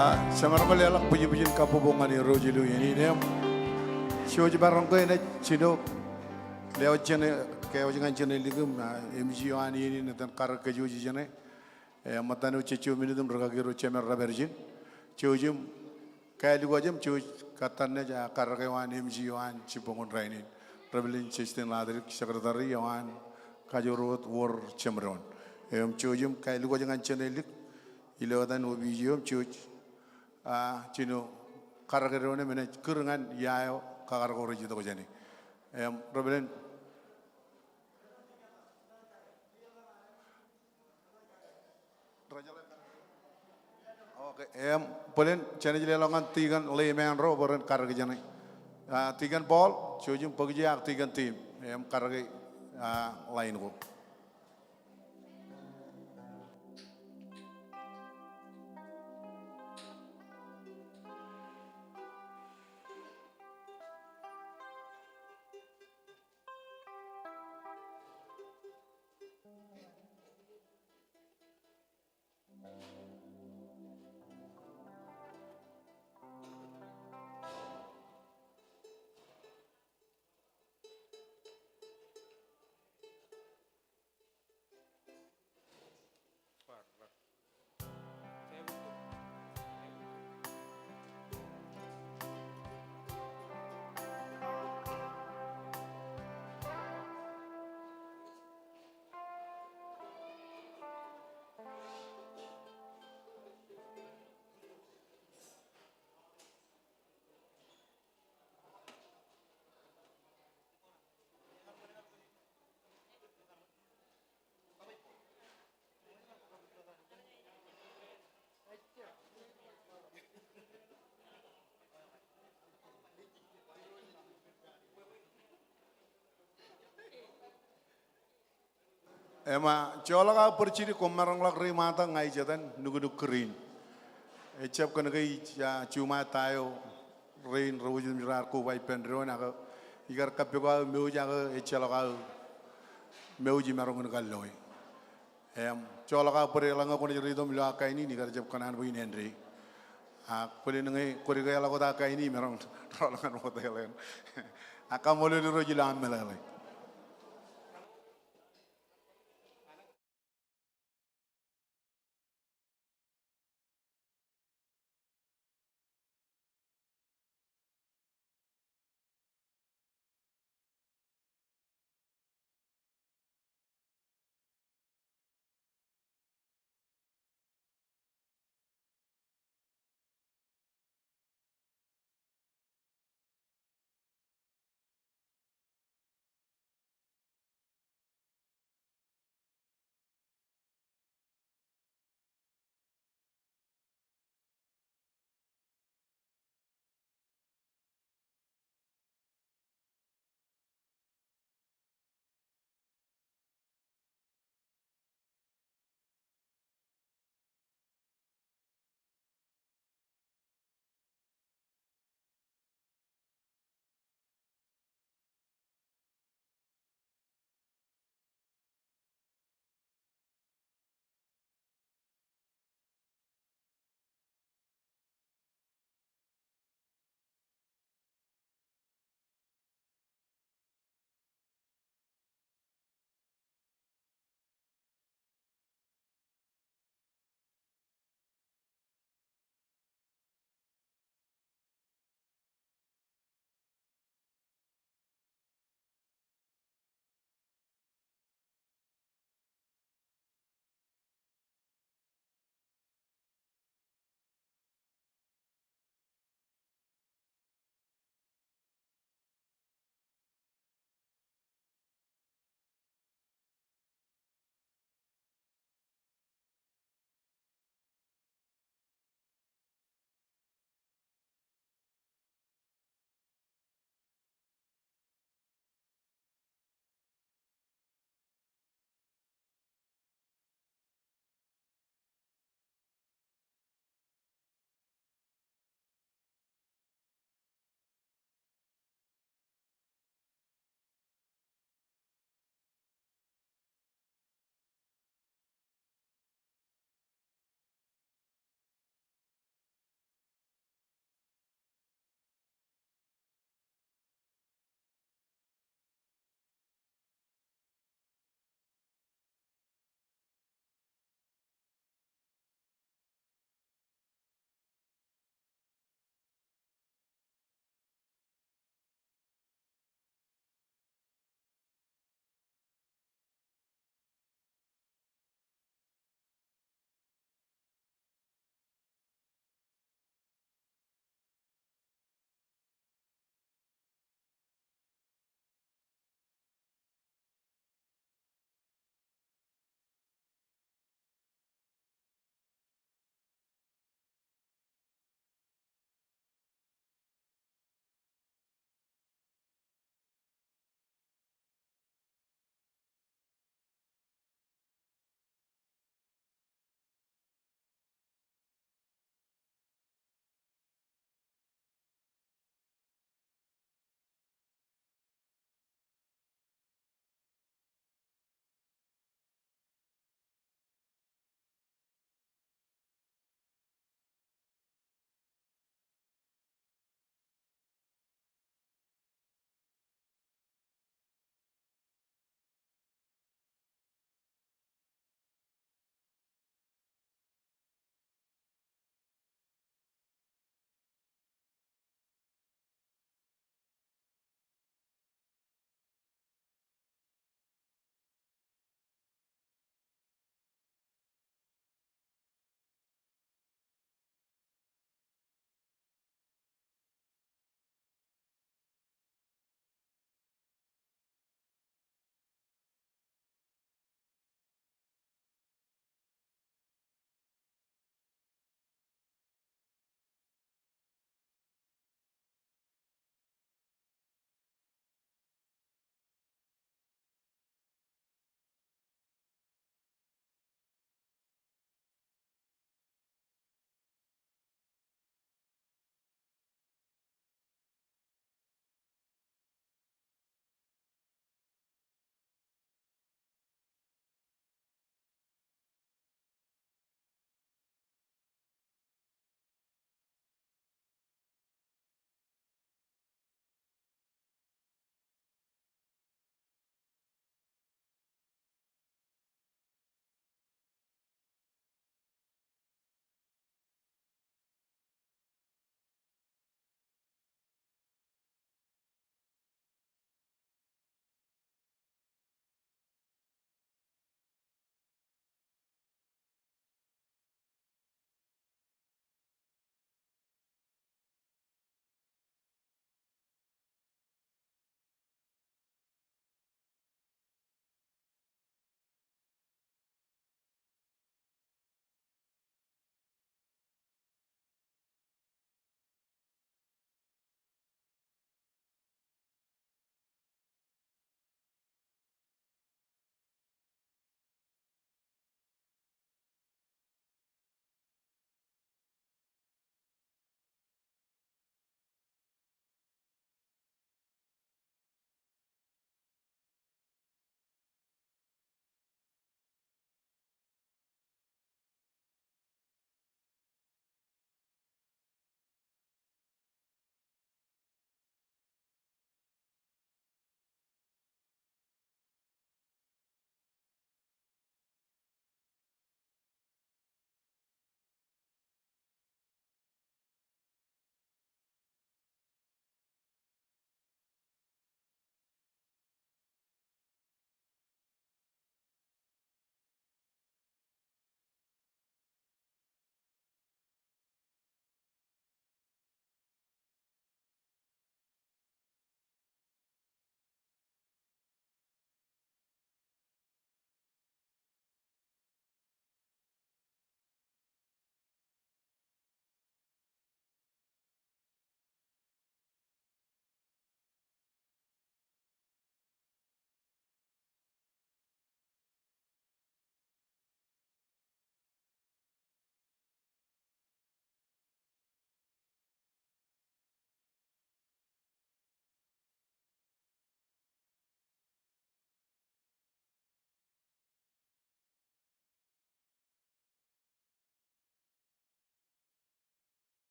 Samarang alak puji-pujian kapubongan ni Rojilu ini nem. Shoji barang ko ina chino leo chene kaya jangan chene ligum MGO ani ini natan kar kejuji jene. Matanu cecu minidum ragagiro cemer raberjin. Chojum kaya ligo jam choj katannya ja kar kawan MGO an cipongon rainin. Rabelin cestin ladrik sekretari yawan kajurut war cemron. Chojum kaya ligo jangan chene lig. Ilawatan ubijium choj cino karagirone mene kurangan yayo kagaragoro jito ko jani Robin oke polen chane jile longan tigan lemen ro boren karag jani tigan ball chojum pagji ak tigan tim karag lain ko Ema cola ka perciri komarang lak rimata ngai jatan nugu kerin. Ecap kan kai cuma tayo rain rawujud mirar ko bai pendron aga igar kapyo ka meu jaga echala ka meu ji marong kan loy. Cola ka pere langa ko ni rido mila ka ini ni gar jap kanan bu ini andre. Pele ngai ko ri ga la ko ta ka ini marong rolangan ko ta len. Akamole ro jilam melale.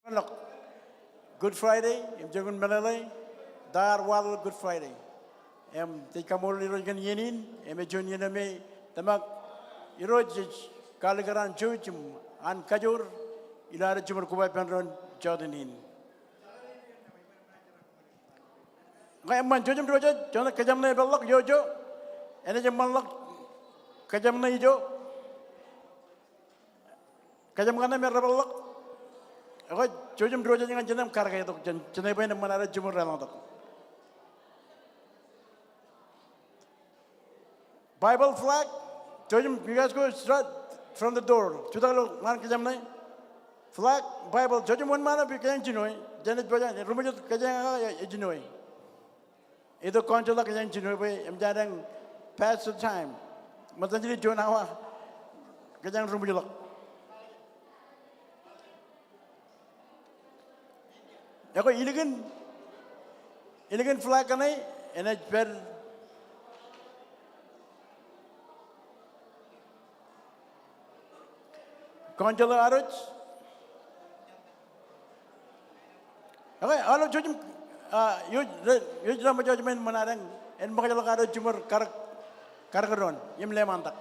Look, Good Friday, em jagun melale, dar wal Good Friday. Em te kamol iro gan yenin, em jon yename tamak iro kalgaran chuchum an kajur ilara chumur kubai penron jodanin. Ngai man jojum roja jona kajam na belak jojo, ene jam malak kajam na ijo, kajam kana mer belak. Ako jojum roja jangan jenam karga itu jenai bayi nama nara jumur ralang tu. Bible flag, jojum you guys go straight from the door. Sudah kalau mana kejam nai flag Bible jojum mana kejam jinoi, jenis bayi rumah jod kejam jinoi. Itu koncola kejam jinoi bayi em jarang pass the time. Macam jadi John awak kejam rumah jolak. Ako iligan flag kanai, ena per konjala aruj. Ako alo jujum yo jama judgment manarang en makajala aruj jumur karakaron yem lemantak.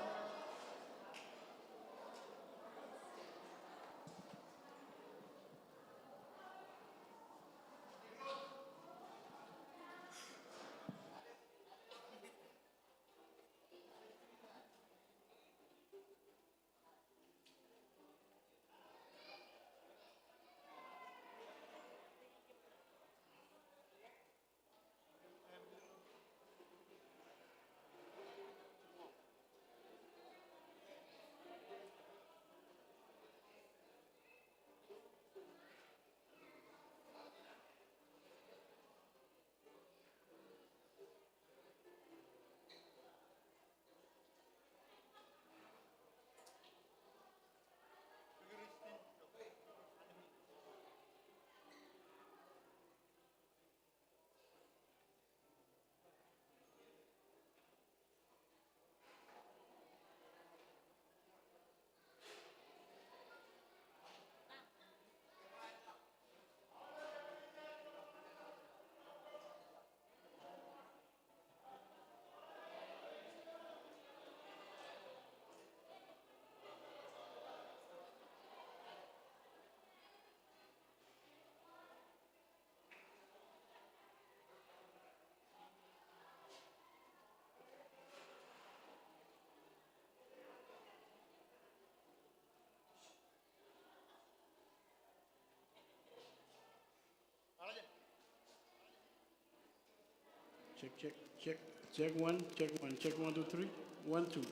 Check one, check 1, 2, 3, 1, 2.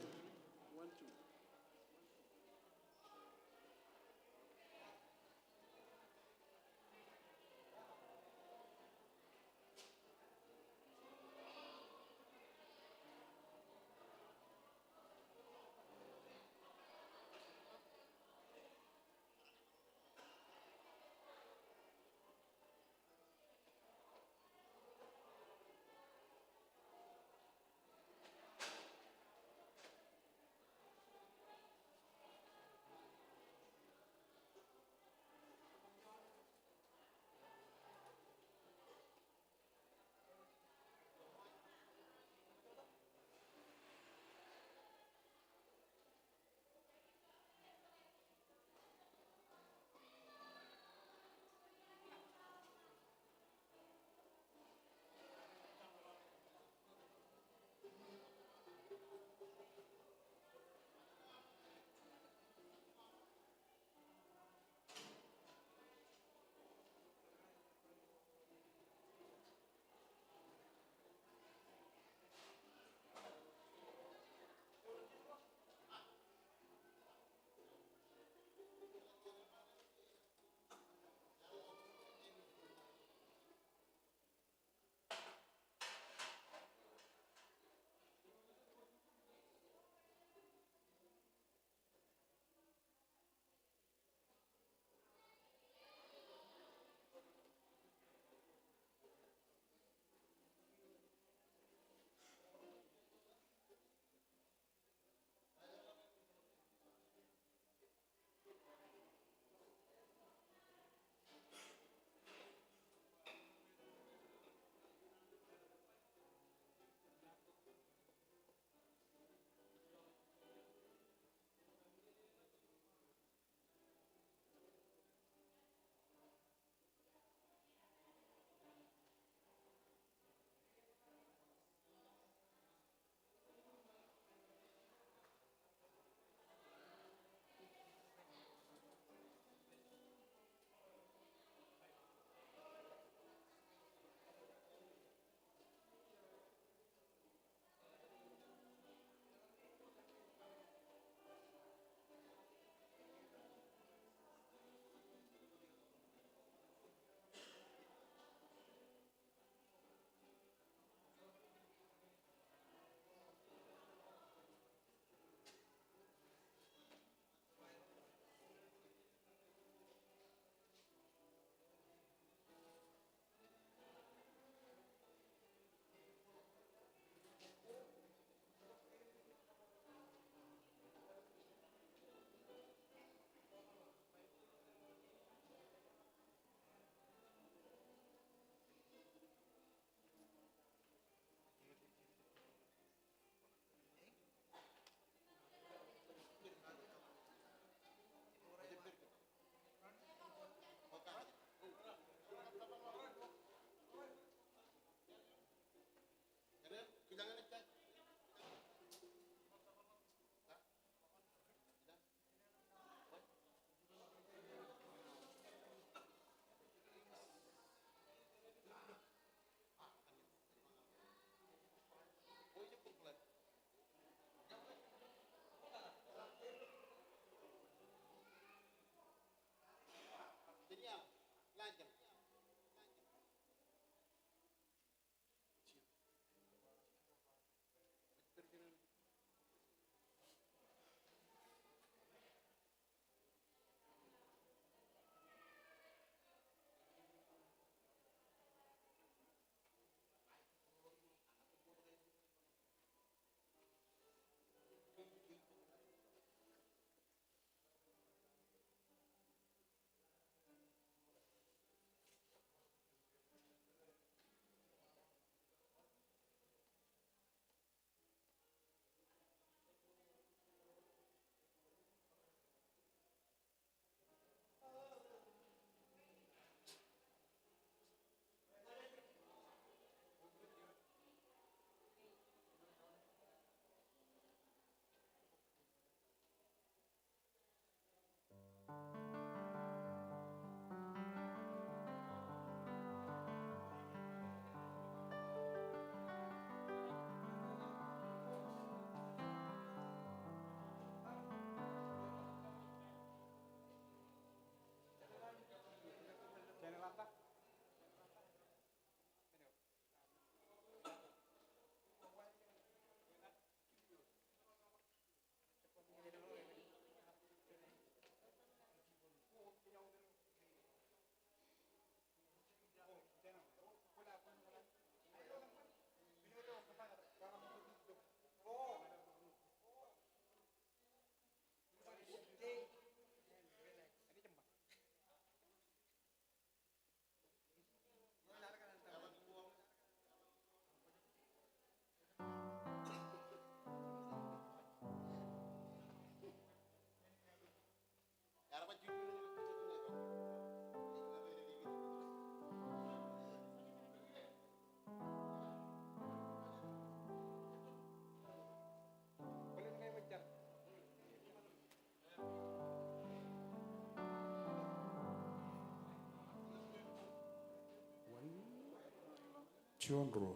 Chunru.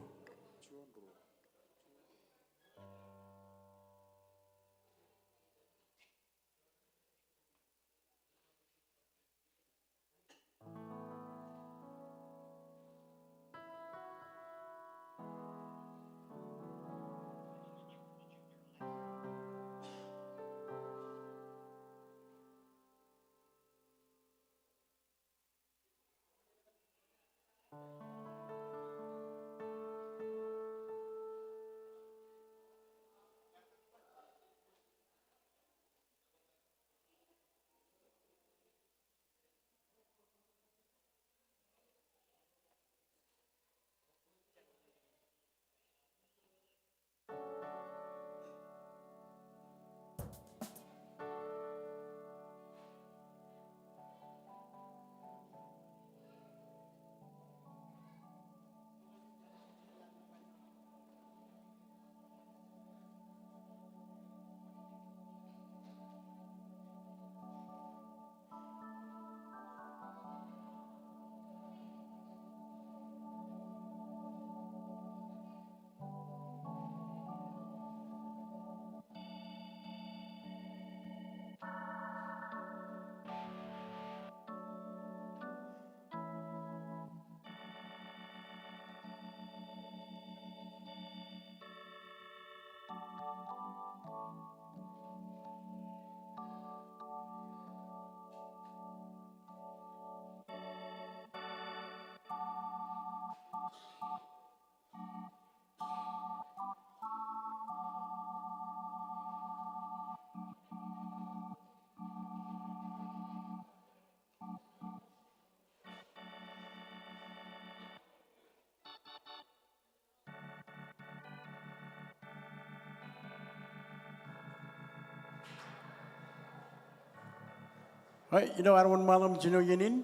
Right, arawan malam jino yenin.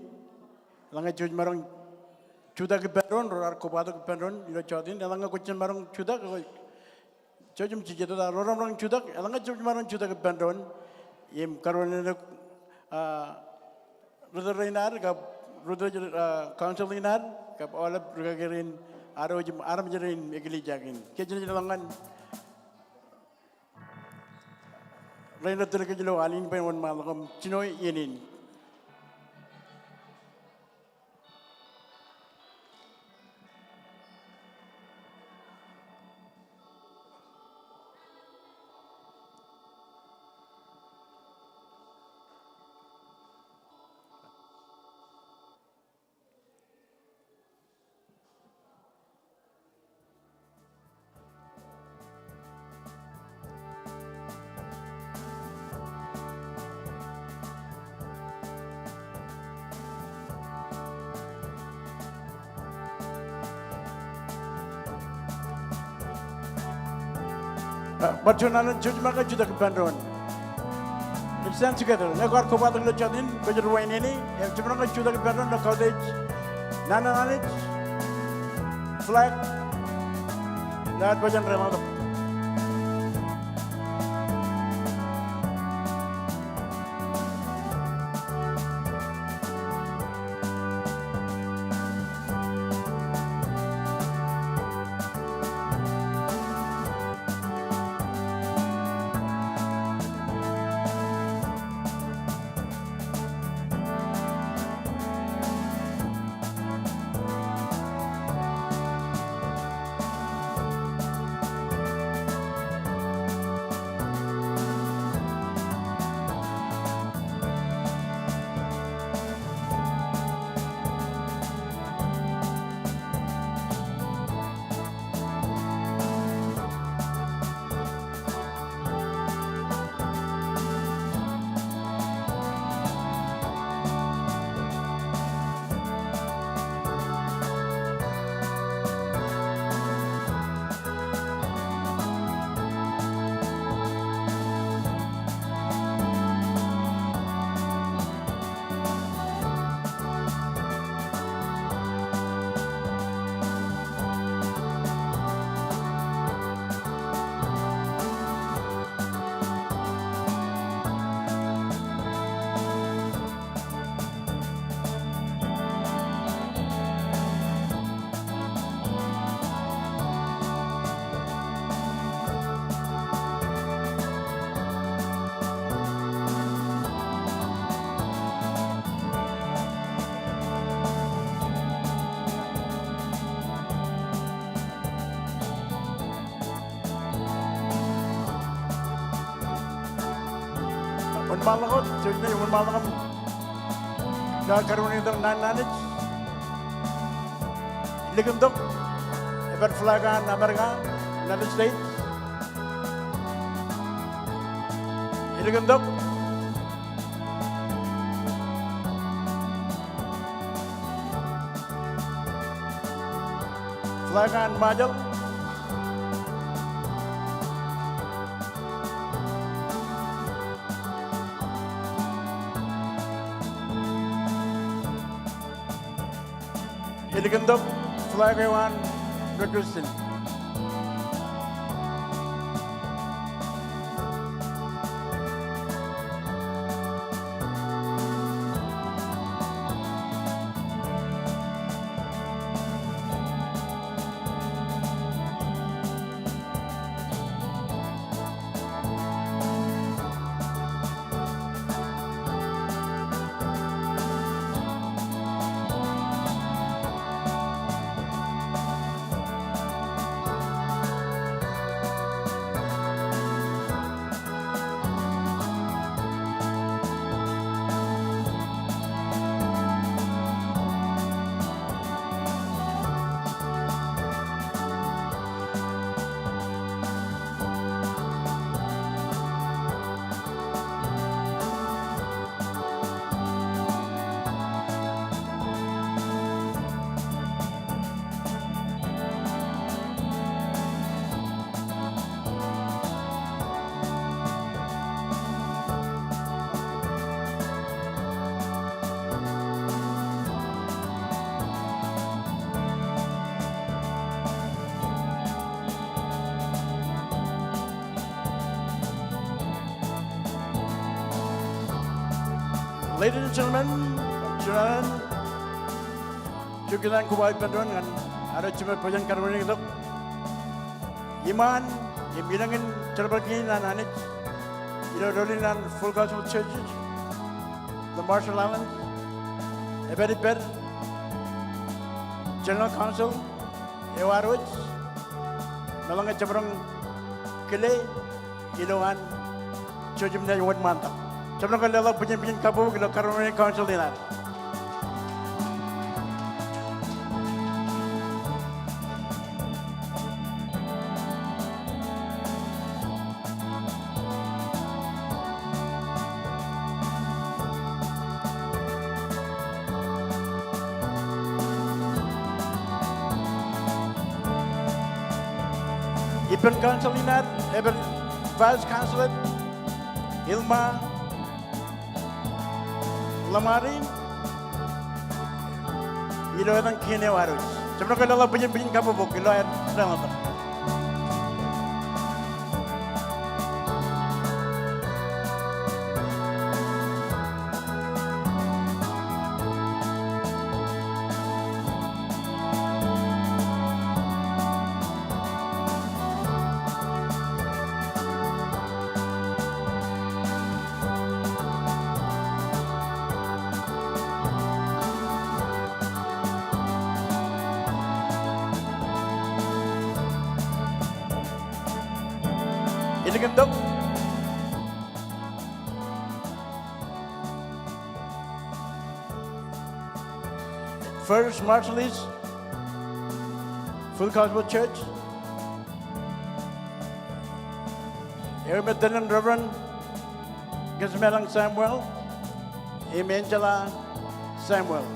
Langa joj marang chuda ke pendron, rar ko bado ke pendron, chodin. Langa kucin marang chuda ke jojum cijeto da roram rang chuda. Langa joj marang chuda ke pendron. Yem karwan ne Rudder Reinar, kap Rudder Council Reinar, kap olap rugagerin aram jerin egli jagin. Kejin langan Reinar terkejilo alin pen malam jino yenin. Berjualan jujur mereka juga ke Bandung. Let's stand together. Negara kau patut lecatin berjualan ini. Yang cuma mereka juga ke Bandung. Nak college, nana flag, dan bagian remote. malakot, George na malakam. Kakaroon itong nananit. Iligundok. Ever flagan Amerika, United States. Iligundok. Flagan Majal. Iligundok. Flagawan Rodriguez. Ladies and gentlemen, syukuran kuwait bantuan kan ada cuma pajan karun itu. Iman, yang bilangin terbagi anak-anak, idolin full gospel churches, the Marshall Islands, Eberiper, General Council, Ewarwich, Malanga Cabrang Kile, Iloan, church of the Wood Manta. Sebelum kau lelah punya kabu, kita karun council ini. Ipen council ini, Eben vice councilor, Ilma. Lamarin, ilo yang kini warus. Sebelum kau lelah punya kabu buk, ilo yang sedang apa? Iligundok. First Marshallese Full Gospel Church. Ermitanan Reverend Gizmelang Samuel, Angela Samuel.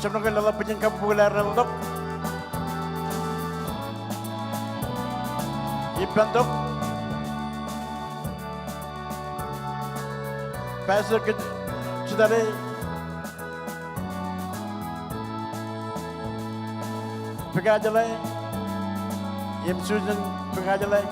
Sebelum kita lelah punya kabupaten Relok, Ibantok. Pastor Saudara Pegajalai, Im Susan Pegajalai,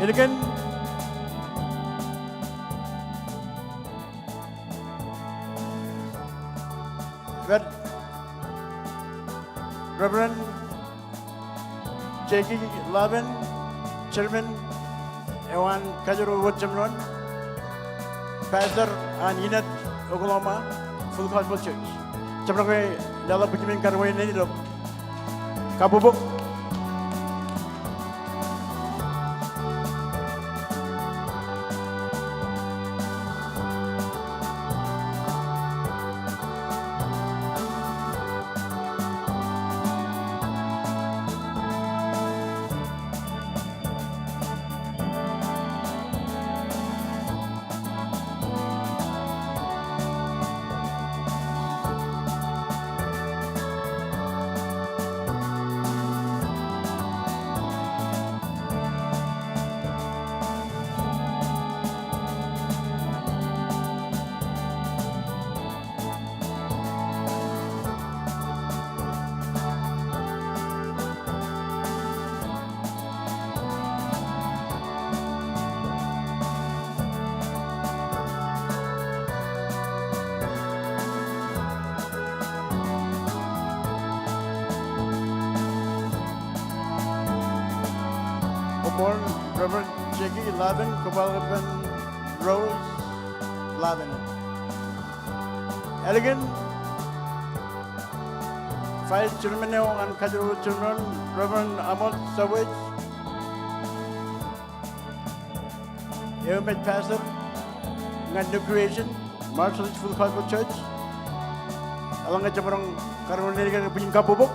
Iligan, Reverend Jackie Lavin, Chairman, Ewan Kajuru Wajamron, Pastor and Unit, Oklahoma, Full Gospel Church. Chabrakai, Lala Pujimin Karway Nidop, Kabubuk. Born Reverend Jackie Lavin, Kabalaban Rose Lavin. Elegant, Vice Chairman and Kajuru Children, Reverend Amos Savage, Eomet Pastor, and New Creation, Marshall Full Gospel Church, along with Jamarong Karunerigan Pin Kapubuk.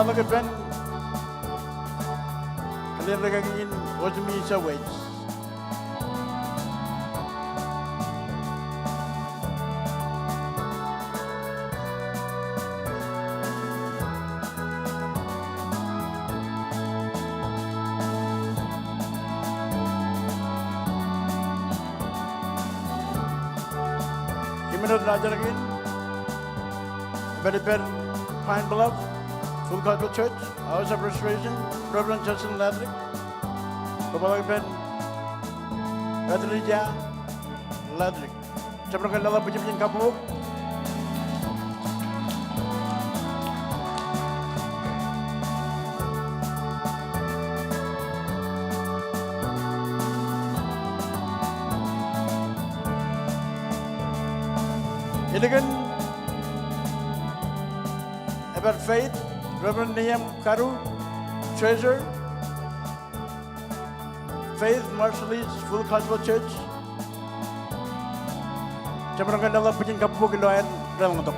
Kapag Ben, kalian lagangin Ozmi Savage. Imanot Rajalagin, Ben Pine Bluff, Full Gospel Church, House of Restoration, Reverend Justin Ladrick, Kabalaban, Radrija Ladrick. Chabrakan Lala Pujimin Kapubuk. Iligan, about faith, Reverend Niam Karu, Treasurer, Faith Marshallese Full Gospel Church. Chabrakan Lala Pujimin Kapubuk Iloyan Relmotok.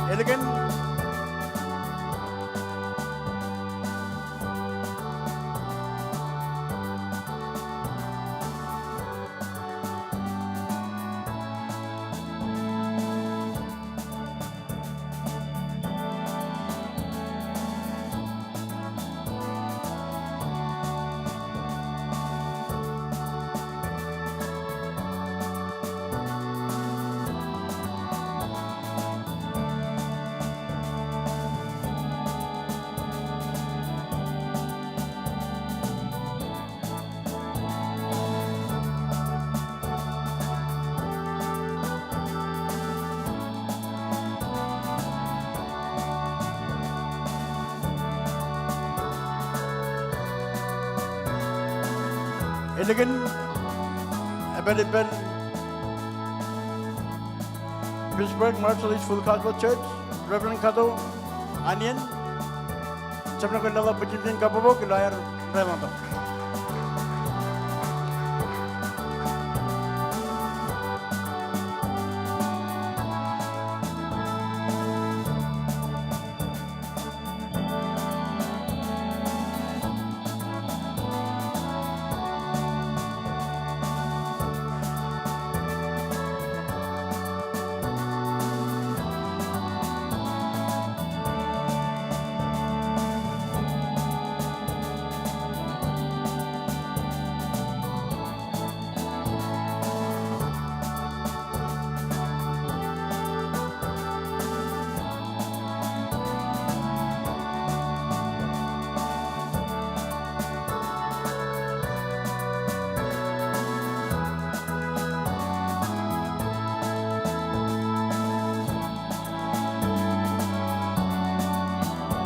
Iligan, Iligan, about Pittsburgh Marshallese Full Gospel Church, Reverend Kato Onion, Chabrakan Lala Pujimin Kapubuk Iloyan Relmotok.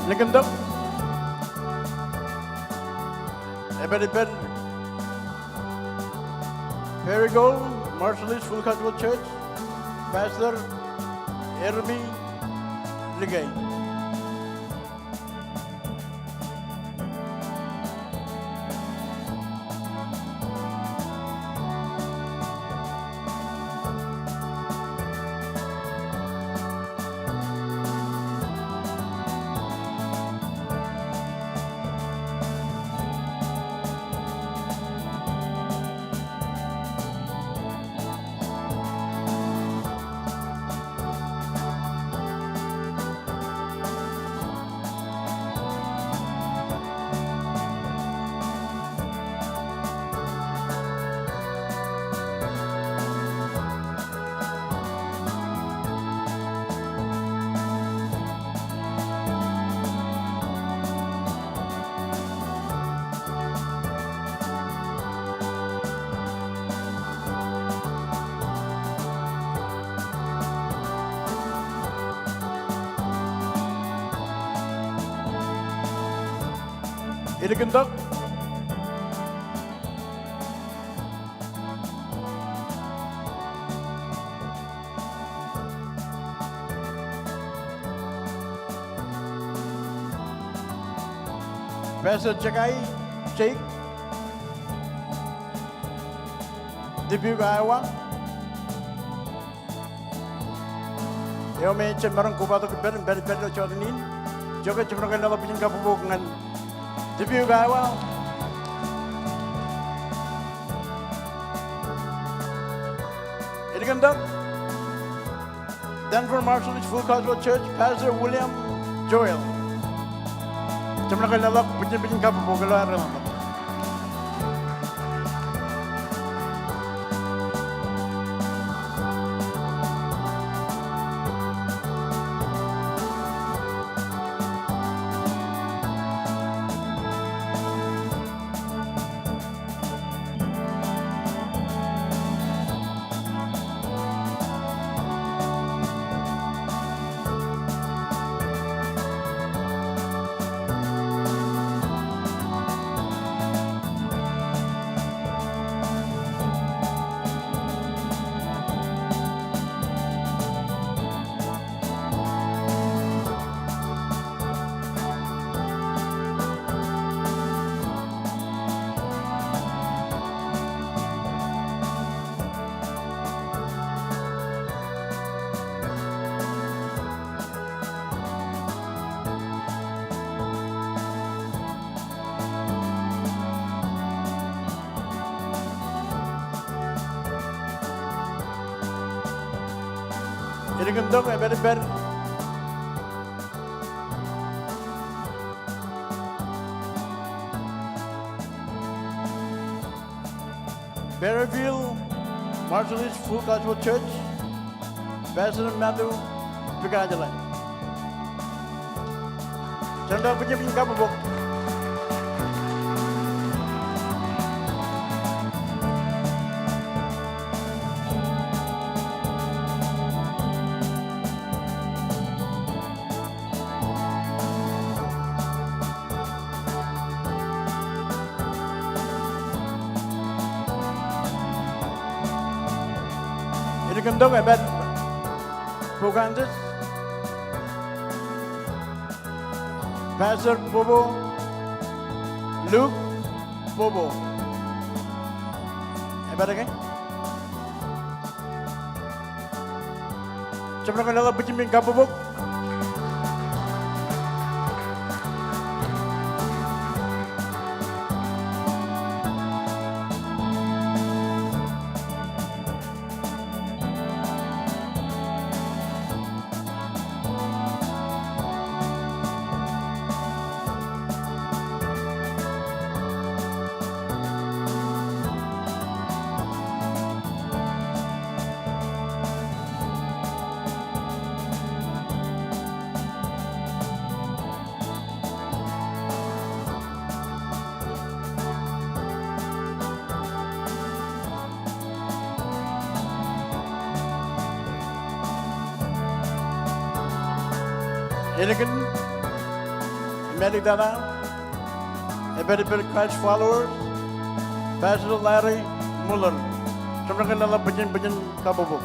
Likandok. Eberiben. Perigold, Marshallese Full Gospel Church, Pastor Ermi Ligay. Ilikandok. Pastor Jagai Jake. Debut Iowa. Eu me chambaram ko bato ber chodanin. Joga chumra nala pijin kapubok ngan. Debut Iowa. Ilikandok. Denver Marshallese Full Gospel Church, Pastor William Joel. Chumra nala pijin kapubok nala. Ilikandok Eberiben. Berryville Marshallese Full Gospel Church, Pastor Matthew Picajala. Chanda pijin kapubok. Ilikandok Ebed Pugandis. Pastor Bobo Luke Bobo. Ebed again. Chumra nala pijin kapubok. Iligan Melik Dada, Ebenezer Christ followers, Pastor Larry Muller. Sebenarnya dalam penjen-penjen kabubuk.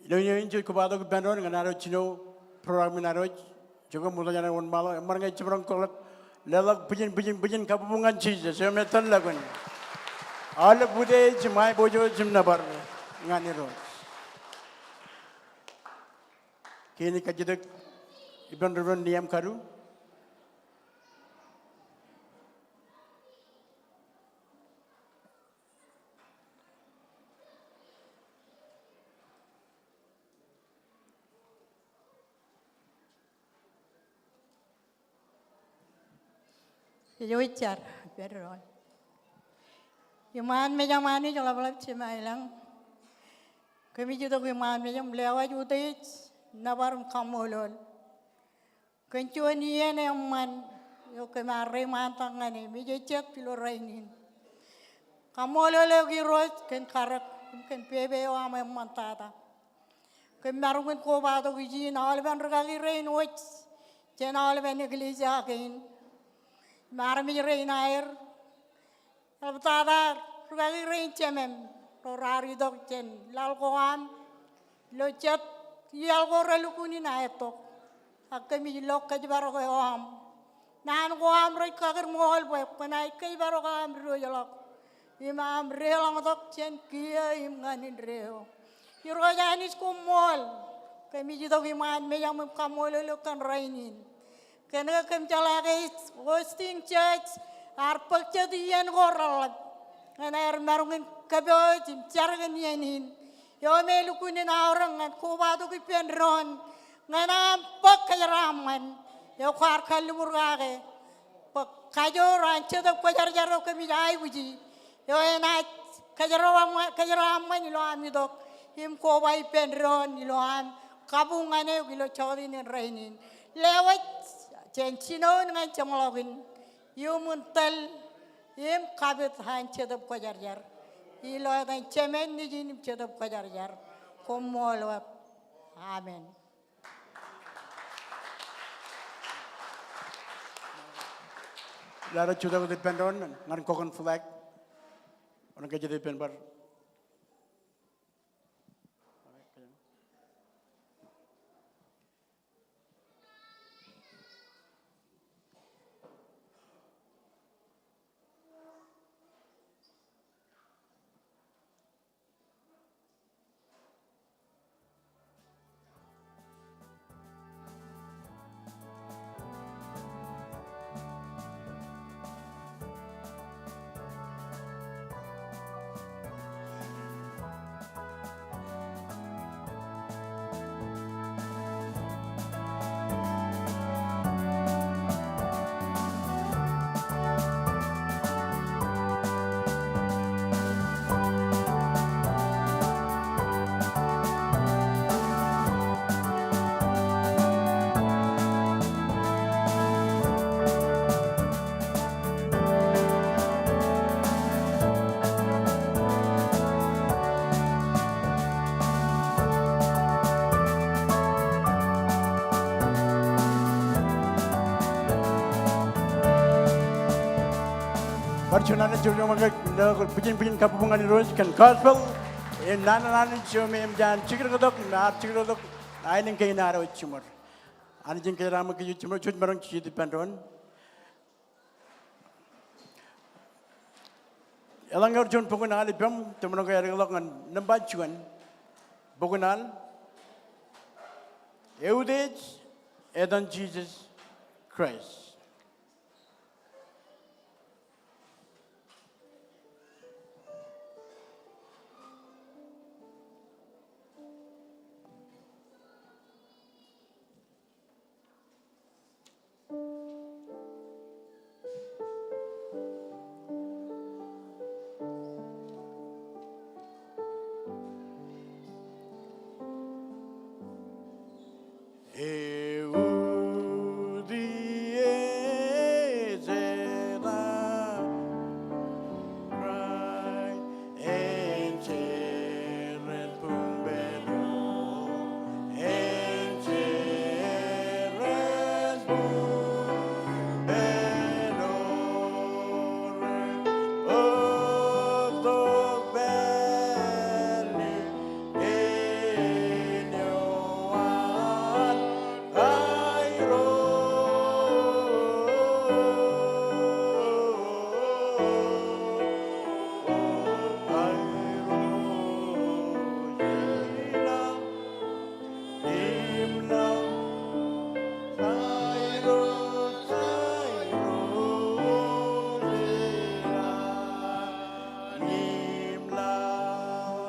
Ini juga kepada kebenaran dengan arus cino program arus juga mulai dari orang malu. Mereka cuma kolak lelak bujin kabungan ciza. Saya metal lagun. All budaya cuma bojo cuma bar ngani ro. Kini kajidak iban revan niam karu. Yoichar, berron. Yuman me jamani jola balap cemailang. Kami juga yuman me jam lewa jutait nabarum kamolol. Kencuan iya ne man yo kemare mantangane me jecek pilo rainin. Kamolol lagi rot ken karak ken pebe o ame mantata. Kemarungan ko bado giji na alban regali rain wach. Jena alban iglesia kain. Marami rain air, abtada rugali rain cemem, rorari dok cen, lalkoam, locet, yalko relukuni na etok, akemi lok kajbaro ko am, nan ko am rai kager mohol boy, panai kajbaro ko am ro yalok, imam relang dok cen kia imganin reo, yuro janis ko mohol, kemi jidok iman meyam kamol lokan rainin. Kena kemjalai hosting church, arpak jadian goral. Kena marungin kabel jargon yanin. Yo melukunin orang ngan kubadu kipenron. Ngana pak kajaraman. Yo kar kalumur gage. Pak kajoran cedak kajar-jaro kami jai buji. Yo enak kajaraman ilo amidok. Him kubai penron ilo am. Kabungane ilo chodin rainin. Lewat Cencino dengan cemologin, yumuntal, kabit han cedap kajar-jar, ilo dan cemen ni jinim cedap kajar-jar, komolwap, amen. Lara cuda ko dependon, ngan kokon flag, orang kerja depend bar. Percunan juga mereka bikin kabungan terus kan gospel, nana cuma jangan cikir kedok, cikir kedok, ini kayak nara cumur, ane jeng kayak ramai kayak cumur, cuma barang cikir di pantuan. Elang Arjun Pokunal Ibam, Tomonoka Relokan, Nambachuan, Pokunal, Eudage, Edan Jesus Christ.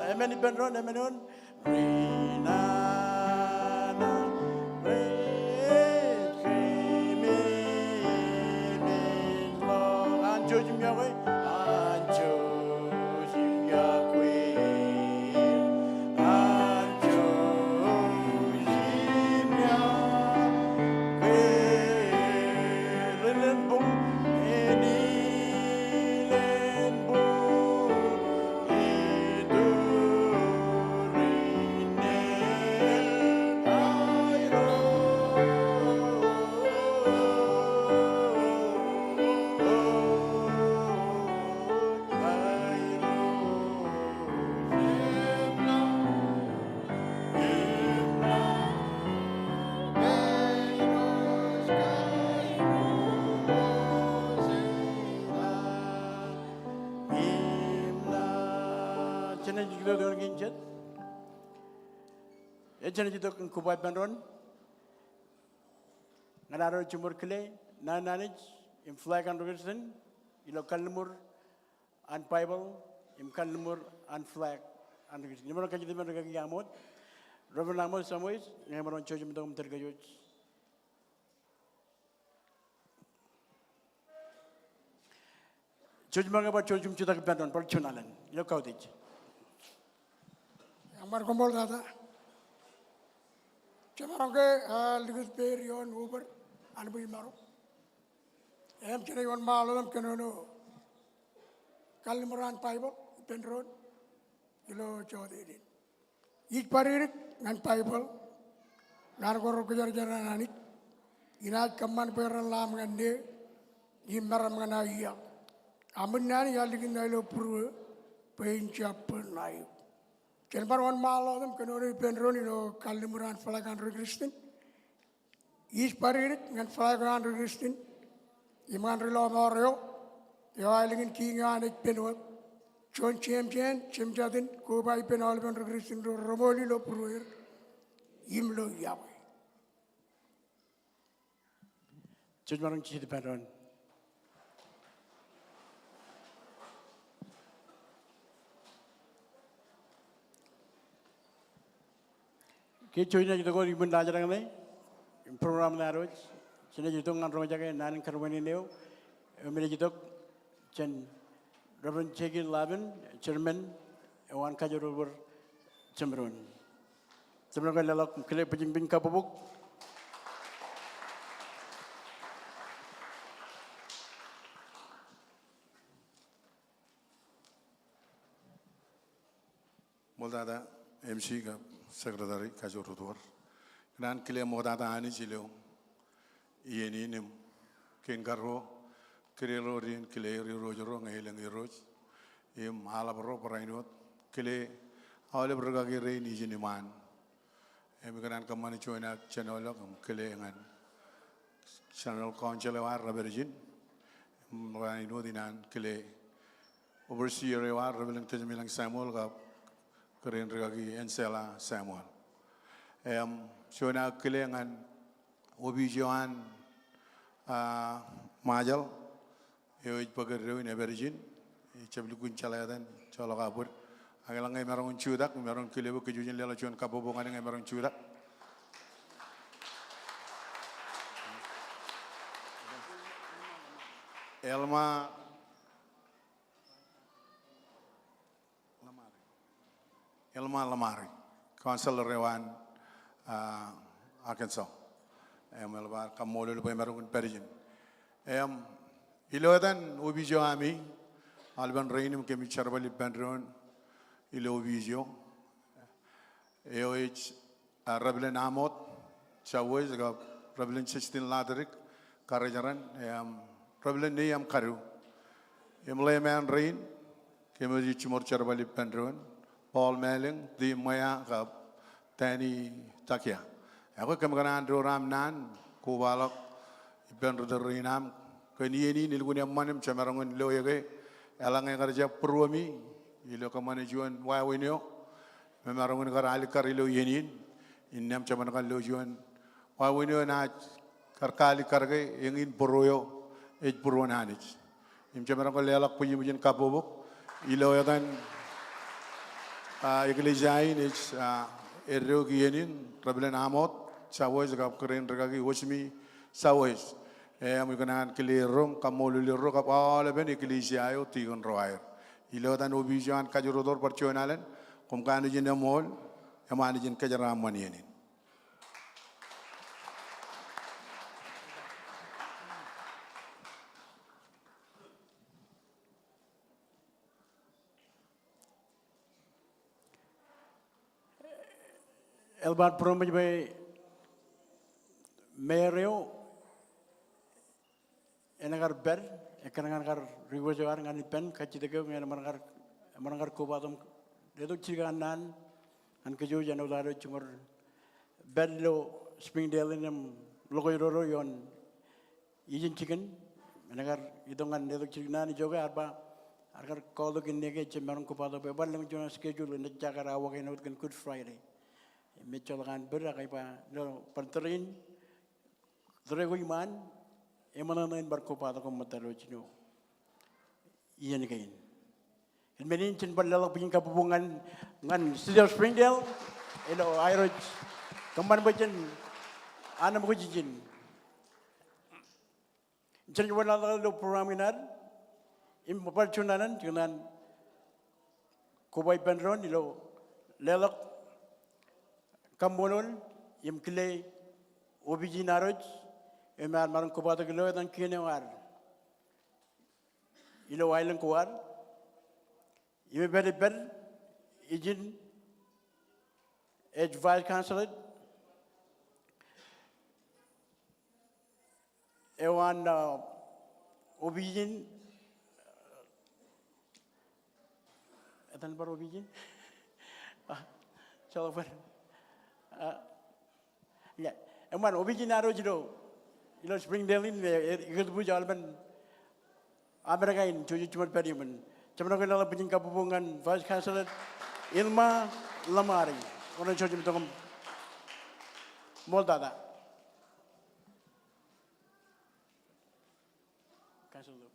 Amen, Benron, amen. Rinana, red creamy, long. Anjo Jim Yahweh, Anjo Jim Yahweh, Anjo Jim Yahweh, Linen Boom, Enilen Boom, Ejana jito kan kubai bandron, ngararo cumur kele, nananij, im flag and reason, ilo kalmur, and Bible, im kalmur, and flag and reason. Nimero kaji dimero kaki amot, Reverend Amos Samuel, nimero chojo mito tergayoj. Chojo mga ba chojo mchuta bandron, por chunalan, ilo kaudij. Amar kumpul dada. Cuma ke ligus perion Uber anu beri maru. Em cina iwan malam kenono kalmuran Bible penron ilo cawdini. Ik paririk ngan Bible ngan korok kejar jaran anik. Inat kaman peran lam ngan de imaram ngan ayah. Amun nani yalikin ilo puru pencapun naik. Kenapa orang malam kenori penron ilo kalimuran falagan Kristen, is paririk ngan falagan Kristen, iman rilo morio, yo ailingin kinga anik penot, chon chem jadin, kubai penol pen Kristen ro romoli lo pruer, imlo yawe. Jadi orang ciri penron. Kecuali kita kau ribu dah jarang ni, program ni harus, cina kita ngan rumah jaga naning kerumani neo, mereka kita cen Reverend Chegi Lavin, Chairman, Wan Kajurubur, Cemberun. Cemberun kan lelak kelip pejing bin kapubuk. Moldada MC ka Secretary Kajurubur. Kenan kile Moldada ani cilio. Ieni nim kengkaro kirelo rin kile rojoro ngahilang iroj. Im halabro perainot kile awale bergagi rei ni jiniman. Em kenan kamani cuina channel kile ngan channel konselewar raberjin. Merainot dinan kile overseer wa Reverend Tejamilang Samuel kap keren regagi Ensela Samuel. Siona kelengan obijoan majal yo pagar rew ne berjin chabli kun chaladan chalo kabur agala ngai marang chudak marang kelebo kejujin lela chuan kabobo ngai marang chudak Elma Lamari, Councilor Rewan, Arkansas. Melbar kamolo lupa marungun perjin. Ilodan ubijo ami, Alban Rainim kemi charbali pendron, ilo ubijo. EOH Rebellion Amot, Chawes, Rebellion 16 Ladrik, Karajaran, Rebellion Niam Karu. Layman Rain, kemi chimor charbali pendron. Paul Melling, di Maya kap Tani Takia. Aku kemakan Andrew Ramnan, Kubalak, Iban Rudarinam, Kenieni nilgunya manim cemarangun loyage, elang yang kerja perwami, ilo kemana juan wawinyo, memarungun kerja alikar ilo yenin, innam cemarangan lojuan wawinyo na kerkali kerja ingin perwoyo, perwan hanich. Im cemarangan lelak puji pujian kapobok, ilo yakan Iglesia ini erogi yenin Rebellion Amot Chawes kap keren regagi Hosmi Chawes mungkinan kelirum kamolu liru kap awal ben Iglesia ayo tigon roair ilo dan obijan kajurodor percualan kumkan ijin demol eman ijin kejaraman yenin Elbar promoj by Mayor enagar ber ekanangar rigojar ngani pen kachidege mangar kubatum dedo chiganan an kejo jano daro chumur berlo Springdaleinem logoyroro yon ijin chicken enagar idongan dedo chiganan joga arba agar kalau kinege chemarang kubato be balang jona schedule ne jagara wagenot kan Good Friday Mencolakan berak apa, no penterin, terego iman, emana nain berkopat aku matalo cino, iya ni kain. Menin cin berlalu punya kabubungan ngan City of Springdale, elo airoj, kemana bacan, anak aku cincin. Cin berlalu lo programinar, percunanan, cuman kubai penron, elo lelak. Kambolon, yang kile obiji naroj, emar marang kubata kilo dan kene war. Ilo wailan kuar, ime beri ber, ijin, vice councilor, ewan obijin, etan bar obijin, calo ber. Ya, eman original jiro, ilo Springdale ini ikut bujuk alban Amerika ini cuci cuma perimen. Cuma nak kalau punya kabubungan Vice Chancellor Elma Lamari, orang cuci betul Moldada. Chancellor.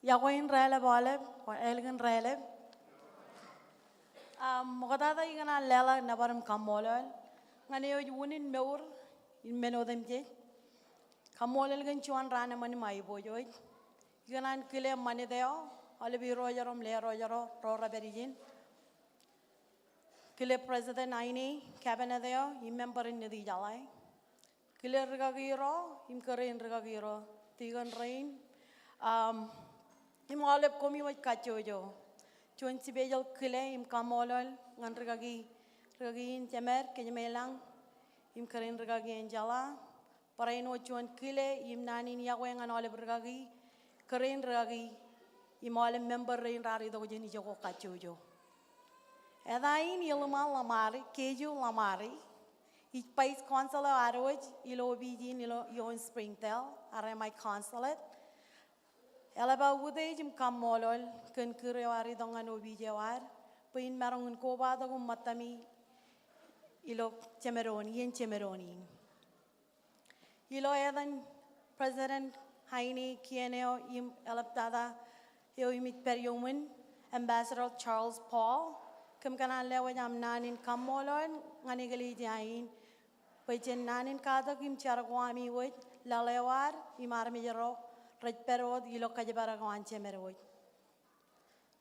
Yakoin rele boleh, elgin rele. Mukadada ingana lela nabaram kamolal. Ngani yo junin meur in menodem je. Kamolal gan chuan rana mani mai bojoy. Ingana kile mani deo. Ole bi rojarom le rojaro rora berijin. Kile president aini cabinet deo. Im member in nedi jalai. Kile regagiro im keren regagiro. Tigan rain. Im oleh komi waj kacojo, cuan si bejal kile im kamolol ngan regagi in cemer kenyemelang im keren regagi enjala, para ino cuan kile im nani niago ngan oleh regagi keren regagi im oleh member rein rari do jeni jogo kacojo. Edain ilma lamari keju lamari Ich pais consulate aroj, ilo obidin ilo in Springdale, are my consulate. Ela ba uday jim kamolol, kun kuriwari dongan obidjawar, pain marong ko ba dagum matami ilo Cemeroni. Ilo edan President Heine Kieneo im elaptada yo imit periomun Ambassador Charles Paul kum kanan lewa jam nanin kamolon ngani gali jain pajen nanin kada kim charagwami wot lalewar imar mijero rajperod ilo kajabara gwan Cemeroi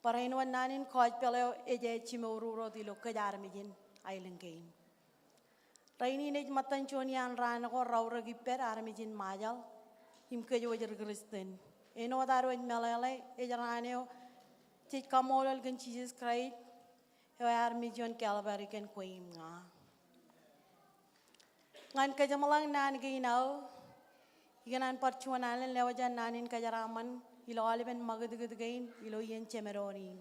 parainwan nanin koj peleo eje chimururo ilo kajar mijin ailengain Raini nej matan chonian rana ko raura giper armijin majal im kejo wajar Kristen. Eno daro en melale ejaraneo chit kamolal gan Jesus Christ e armijon Calvary ken koim nga. Ngan kajamalang nan ginaw iganan parchuanan lewajan nanin kajaraman ilo aliben magudugudgain ilo yen Cemeroni.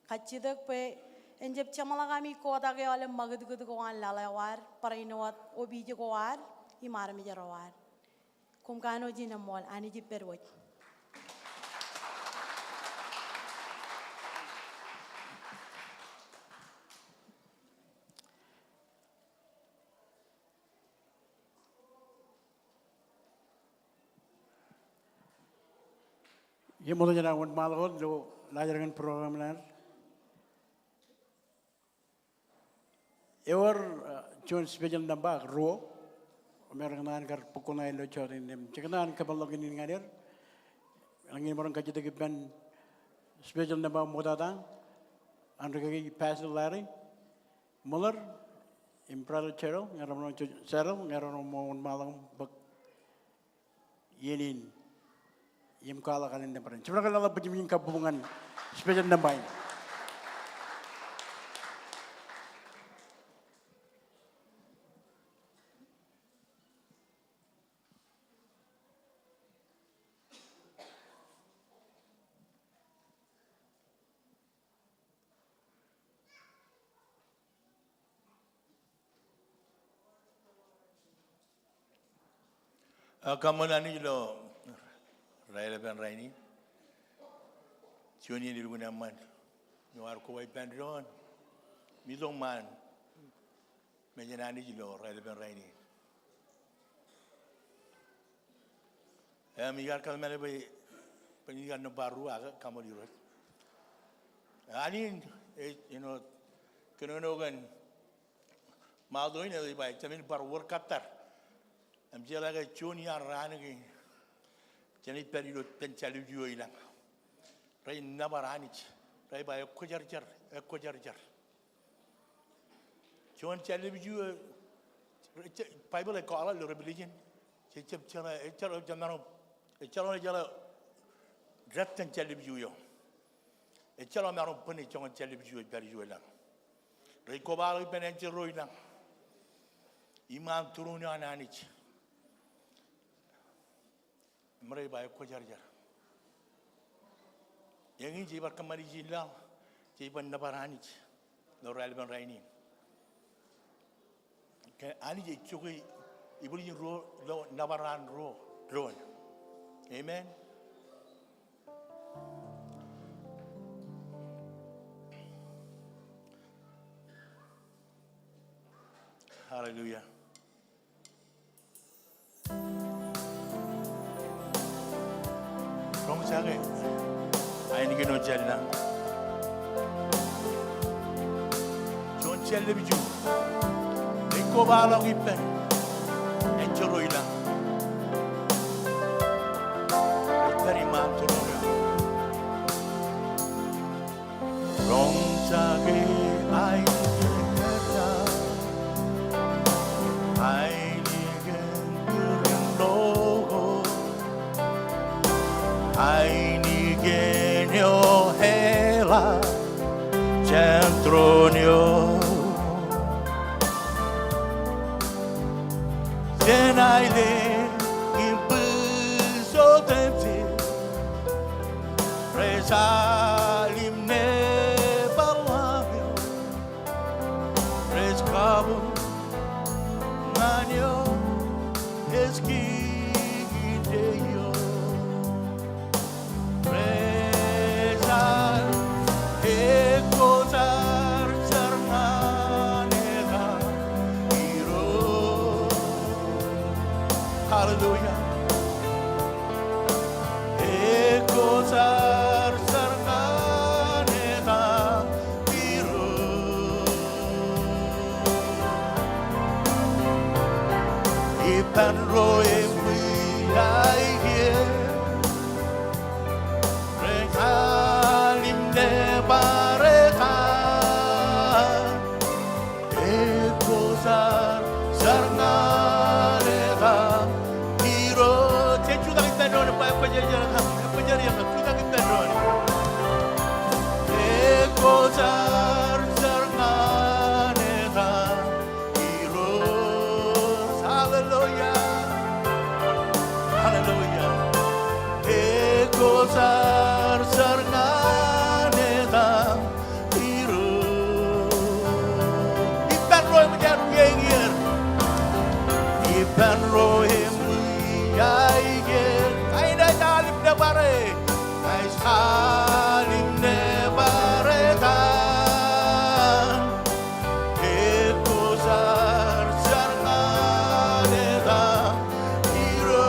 Kachidak pe Enjep chamala kami kota ke oleh magud-gud koan lalawar para inowat obije koar imar mejarawar kum kano jinamol ani jiperwot Ye mo jana won malol lo lajaran program lan. Ewer John special namba ro meron nan kar pukunay lo chorin nem chikanan kabalogin ni ngadir angin moron kajite giban special namba modada andro kagi pastor Larry Muller imprado chero ngaron chero ngaron mo malang bak yenin yim kala kalin nemparan chibra kala pajim kabungan special namba ini Kamalani lo Raila Ben Raini. Joni ni lugu naman. Nuar ko way bandron. Midong man. Mejanani lo Raila Ben Raini. Migar kalmale bay panigar no baru aga kamali rot. Ani kenonogan maldoin ay bay tamin baru katar. Am jela ga Joni arani Jani perilo penchali juoilang. Rai nabaranich. Rai ba ekojar jar. Jon chali juo Bible ko ala religion. Chep chala jamano chala retten chali juo. Chala maro puni jon chali juo bari juoilang. Rai ko ba penenche roilang. Imam turuni ananich. Mereka bayar kujar. Yang ini jibar kemari jilang, jibar nabarani, Raila Ben Raini. Ani je cukai ibu ni ro nabaran ro. Amen. Hallelujah. Kung sake, ay ni gino jel lang. John jel le biju. Iko balong ipen. Enjoy lang. Tari man tuloy. Kung sake ay nigeta. Ay Ai genio hela centronio Zenaile impuso tempi Resalim ne balavio Rescavo esquiteyo rezar ekosar sarnanega iro hallelujah ekosar sarnanega iro ipan roe Hallelujah. Ekosar sarnanega iro. Ipan roe menjadi Ipan roe muyaiger. Kaida salim de bare. Kai salim de bare kan. Ekosar sarnanega iro.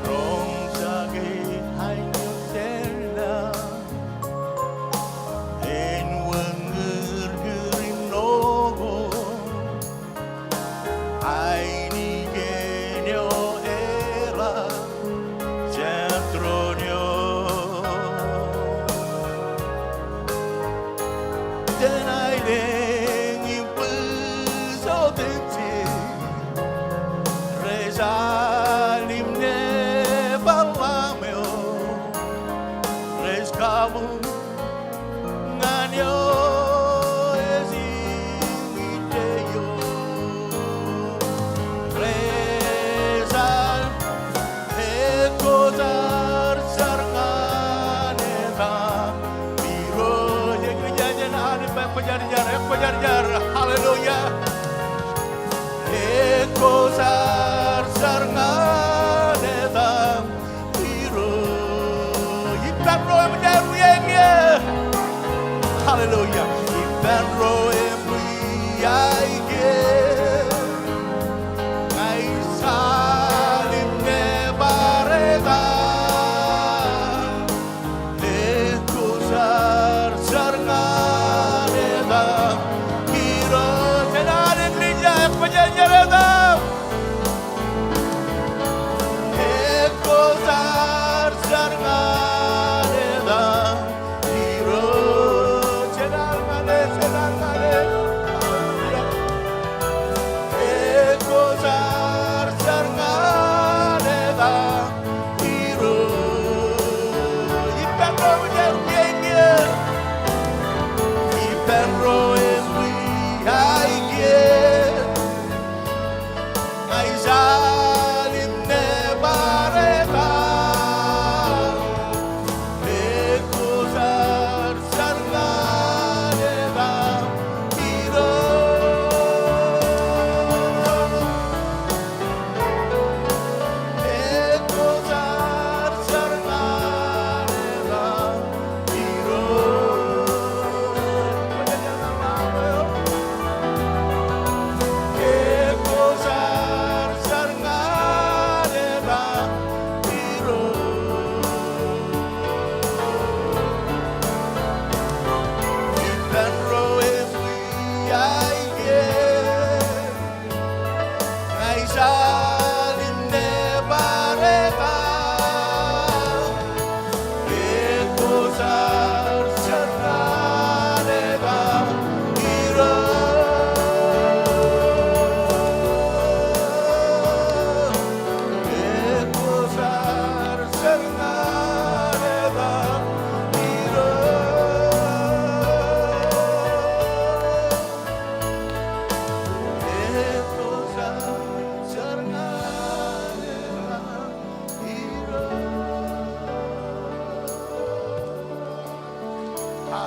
Rong sage hayo sela en wenger gerim nogo aini genio era centronio denai lengi puso tenti resalim ne balameo rescabu nganyo esiteyo resal ekosar sarnanega biro yang kejajan hari pejar-jar haleluya ekosar sarnanega biro ipan roe menjadi haleluya ipan roe muyaiger ngai salim ne barega ekosar sarnanega kiro tenare gereja penjajarega ekosar sarnanega kiro tenare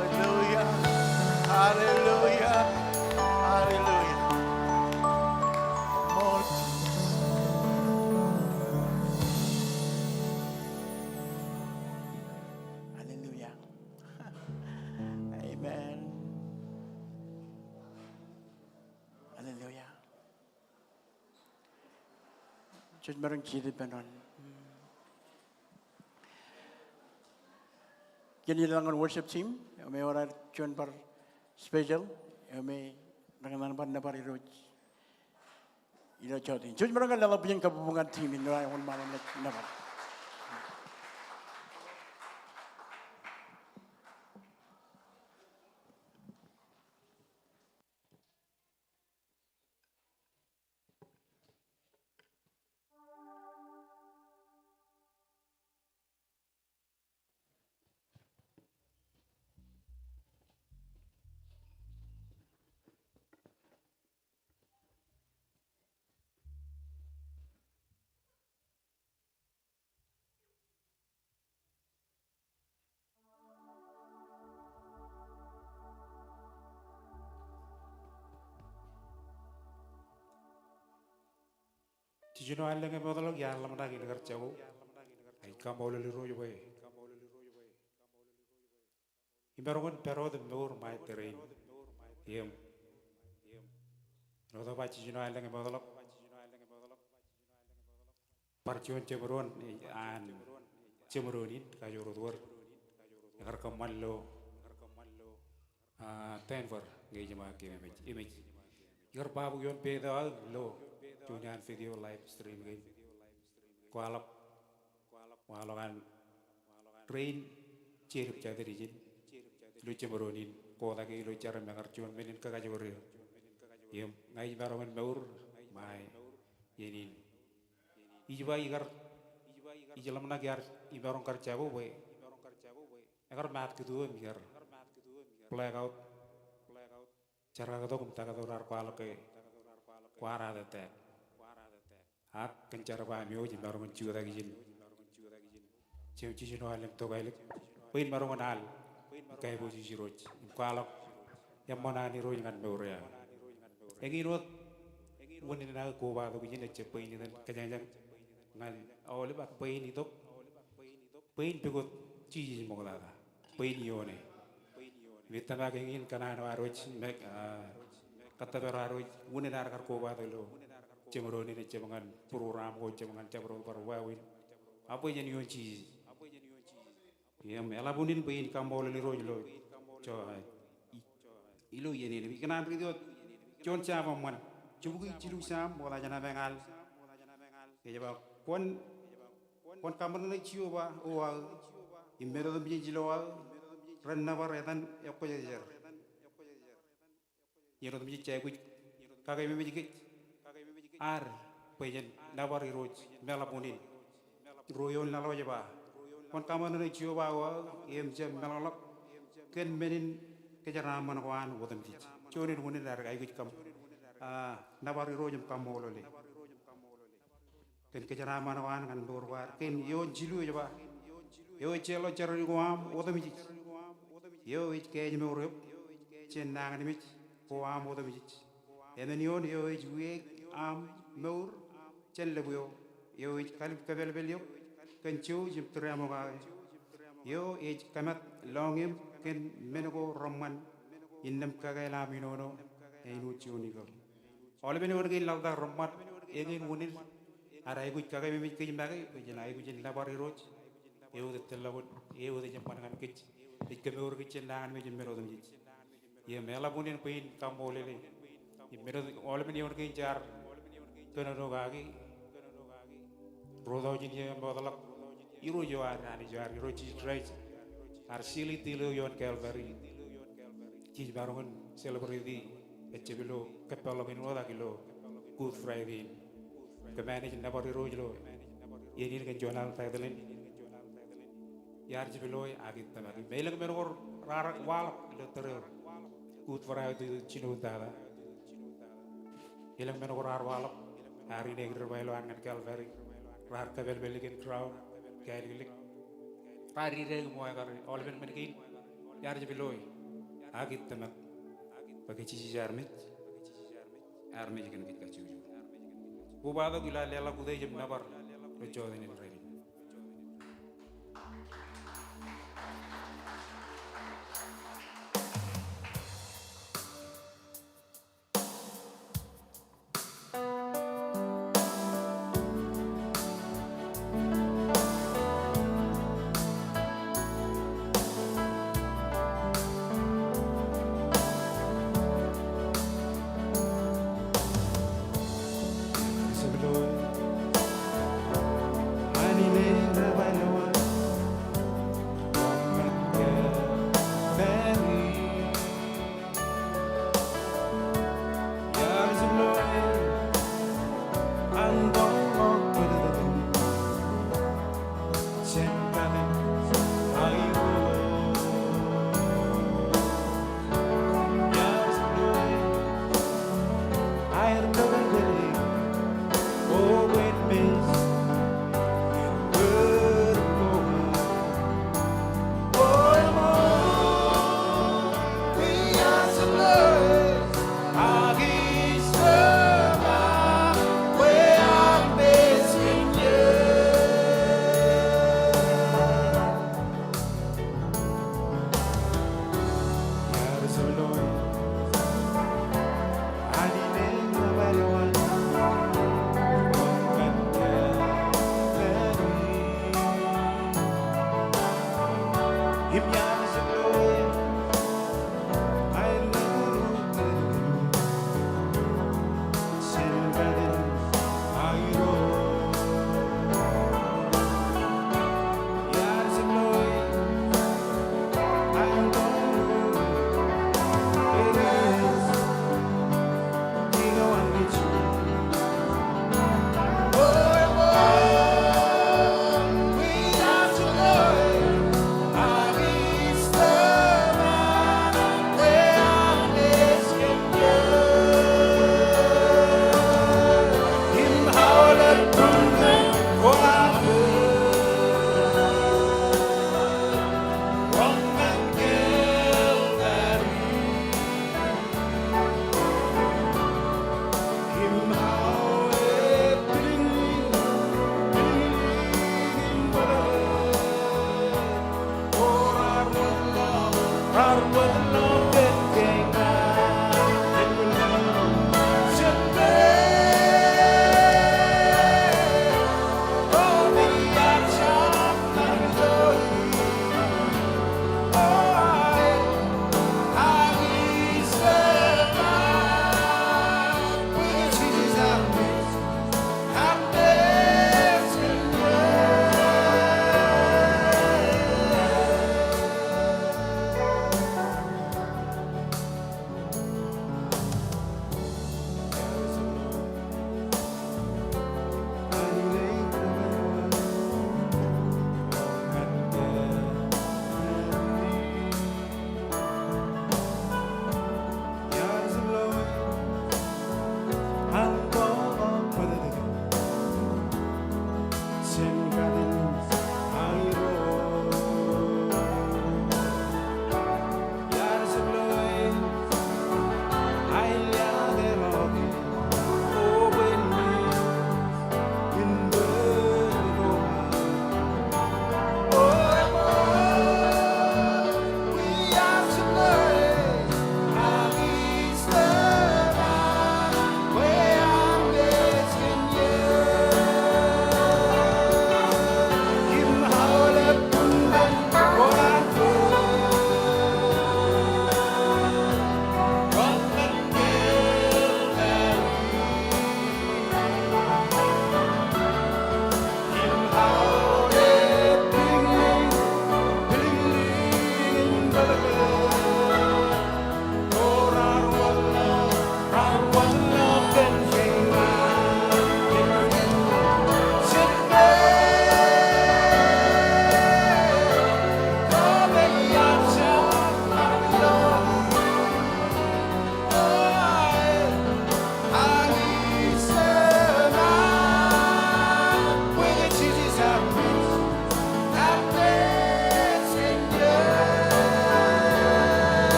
Hallelujah. Hallelujah. Hallelujah. More Hallelujah. Amen. Hallelujah. Just barang ciri penon. Jadi dalam worship team, kami orang cuan par special, kami dengan mana par iroj. Iroj jadi. Just barang kalau punya kabungan team ini orang mana nak. Tijino alle nge modalo ya lam dagi negar chawo ai kamolo li rojo boy imberongon pero de mur mai terrain yem no to ba tijino alle nge modalo parcion cebron an cemronin ka joro dor negar kamallo tenver nge jama ke image yor babu yon pe da lo Tunyan video live stream game. Kualap, kualokan train cirip jadi dijin. Lu cemberonin, kota ke lu cara mengarcuan menin kekajauan. Yem, ngai barongan baur, mai, yenin. Ijuba igar, ijalam nagar, ibarong karcabu boy. Agar mat kedua migar. Blackout, cara kata kumta kata urar kualap ke kuara tete. Hak kencara pamio jin baru mencuci lagi jin, cuci no alam to balik, pain baru menal, kayak posisi roj, kalau yang mana ni roj kan beruria, yang ini roj, bukan nak kuba tu bijin aja pain itu kejang ngan awalnya bak pain itu, pain pegut cuci mau lada, pain ione, kita nak ingin karena roj, kata beraroj, bukan nak kuba tu lo. Cemroni ni cemangan program ko cemangan cabro parwawin apa yang yonci ya mela bunin pain kambol li rojlo cho ilo yeni ni kanan rio jon chama man chubugi chilu sam bola jana bengal ke jaba kon kamar na chiu ba o imbero do biji lo ran na war etan yakko jejer yero do biji chay ku kagay me biji ar pejen nawari roj melapunin royon nalo jaba kon kamana na chiyo ba wa em jem melalok ken menin kejara man wan wodam ti choni woni dar ay guj kam nawari roj kam molole ken kejara man wan kan dor war ken yo jilu jaba yo chelo charo wam wodam ti yo ich ke jme urep chen nang ni mich ko am wodam ti enen yo ich we meur chen lebuyo yo kalib kabel belyo kan chiu jim tramoga yo kamat longim ken menego roman innam kagala minono enu chiuni go ole bene wonge lawda romat egin wonil ara egu kagay mi ke jimbaga jena egu jin labari roj yo de telawon yo de jampan kan kech ke meur ke chen dangan me jim mero dum ji ye mela bunin pein kambolele mero ole bene wonge jar kena rogagi rodo jin ye bodalak iru joar ani joar iru ci trai arsili tilo yon calvary ci barongon celebrity echebelo kapalo min wada kilo good friday ke manage nabar iru jlo yenir kan jonal taydelin yar jibelo agit tamari melang meror rarak walak lo tere good friday chino dala yelang meror rar walak hari ini kita bawa angan Calvary, rar kabel belikin crown, kayak gilik, hari ini semua kari, all ben menikin, Yar Jabiloy, Agit Tamak, Pakachi Jarmit, Army can get you. Bubada Gila Lela Gudajam Nabar, Rejoin in ready.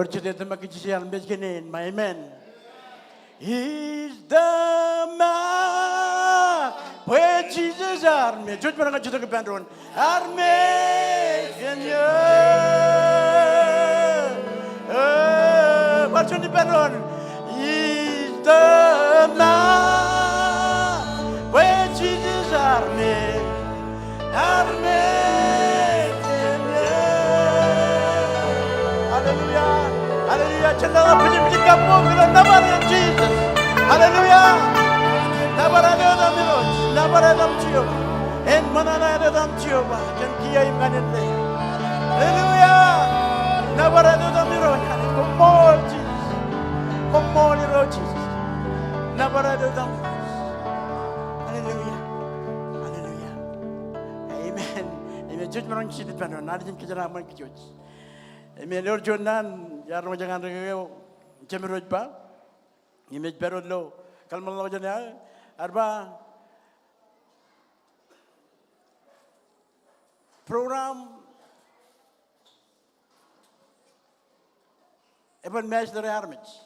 Orchid at the Makician Biskin, my amen. He's the man where Jesus army. Judge Maranga to the Pandron. Army in you. What's on the Pandron? He's the man where Jesus army. Army in you. Hallelujah. Hallelujah. Chandala Pujimji Kapo will never Jesus. Hallelujah. Never another mirage. Never another Jew. And Manana another Jew. Can Kia Imanende. Hallelujah. Never another mirage. Come more Jesus. Come more Jesus. Never another. Hallelujah. Hallelujah. Amen. Amen. Judge Marang Chit Panon. Narjin Kijana Mark Judge. Amen. Lord Jonan, Yarno Jangan Rego, Chemirojba, Image Perolo, Kalmalojana, Arba program, even master armage,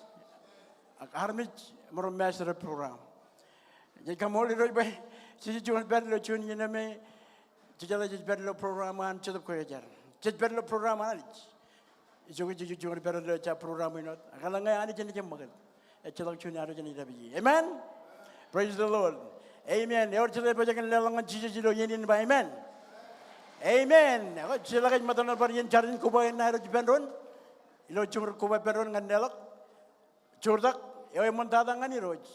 more master program. They come all the way, she joined Bedlo Junior Name, Chijala's Bedlo program and to the Quaker. Just Bedlo program. Jogi jogi better cha program inot. Akala ngay ani jeni jemagal. Echelok chuni aro jeni dabi. Amen. Praise the Lord. Amen. Eor chile pajakan lelangan jiji jilo yenin ba. Amen. Amen. Ako chila kay matanon par yen charin kuba na aro jibendron. Ilo chungur kuba peron ngan delok. Churdak ewa montada ngani roj.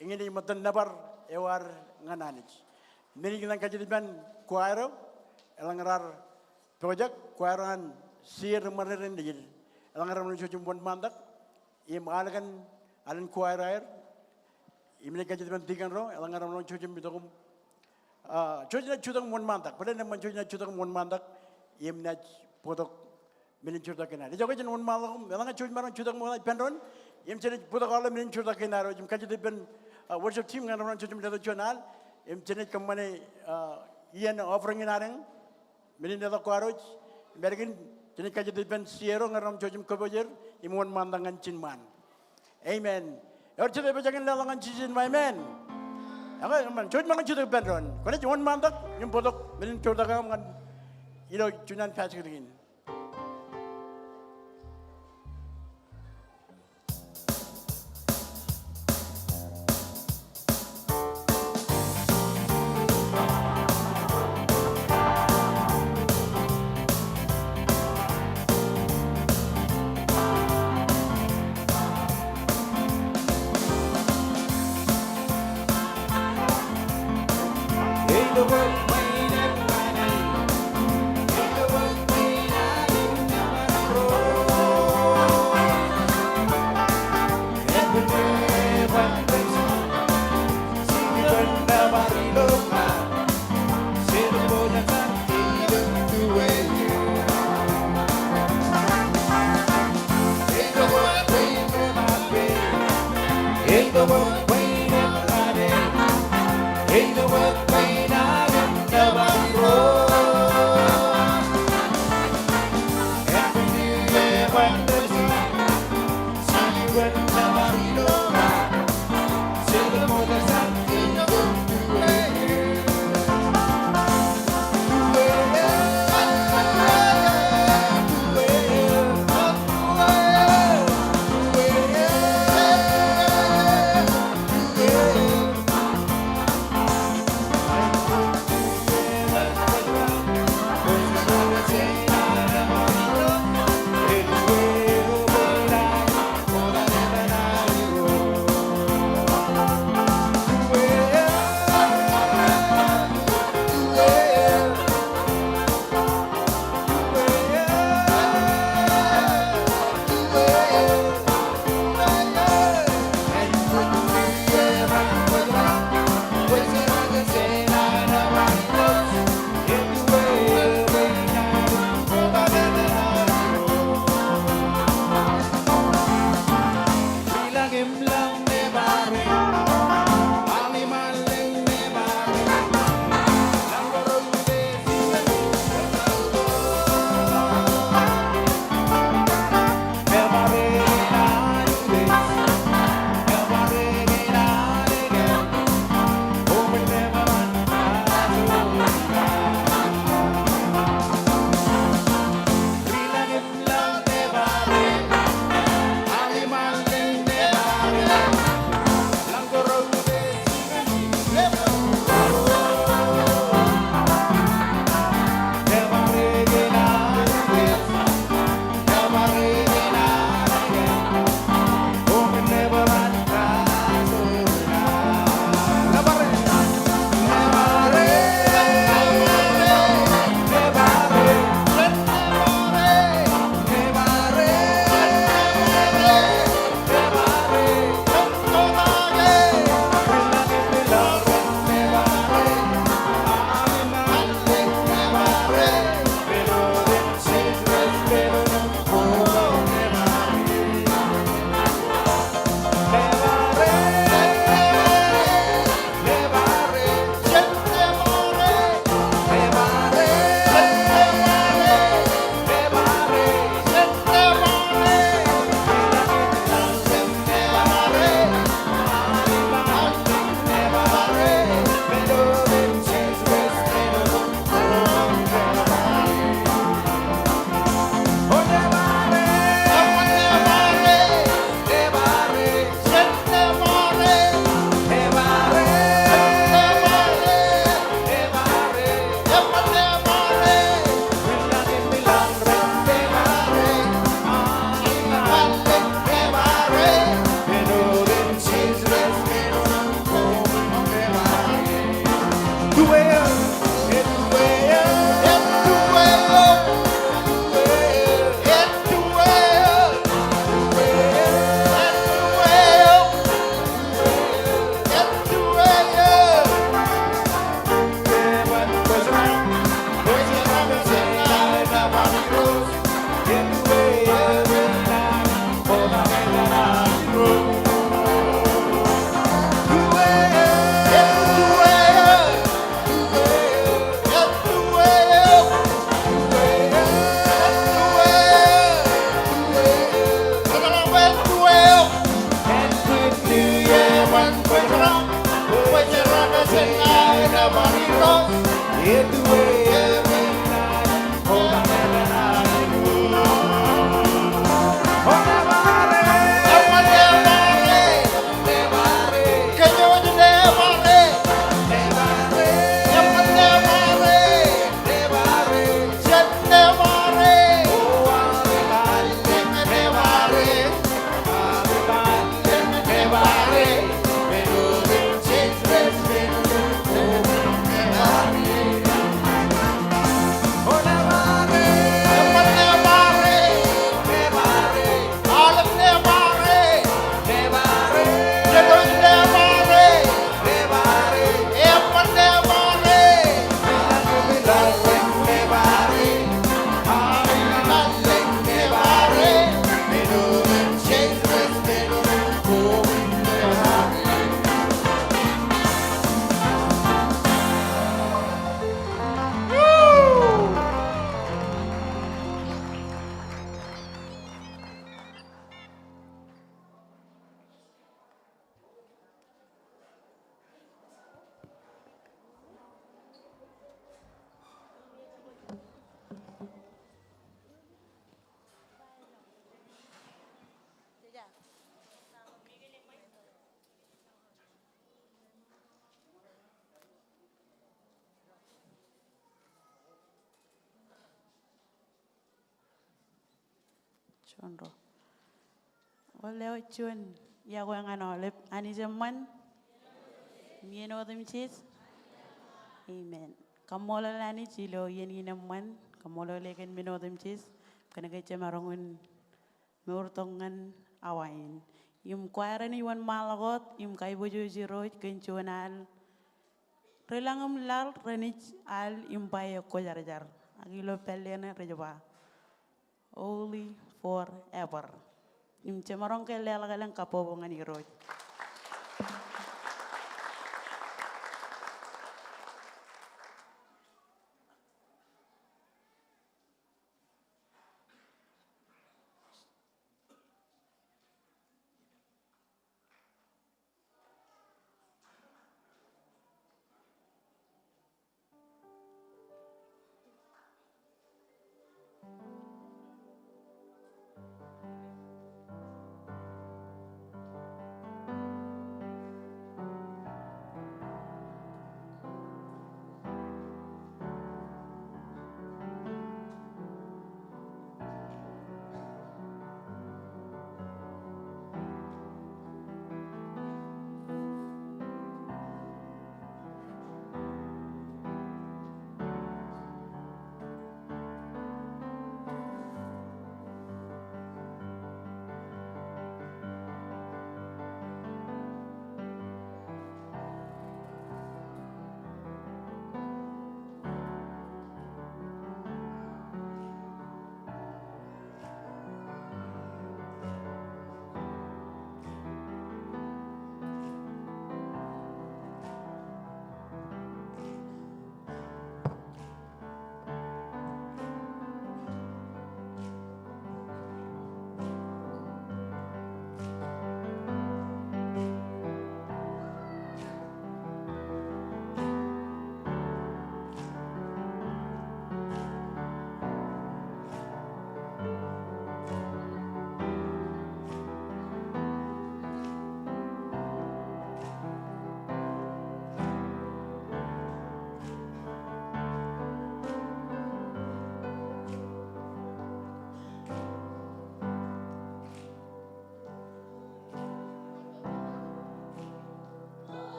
Ingini matan nabar ewar ngananich. Meni ngan kajidi ben kuairo elangarar project kuairoan Sir Marin Digil, Langaram Chumbon Mandak, Im Alagan, Alan Quire, Imnekajan Tigano, Langaram Chum Bidom, Chujna Chudam one Mandak, but then Manchuna Chudam one Mandak, Im Nach Podok, Minichurdakana. The Jogan one Malum, Langa Chudman Chudam Pendron, Im Chenet Pudakola Minichurdakana, Jim Kajiban, worship team and around Chudam the Journal, Im Chenet Kamane, Ian offering in Arang, Minina Quaroj, Bergen. Jadi kaji dipen siero ngaram jojim kobojer imuan mandangan cinman. Amen. Orang cedek bacakan lalangan cicin, amen. Apa aman? Jojim mangan cedek pendron. Kalau cuma mandak, yang bodoh, mending coba kamu kan, ilo cunan patch ketingin. Chondro. Oleo chun ya go ngano lep ani zaman. Mieno them chis. Amen. Kamola lani chilo yeni naman. Kamola legen mino them chis. Kana kay chamarongun murtongan awain. Yung kwara ni wan malagot yung kay bojo jiro kenchuanal. Relangam lal renich al yung bayo ko jar. Agilo pelena rejaba. Only forever. Yung chamarong kay lalagalang kapobongan ni Roy.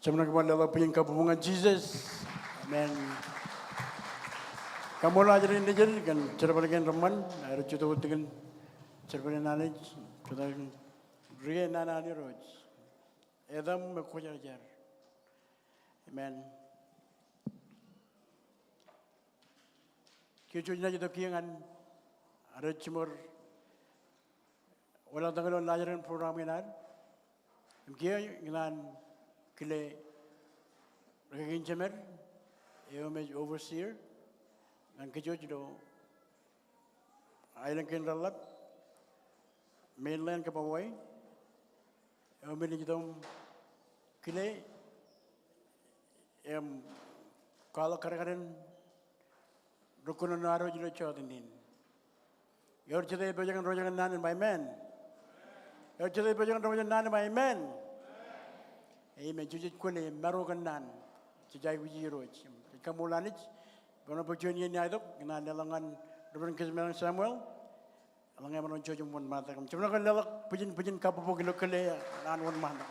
Sebenarnya kemana punya kabungan Jesus. Amen. Kamu lah jadi ini jadi kan ceritakan Roman, ada cerita dengan cerita nani, cerita ria nani roj. Adam mekuja jar. Amen. Kicunya jadi kiangan ada cemur. Walau tanggal lajaran program ini, kia dengan kile rekin cemer, image overseer. Ang kichuch do island kin ralap mainland kapaway ambil jidom kile kalau karen rukun naro jilo chodinin yor chede bajangan rojangan nan by men yor chede bajangan rojangan nan by men amen chuchit kule marogan nan chijai wujiroj kamulanich Bono pagjunya ni ayok, kena dalangan Reverend Kismelang Samuel, alangan manon jujung mon mata kam. Cuma kalau lalak pujin kapu pugilo kele nan mon mata.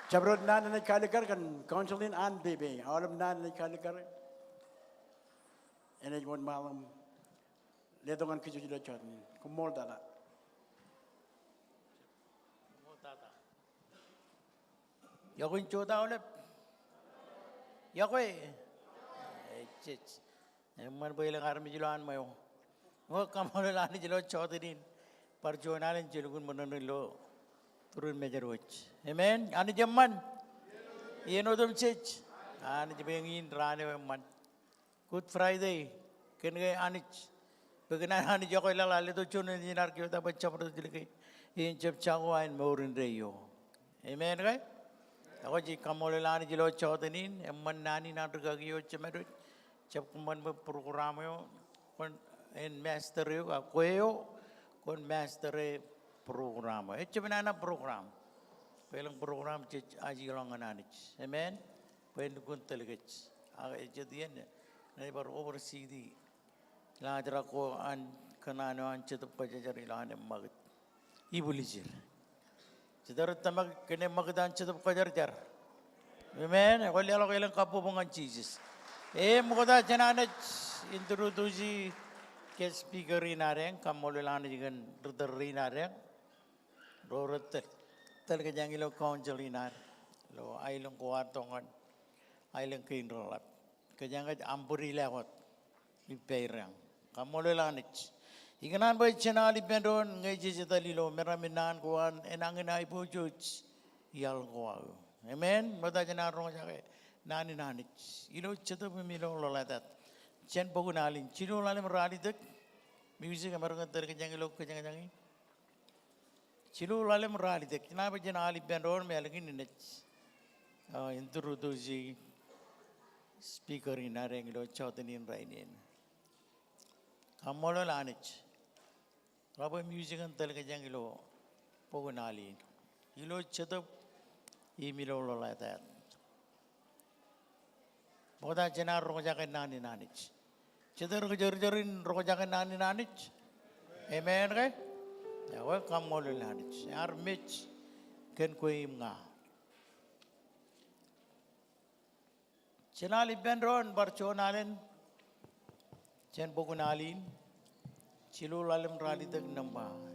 Cabrod nan ni kalikar kan counseling an bebe, awam nan ni kalikar. Ini mon malam, letongan kicu jilo cot ni, kumol data. Yakin coba oleh, yakin. Church. Man boilang army jiluan mayo. Oh kamu lani jilu chaudhrin. Perjuangan jilugun menonilo turun major watch. Amen. Ani jamman. Ye no dum church. Ani jibengin rane man. Good Friday. Kengai anich. Bagaimana ani jauh lala tu cuma jinar kita baca pada jilkai. Ini jeb cakuan maurin reyo. Amen kan? Aku jik kamu lani jilu chaudhrin. Man nani natu kagiyo cemerut. जब Koeman में programme हो कौन इन master हो कोई हो कौन master programme हो इच्छ बनाना programme पहले प्रोग्राम चीज आज ये लॉन्ग नानिच amen पहले कुन तलगच आगे इच्छ दिए नहीं पर ओवर सीधी लाजरा को अन कनानो अन चित पचजरी लाने मगत ये बोली चीर चिदर तमक किने मगदान चित पचजर jar amen कोई लोग ये लोग कापू बंगन चीज़ muda jenana introduksi ke speaker inareng kamolelana jigan ruder inareng roret tel ke jangilo council inar lo ailong kuatongan ailong kinrolap ke jangga ampuri lewat iperang kamolelana ikanan boy channel ipendon ngaji jitali lo meraminan kuan enangin ai pujuj yal kuau amen muda jenana rong jake nani nani, ilo cita pemilo lolatat, jen pogun alin, cilo lalim rali dek, music amaran terkejang ilo kejang jangi, cilo lalim rali dek, kenapa jen ali bendor melagi ninet, introduksi speaker inareng ilo chautenin rainin, kamolo lanich, raba music terkejang ilo pogun alin, ilo cita imilo lolatat. Boda jenar rojakan nani nanich. Cedar kejar-jarin rojakan nani nanich. Amen kan? Ya welcome molul nanich. Ar mitch ken kuim nga. Cenal ibendron barconalen. Cen bogunalin. Cilu lalem rali teg namba.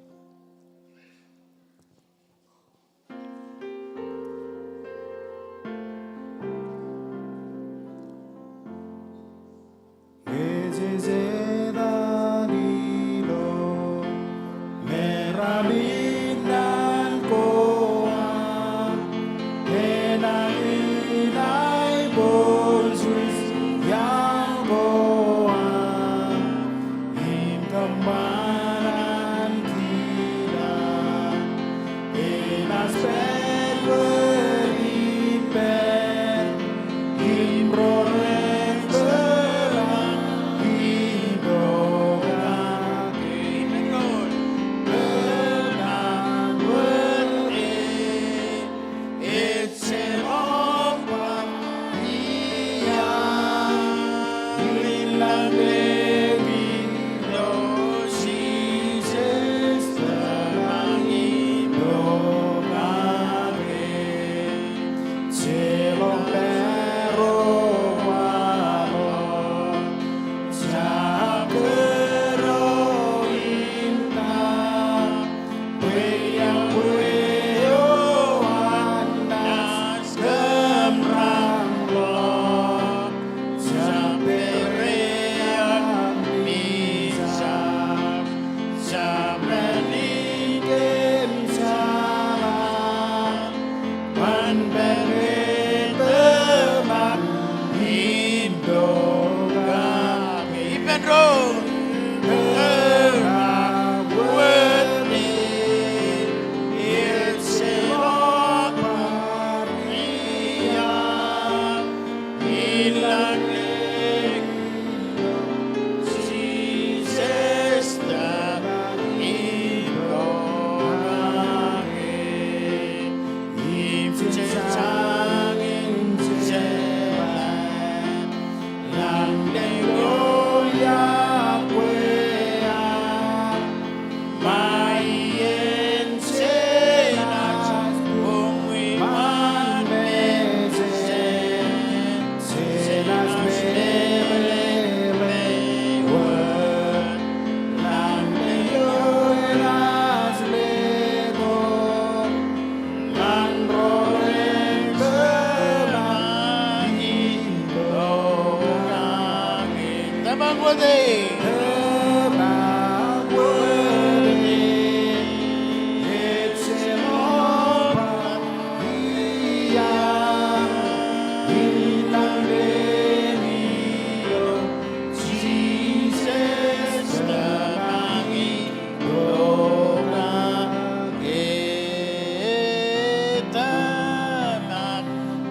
Pedro.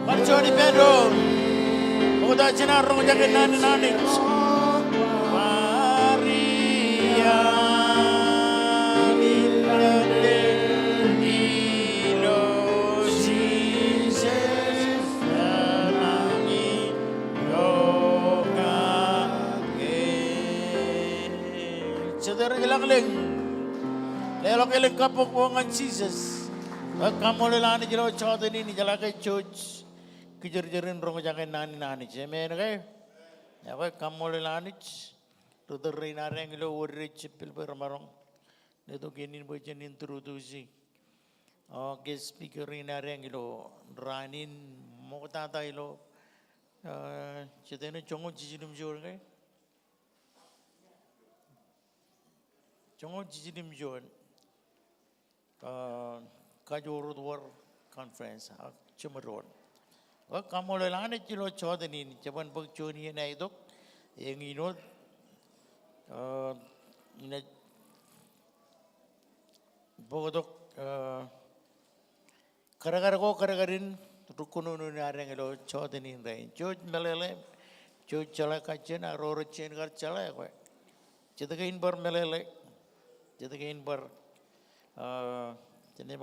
Marjoni Pedro. Udah cina rong jaga nani. Maria. Saudara jelak-jelak, lelok elok kapok wongan Jesus. Kamu lelani jelo cawat ini jelak church, kejar-jarin rong jaga nani. Amen, okay? Ya, kamu lelani, tu terina reng lo urich pilper marong, itu genin bojanin terutusi. Okay, speaker ina reng lo ranin mau tata lo, cetene congo jijilum jor okay? Congo jijidim jon kajorud war conference chumaron wa kamole lane chilo chodani chaban bag choni na idok yang inod ina bogodok karagarin rukuno na rengelo chodani rain choj melele choj chala kachen aror chen gar chala ko chedagain bar melele jadikan ber jadi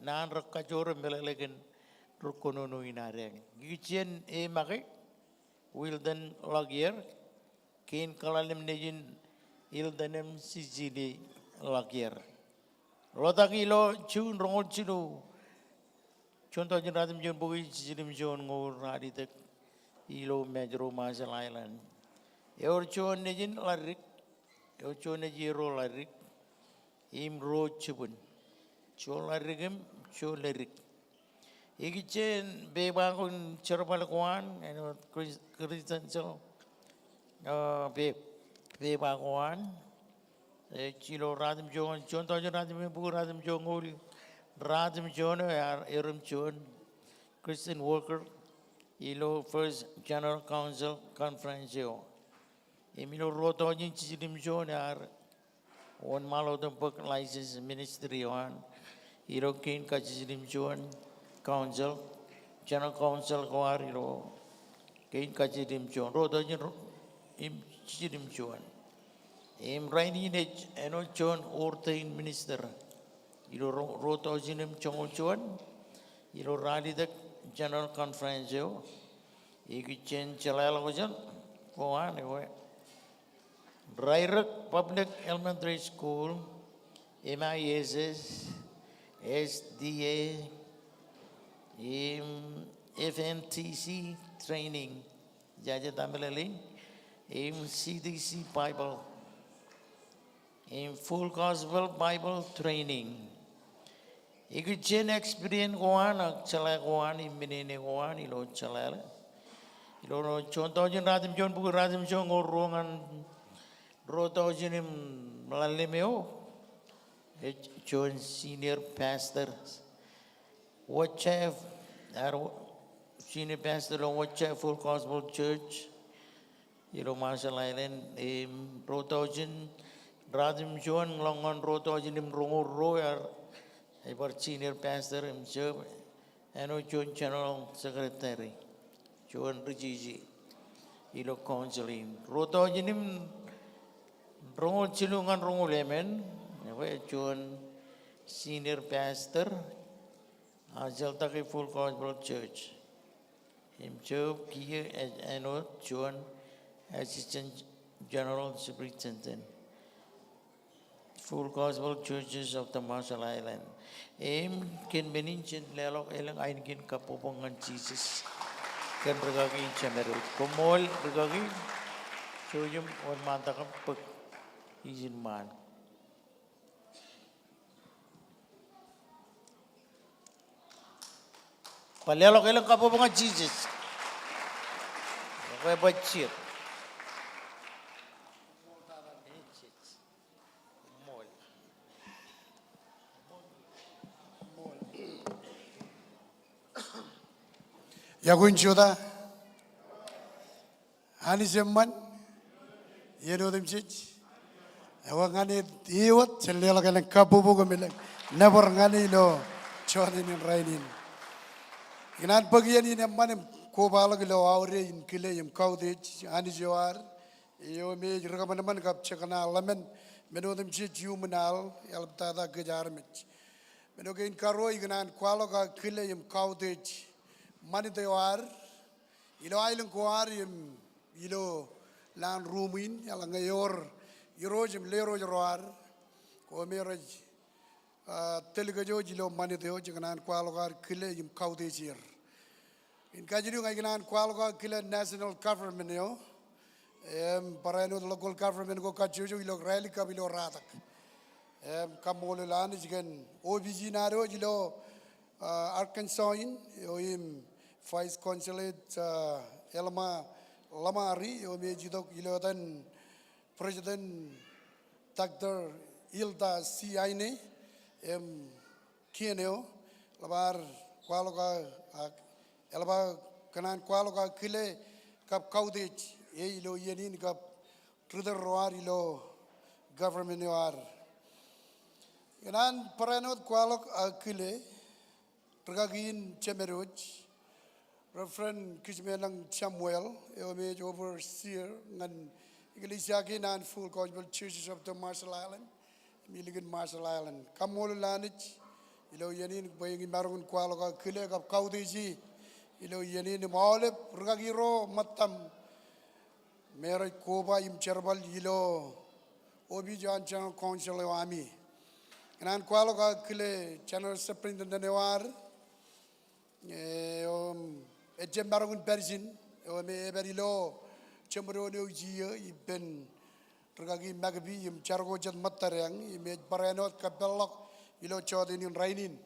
nan rakka jor melelegan rukono inareng gicien makai wildan lagier kain kalalim nejin ildanem sijili lagier lotaki lo chun rongol chinu contoh jenratim jon bui sijilim jon ngur raditek ilo majro masal island eur chon nejin larik eur chon nejiro larik im ro chubun cholarigim cholarik igichen bebangun cherbal kwan and Christian bebangun chilo radim jon contoh radim bu radim jongoli radim jon erum jon Christian worker ilo first general council conference yo emilo roto jin chidim jon one malo the book license ministry on Irokin Kajidim Juan Council, General Council Guar, Kain Kajidim Juan, Rodojin Im Chidim Juan. Im Rainin H. Eno John Ortain Minister, Rotojinim Chong Juan, Rally the General Conference, Igichen Chalal Wajan, go on away. Rairak Public Elementary School, MISS, SDA, FMTC training, Jaja Tamilali, CDC Bible, Full Gospel Bible training. Ikichen experience goan, chala goan, iminene goan, ilo chala. Ilo contohnya radim John buku radim John ngorungan rotojinim malalimeo. John senior pastor. What chef? Senior pastor of what chef Full Gospel Church? ilo Marshall Island rotojin radim John longon rotojin rongo royar ebar senior pastor job eno John general secretary John Rijiji ilo counseling rotojin rongo cilungan rongo lemen John senior pastor Ajal Taki Full Gospel Church. Himself here as John, Assistant General Superintendent. Full Gospel Churches of the Marshall Island. Kin meninchen lelok elang ain kin kapopongan Jesus. Kan regagi cemeru. Komol regagi. Chojum on mantakam pek izin man. Palelok elang kapopongan Jesus. Kaya bacir. Yagun Juda, Hani Zemman, Yeno them chich. Awangani iwat, Chelaka and Kapubugamil, never ngani no, Chodin and Rainin. In Anpagian in a man, Kobalagilo, Aure in Kilayim, Kaudich, Anijoar, you may recommend a man cup chakana, lemon, Meno them chich, humanal, Eltada Gajarmich. Menogain Karo, Ignan, Qualoga, Kilayim, Kaudich. Mani tewar, ilo ailang kuarim, ilo lan rumin, yalang ngayor, irojim lero jorwar, ko meraj, teligajo ilo mani teo, jangan kualogar kile yum kaudejir. In kajiru ngajinan kualogar kile national government yo, parano local government ko kajuju ilo rally ka ilo ratak. Kamolo lan jigan OBG naro ilo Arkansas in, yo Vice Consulate Elma Lamari, Omejidok Ilodan President Dr. Ilda Siaine, Kieneo, Labar Qualoga, Elba Kanan Qualoga Kile, Cap Kaudich, Elo Yenin Cap Truther Roarilo, Government Noir. Yanan Paranot Qualok Akile, Tragagin Chemeruch. Reverend Kishmelang Samuel, Eomage overseer, and Iglesia and Full Gospel Churches of the Marshall Island, Milligan Marshall Island. Kamol Lanich, Ilo Yanin, Boying Maroon Qualoga, Kileg of Kaudiji, Ilo Yanin, Molep, Ragiro, Matam, Mary Koba, Imcherbal, Ilo, Obi John Channel Council of Ami. And Qualoga Kile, Channel Superintendent Newar. Ejem barangun Persin, me berilo, cemberone ujiya, iben tergagi magbi, chargo jat matarang, imej paranot kapelok, ilo chodin in rainin.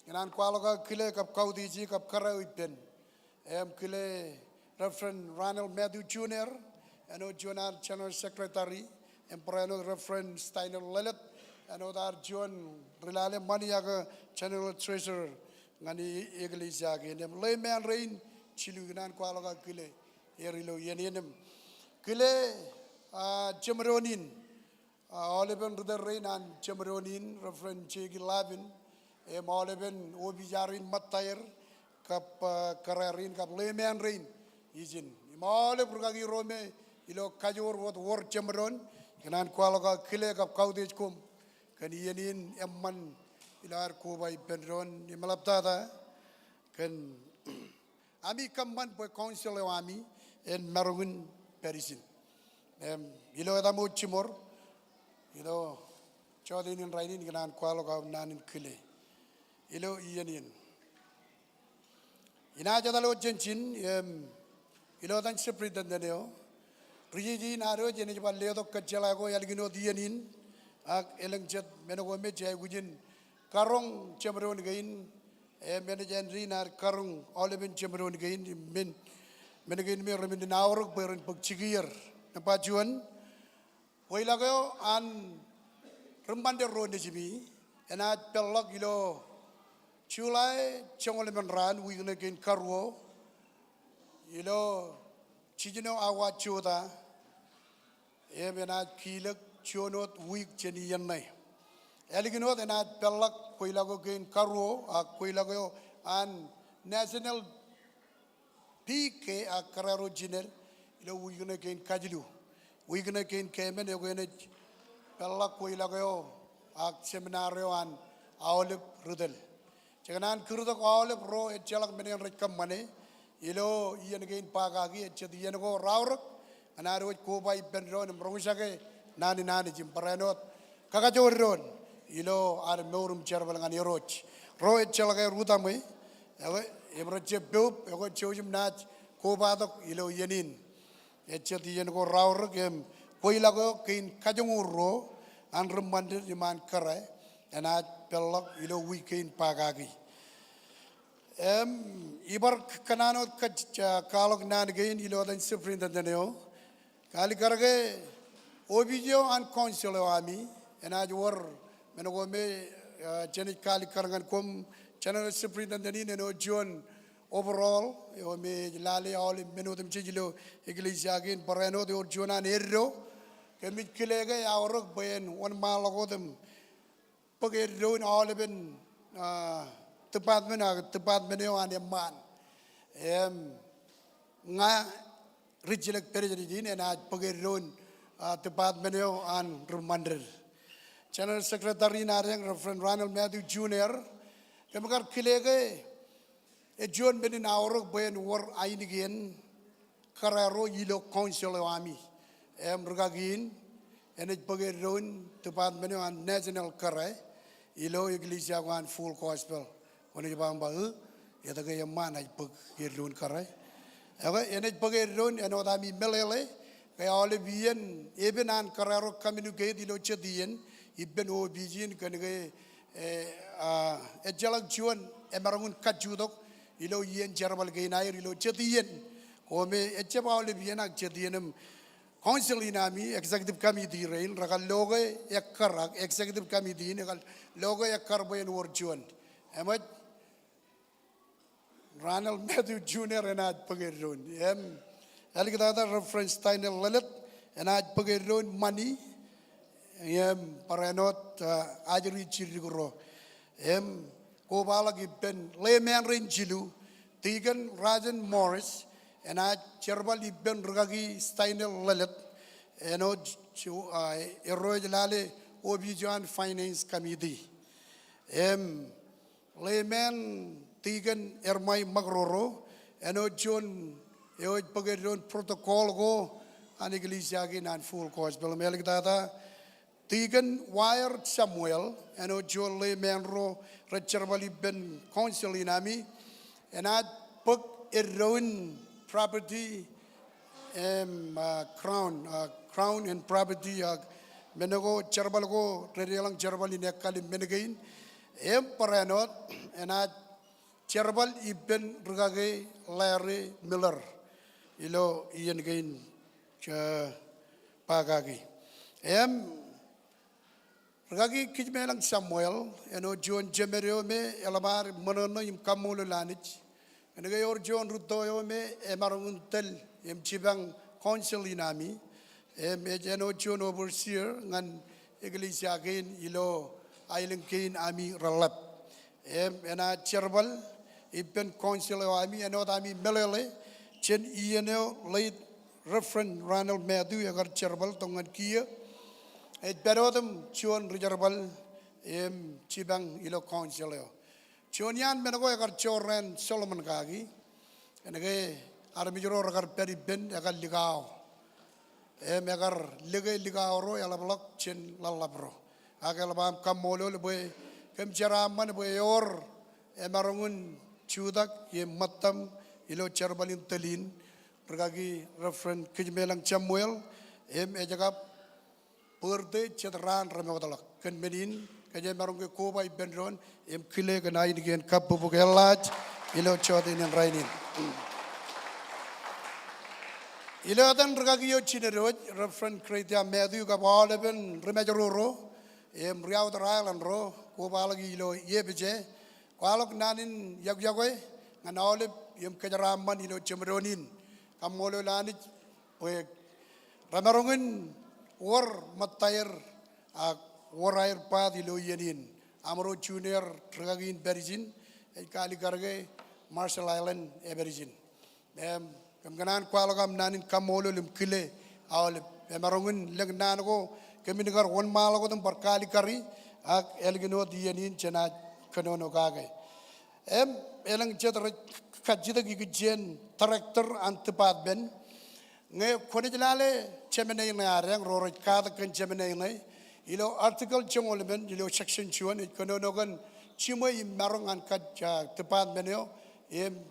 Inan kualoga kile kap kaudiji kap kara iben. Kile Reverend Ronald Matthew Jr., ano Jonan Channel Secretary, paranot Reverend Steiner Lelet, ano dar John Rilale Maniaga Channel Treasurer. Ngani iglesia genem layman rain chiluginan kwalaga kile erilo yenenem kile chemronin oliven rudder rain and chemronin Reverend Chegi Labin oliven obijarin matayr kap kararin kap layman rain izin imole burgagi rome ilo kajor wot war chemron genan kwalaga kile kap kaudej kum kan yenin emman ilar kuba ipenron imalaptada kan ami kamban po council ami en marungun perisin ilo da mo chimor ilo chodin rainin ganan kwalo ka nanin kile ilo iyanin ina jadalo jenchin ilo dan superintendent Riji naro jene jabal ledo kachala ko yalgino diyanin ak elang jet menogo me jay gujin Karong Cameron gain, manager Rinar Karong Oliven Cameron gain, menagain me remin naurok berin pagchigir na pajuan. Wailagayo an rembande ronde jimi, enat pelok ilo chulai chongolimen ran wigna gain karwo ilo chijino awa chuda Ebenat kilek chonot week cheni yanai. Eliginot enat pelak koilago gain karo a koilago an national PK a kararo jiner ilo wigna gain kajilu. Wigna gain kemen yo gain pelak koilago a seminario an aolip rudel. Jangan kurdo aolip ro etjalak menen rekam mane ilo iyan gain pagagi etjadi iyan go rawrak anaro ko bai benron mrongshake nani jim paranot kakajoron ilo ar meurum cherbal ngani roch ro etjalak rudamai ewe emroche beup ego chojim nat ko badok ilo yenin etjadi iyan go rawrak em koilago kain kajonguro an remandir iman kare enat pelak ilo weekend pagagi ibar kananot kalok nan gain ilo dan superintendent kali karage obideo an council ami enat war menogo me jenik kali karangan kom channel superintendent ni no John overall yo me lale all menotem chijilo iglesia gain pareno de John an erro kemit kilege awrok bayan one malagodem pagir doon aleben tepat meneo an man nga rijilek perijin enat pagir doon tepat meneo an reminder channel secretary nareng Reverend Ronald Matthew Jr. kemakar kilege John benin awrok bayan war ainigen kararo yilo council ami regagin enet pagir doon tepat meneo an national kare ilo iglesia wan full gospel oni bang ba ya ta ke man ai pagir doon kare aga enet pagir doon enot ami melele kaya ole bien eben an kararo communicate ilo chedien ibben o bijin kan ke jalak juan emarangun kajudok ilo yen jarbal ke nair ilo chedien ome echeba ole bien ak chedienem council inami executive committee rail rakal logo ekar executive committee ne kal logo ekar boyen worjuan emat Ronald Matthew Jr. enat pagirun alikata reference Steiner Lalet enat pagirun money parenot ajri chiriguro ko balagi ben layman rangilu tigan Rajan Morris enat cherbal ibben rugagi Steiner Lalet eno eroj lale obijan finance committee layman tigan ermai magroro eno John eo pagedon protocol go an iglesia gin an full course belmel data tigan wire Samuel eno John layman ro recherbal ibben council inami enat pag eroin property crown and property menego cherbal go rerelang cherbal in ekali menegain paranot enat cherbal ibben rugage Larry Miller ilo iyan gain pagagi rugagi kijmelang Samuel eno John Jemerio me elamar manono im kamulo lanich Enayor John Rutoyo me emarungun tel chibang council inami ejeno John overseer ngan iglesia gain ilo island gain ami relap ena cherbal ipen council ami eno ami melele chen ieno late Reverend Ronald Matthew agar cherbal tongan kia berodem John rejerbal chibang ilo council Chonian menago agar choren Solomon kagi, enake armijoro agar peri ben agar ligao, agar ligao ro ala blok chen lalabro, agar labam kamolo leboy kem jaraman leboy or emarangun chudak ye matam ilo charbalin telin, pergagi Reverend Kijmelang Samuel ejagap perde cedran remotalak ken menin kaje marung ke ko bai benron kile ke nai digen kap bu gelaj ilo chodin en rainin ilo dan regagi yo chineroj Reverend Kretia Matthew ka baleben remajoro riau teralan ro ko balagi ilo yebeje kalok nanin yagyagoy nganolip yem kejaraman ilo chemronin kamolo lanit we ramarungen or matayar war air pad ilo yenin amro junior tragin berijin kali karge Marshall Island berijin kamganan kwalagam nanin kamolo lim kile awal emarungun legnan ko kami negar wan malago tum berkali kari ak elgino yenin chena kanono kage elang cetra kajida gigen traktor antepat ben nge kone jalale chemene ngai areng roro kada kan chemene ngai ilo article chongol ben ilo section chuan kono nogan chimo I marong an kat tepat benyo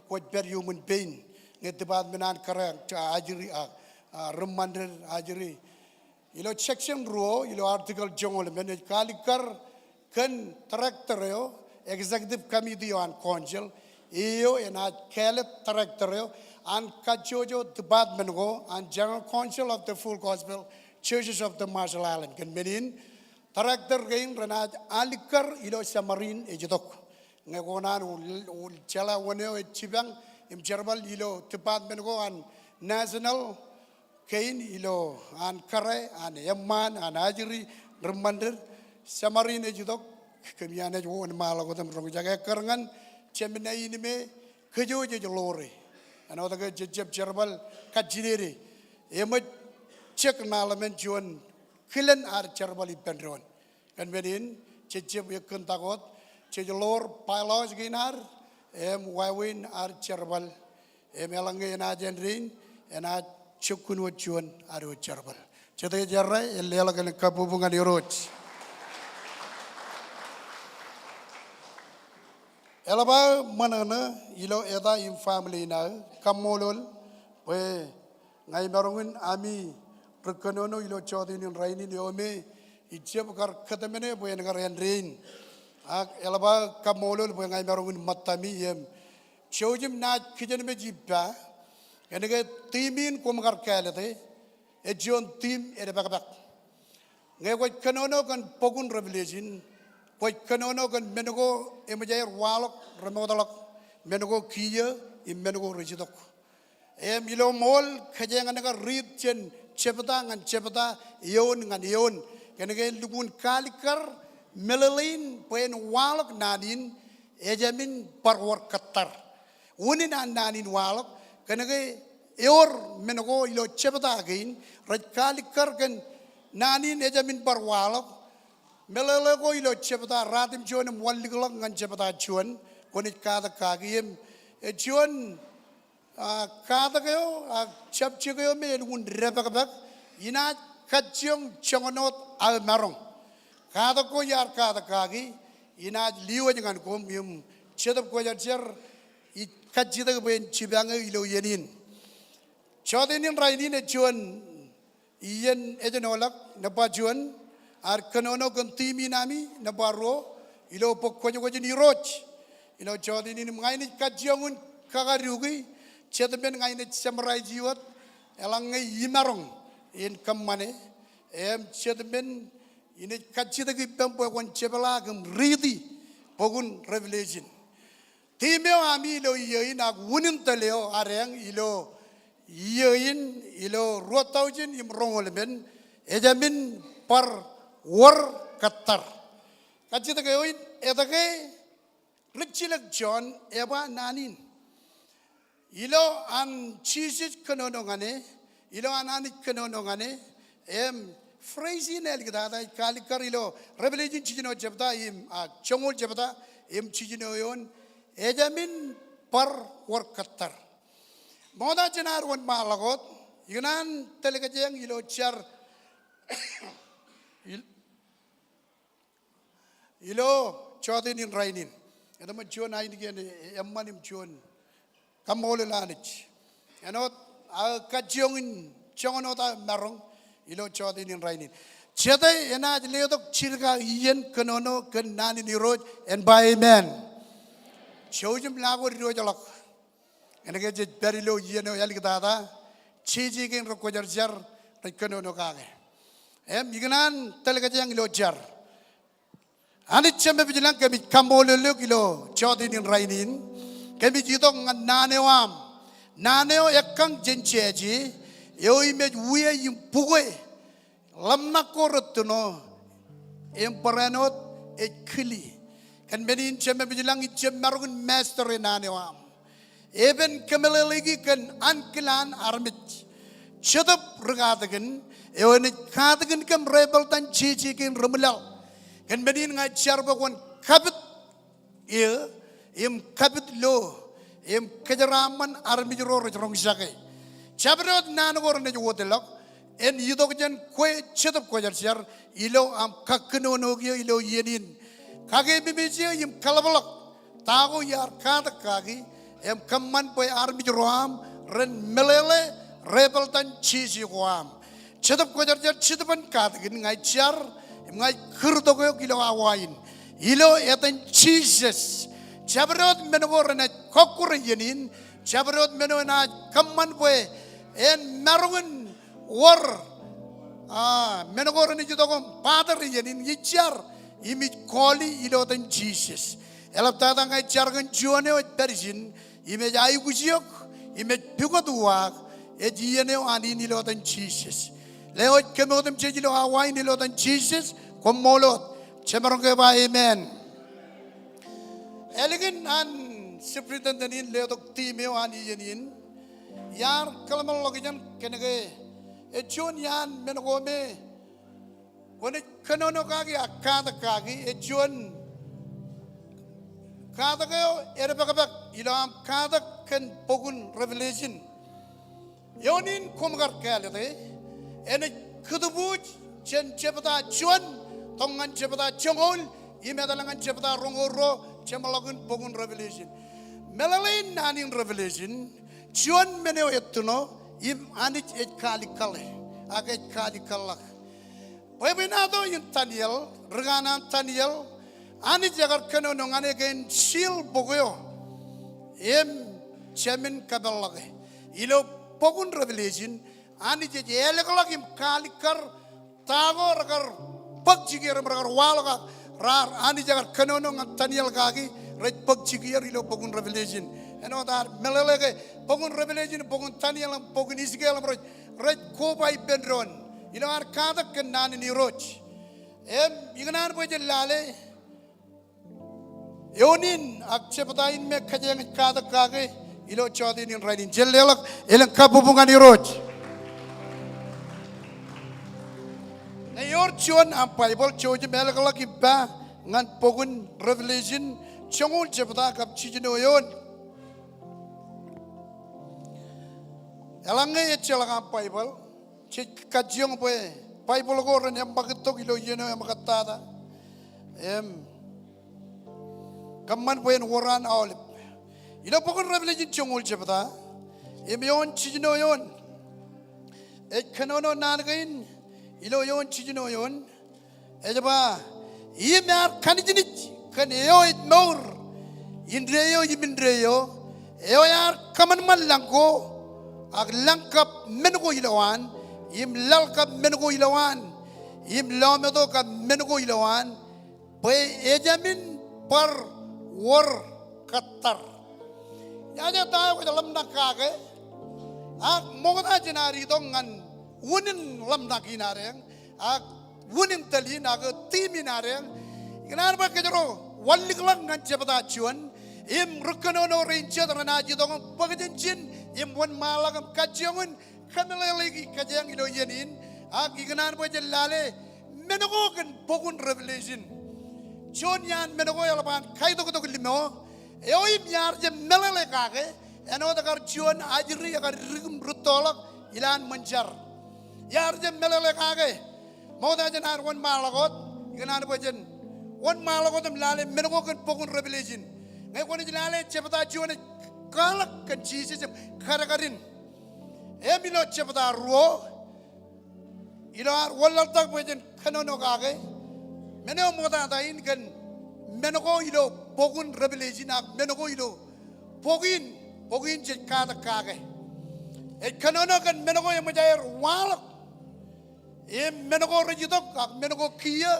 kwat ber human pain nge tepat menan karang cha ajiri remander ajiri ilo section ro ilo article chongol ben kalikar kan tractor yo executive committee on council iyo ena kelet tractor yo and Kajojo Department go and General Council of the Full Gospel Churches of the Marshall Island. Can mean Director Gain Renat Alikar Ilo Samarin Ejidok. Nagonan ul Chela Waneo Chibang im Jerbal Ilo Department go and National Kain Ilo and Kare and Yamman and Ajiri Remander Samarin Ejidok. Kamiana one malagotam Rojaga Karangan Chemina Inime Kajojo Lori. Another good jeb jerbal kajiri. Emut check nalamen juan killen ar jerbali pendron. And within jeb yakun tagot chejolor pilos ginar wawin ar jerbal emelange na jenrin and a chukun juan aru jerbal. Chete jarra elelagan kapubungan yorot. Elaba manana ilo eda in family na kamolol we ngai marungun ami perkenono ilo chodin in raini ni ome ijeb kar katamene we ngar rain ak elaba kamolol we ngai marungun matami yem chojim na kijen me jibba enege timin kum kar kalete e jon tim e bakabak ngai we kenono kan pogun revelation Koi kanono kan menugo emajayar walok remodalok menugo kiya menugo rejidok ilo mol kajengan naga read chen chepata ngan chepata yon ngan yon kenege lugun kalikar melalin poen walok nanin ejamin parwar katar unin nanin walok kenege yor menugo ilo chepata again raj kalikar kan nanin ejamin parwalok Melelego ilo chepata ratim chuan walliglong ngan chepata chuan konit kada kagiem chuan kada kayo chep chikayo me lungun rebakabak ina kachong chongonot al marong kada ko yar kada kagi ina liwa jangan kom yum chedap ko yar cher I kachita ben chibanga ilo yenin chodenin rainin chuan yen ejenolak napa chuan ar kanono kan timi nami na baro ilo pokkonyo ko ni roch ilo jodi ni ngai ni kajiongun kagarugi chetben ngai ni samrai jiwat elang ngai yimarong in kamane chetben ini kachita ki pempo kon chebala gam ridi pogun revelation timeo ami ilo yein ak wunin taleo areng ilo yein ilo rotaujin imrongolben ejamin par war katar kacita kayoin etake richilak John eba nanin ilo an chisit kanonongane ilo anani kanonongane phrase nel kita ada kalikar ilo revelation chijino jabda im chongol jabda im chijino yon ejamin par war katar moda jenar wan malagot yunan telegajeng ilo char ilo chodin in rainin eda ma chuan ai nige emmanim chuan kamole lanich enot ka jiongin chongonota marong ilo chodin in rainin chete ena leodok chirga yen kanono kan nani ni roj and by amen chojim lago ro jalok enage je berilo yeno yalik dada chiji gen ro kojar jar kanono kage ignan telgajang ilo jar Anit chame bilang kami kambololok ilo chodin in rainin kami jitong nanewam naneo ekang jencheji yo imej uye yung pugoy lamna korotno emparanot ekli kan benin cheme bilang icem marun master enanewam even kemeleligi kan ankilan armit chedap regadagen ewen kadagen kam rebel tan chichi kin rumlal kan benin ngajar bakwan kabit em kabit lo em kejaraman armi jero rong sakai chabrot nanogor ne jotelok en yidok jan kwe chedap ko jar siar ilo am kakno nogio ilo yenin kage bibiji im kalabalak tago yar kada kagi em kamman poy armi roam ren melele rebel tan chisi roam chedap ko jar chedapan kada gin ngai char ngai khurdo ko ilo awain ilo etan jesus chabrot menogor na kokkur yenin chabrot menona kamman poy en marungun war menogor ni judogom padar yenin yichar imi koli ilo tan jesus elap tata ngai chargan juane o perjin ime jai gujiok ime pigotuak e jiene ani ilo tan jesus leo kemotem chejilo hawain ilo tan jesus komolot chemarong ba amen elegin an superintendent leo tok timeo ani yenin yar kalamal logijan kenege ejon yan menogome wone kanono kagi akada kagi ejon kada kayo erebakabak ilam kada kan pogun revelation yonin komagar kalete ene kudubuj chen chepata jon tongan chepata chongol imedalangan chepata rongoro chemalagun pogun revelation melalin nanin revelation jon meneo etuno im anit et kali kale aget kali kalak webinado yung Daniel regana Daniel anit jagar kanono ngane gen sil bogoyo em chemin kabalage ilo pogun revelation anit je elekalak im kali kar tago ragar pagchigir ragar walaga rar anit jagar kanono ngan Daniel kagi red pagchigir ilo pogun revelation eno dar melelege pogun revelation pogun Daniel pogun Ezekiel red kobai benron ilo ar kada kenan ni roch em ignan boje lale yonin akchepatain me khajeng kada kage ilo chodin in rainin jellelak elang kabubungan ni roch na yor chon am bible choje melakalak ibba ngan pogun revelation chongul chepata kap chijino yon elange echelaka bible kajiong poe bible ko ren yang bagitok ilo yeno yang makatada em kamman poe waran awlip ilo pokon revelation chongul chepata em yon chijino yon ek kanono nangain ilo yon chijino yon ejaba imar kanijinich kaneyo it maur indreyo yimindreyo eo yar kaman malangko ag langkap mengo ilawan im lalkap mengo ilawan im lamedo ka mengo ilawan pe ejamin par war katar yaja tayo ko dalam nakage ag mogda jinari dongan unin lam nakinareng ag unin talin ag timinareng inan ba kejero walliklang ngan chepata chuan im rukanono rincha ranaji dongan pagjenjin im wan malagam kajiangun kamelelegi kajang ilo yenin ag ignan bo jelale menogo kan pogun revelation chon yan menogo yalaban kai to limo eoi myar je melele kage eno dagar chon ajri agar rigum rutolak ilan manjar yar je melele kage moda jenar wan malagot ignan bo jen wan malagot lale menogo kan pogun revelation ngai ko ni lale chepata chon kalak kan Jesus karagarin emilo chepata ruo ilar walal tak bojen kanono kage meno moda tain kan menogo ilo pogun revelation ak menogo ilo pogin je kada kage e kanono kan menogo yamajair walak em menogo rejitok ak menogo kia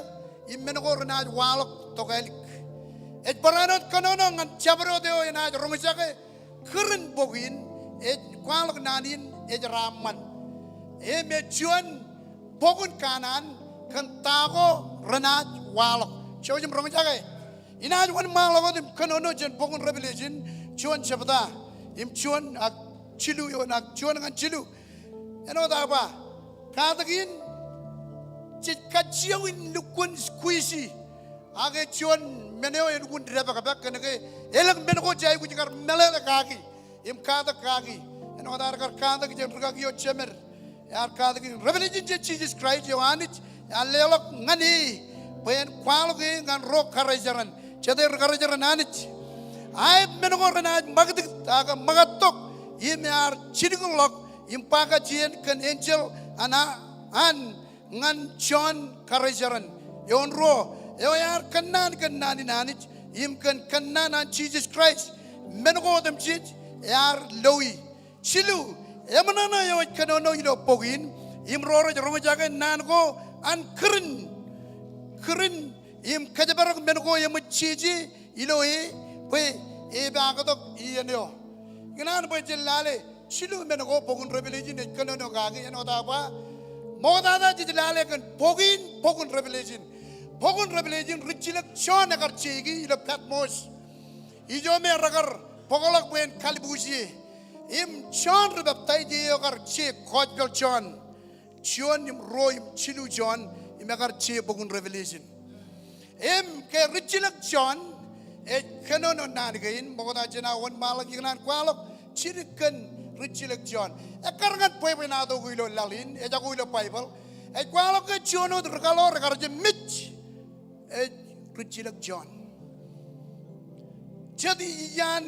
im menogo renaj walak togelik et baranot kanono ngan chabro deo ina romjake keren pogin et kwalak nanin et raman e me chuan pogun kanan kan tago renat walok show jam rong jaga ina wan malo dim kanono jen pogun revelation chuan chapta im chuan ak chilu yo nak chuan ngan chilu eno da ba kadagin chit kachiawin lukun squeezy age chuan meneo en kun dreba ka kan ke elang men ko jai ku jikar melele kaki im kada kaki eno da kar kada ki jen kaki yo chemer yar kada ki revelation je Jesus Christ yo anich alelok ngani pen kwalo ki ngan ro karajaran cheder karajaran anich ay men ko rena magdik aga magatok im yar chidingulok im paka jien kan angel ana an ngan John karajaran yon ro yo yar kanan inanich im kanan an Jesus Christ men ko dem chit yar lowi chilu emanana yo kanono ilo pogin im roro jaro jaga nan ko an krin im kajabarok men ko yem chiji ilo pe e ba ko dok ienyo ginan pe jilale chilu men ko pogun revelation kanono gagi eno da ba moda da jilale kan pogun revelation richilak chon agar chegi ilo patmos ijo me ragar pogolak pen kalibusi im chon rebab tai je agar che khojbel chon im roim chilu chon im agar che pogun revelation im ke richilak chon e kanono nan gain moda jena wan malak ignan kwalok chirikan richilak chon e karangan poe na do guilo lalin e jago ilo bible e kwalok ke chono derkalo regar je mich richilak John jadi yan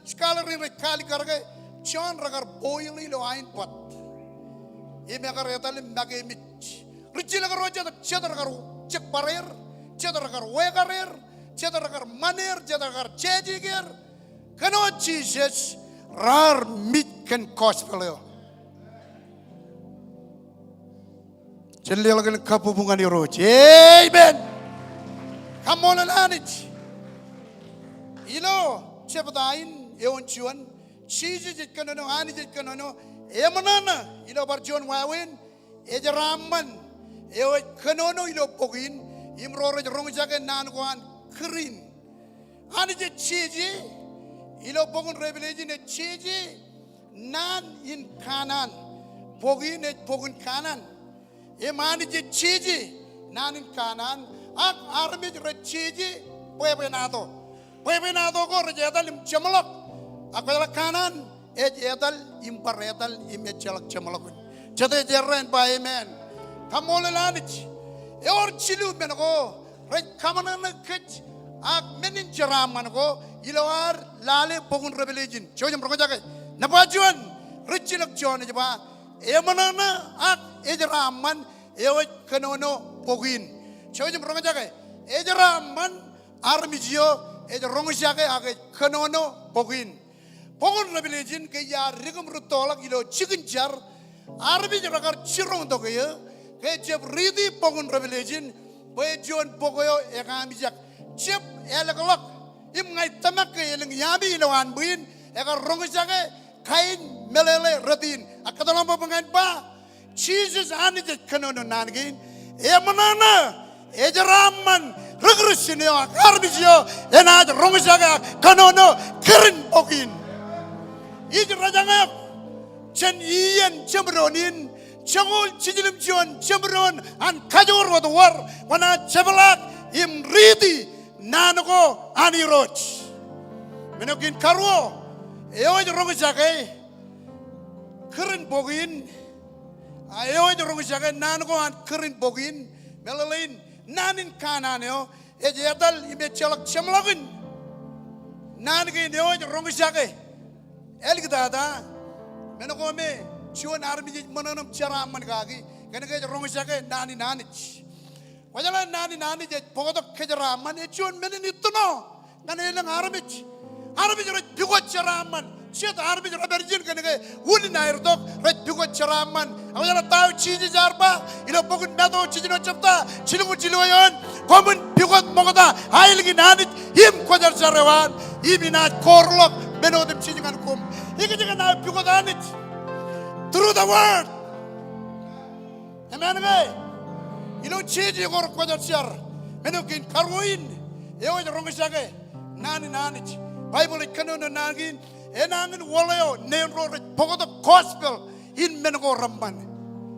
scholar in kali karge John ragar boili lo ain pat ime agar etal mage mich richilak roja chedar ragar chek parer chedar ragar wegarer chedar ragar maner chedar ragar chejiger kano Jesus rar mit kan gospel Jelil kapubungan di roji. Amen. Come on lanich. Ilo cepatain eon chuan. Chiji jit kanono ani jit kanono. Emanana ilo barjon wawin. Ejaraman. Eo kanono ilo pogin. Imroro rong jaga nan kuan krin. Ani jit chiji. Ilo pogun revelation e chiji. Nan in kanan. Pogin e pogun kanan. Emani je chiji nanin kanan ak armi je chiji puebenado ko rejedal im chamalak akala kanan ejedal im paredal im chalak chamalak jade jerren ba amen kamole lanich eor chilu men ko re kamanan kech ak menin jaraman ko ilawar lale pogun revelation chojam rogo jaga nabajuan richilak chon je ba emanana ak ejraman ewe kanono pogin chojim ronga jaga ejraman armijio ejronga jaga age kanono pogin pogon revelation ke ya rigum rutolak ilo chicken jar armi jagar chirong to ke jeb ridi pogon revelation boy jon pogoyo egami jak jeb elagalak im ngai tamak ke eleng yabi ilo an buin egar ronga jaga kain melele radin akadalam pangan ba Jesus anijat kanono nangin emanana ejaraman regressinio akarbijio enaj rongisaga kanono keren pogin ijrajanga chen ian chemronin changul chijilim jon chemron an kajor wadwar wana chebalak im ridi nanoko aniroch menokin karwo ewaj rongisaga keren pogin ayo jorong jaga nan ko an kerin bogin melalain nanin kananeo ejedal ibe chalak chamlagin nan ge neo jorong jaga elgdada menoko me chuan armi mananam charaman gagi kene ge jorong jaga nani wajala nani je pogodok kejaraman e chuan menin ituno nganelang armi jora bigo charaman Chet arbi jora berjin kene ke uli nair dok red bigo charaman awala tahu chiji jarba ilo pogun medo chiji no chapta chilungu chiluayon komun bigo mogoda ail gi nanit him kojar charawan ibina korlok meno dem chiji kan kum iki jiga na bigo danit through the word. Amen guys. Ilo cheji gor kwajar siar. Menokin karuin. Eo rong sage. Nani Bible ikano nagin. Enangin waleo nenro pogo the gospel in menogo ramban.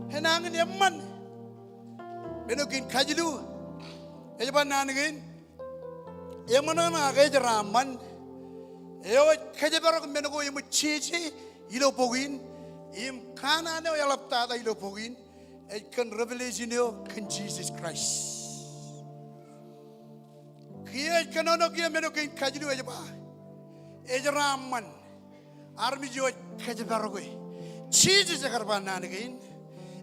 Enangin yamman. Menokin kajilu. Ejaban nanigin. Yamana na gejaraman. Eo kajabarok menogo yamu cheji. Ilo pogin. Im kana ne yalapta da ilo pogin. It can revelation you can Jesus Christ. Kia kanono kia meno kain kajilu aja ba. Ejraman army jo kajabarogoi. Jesus agarban nanagain.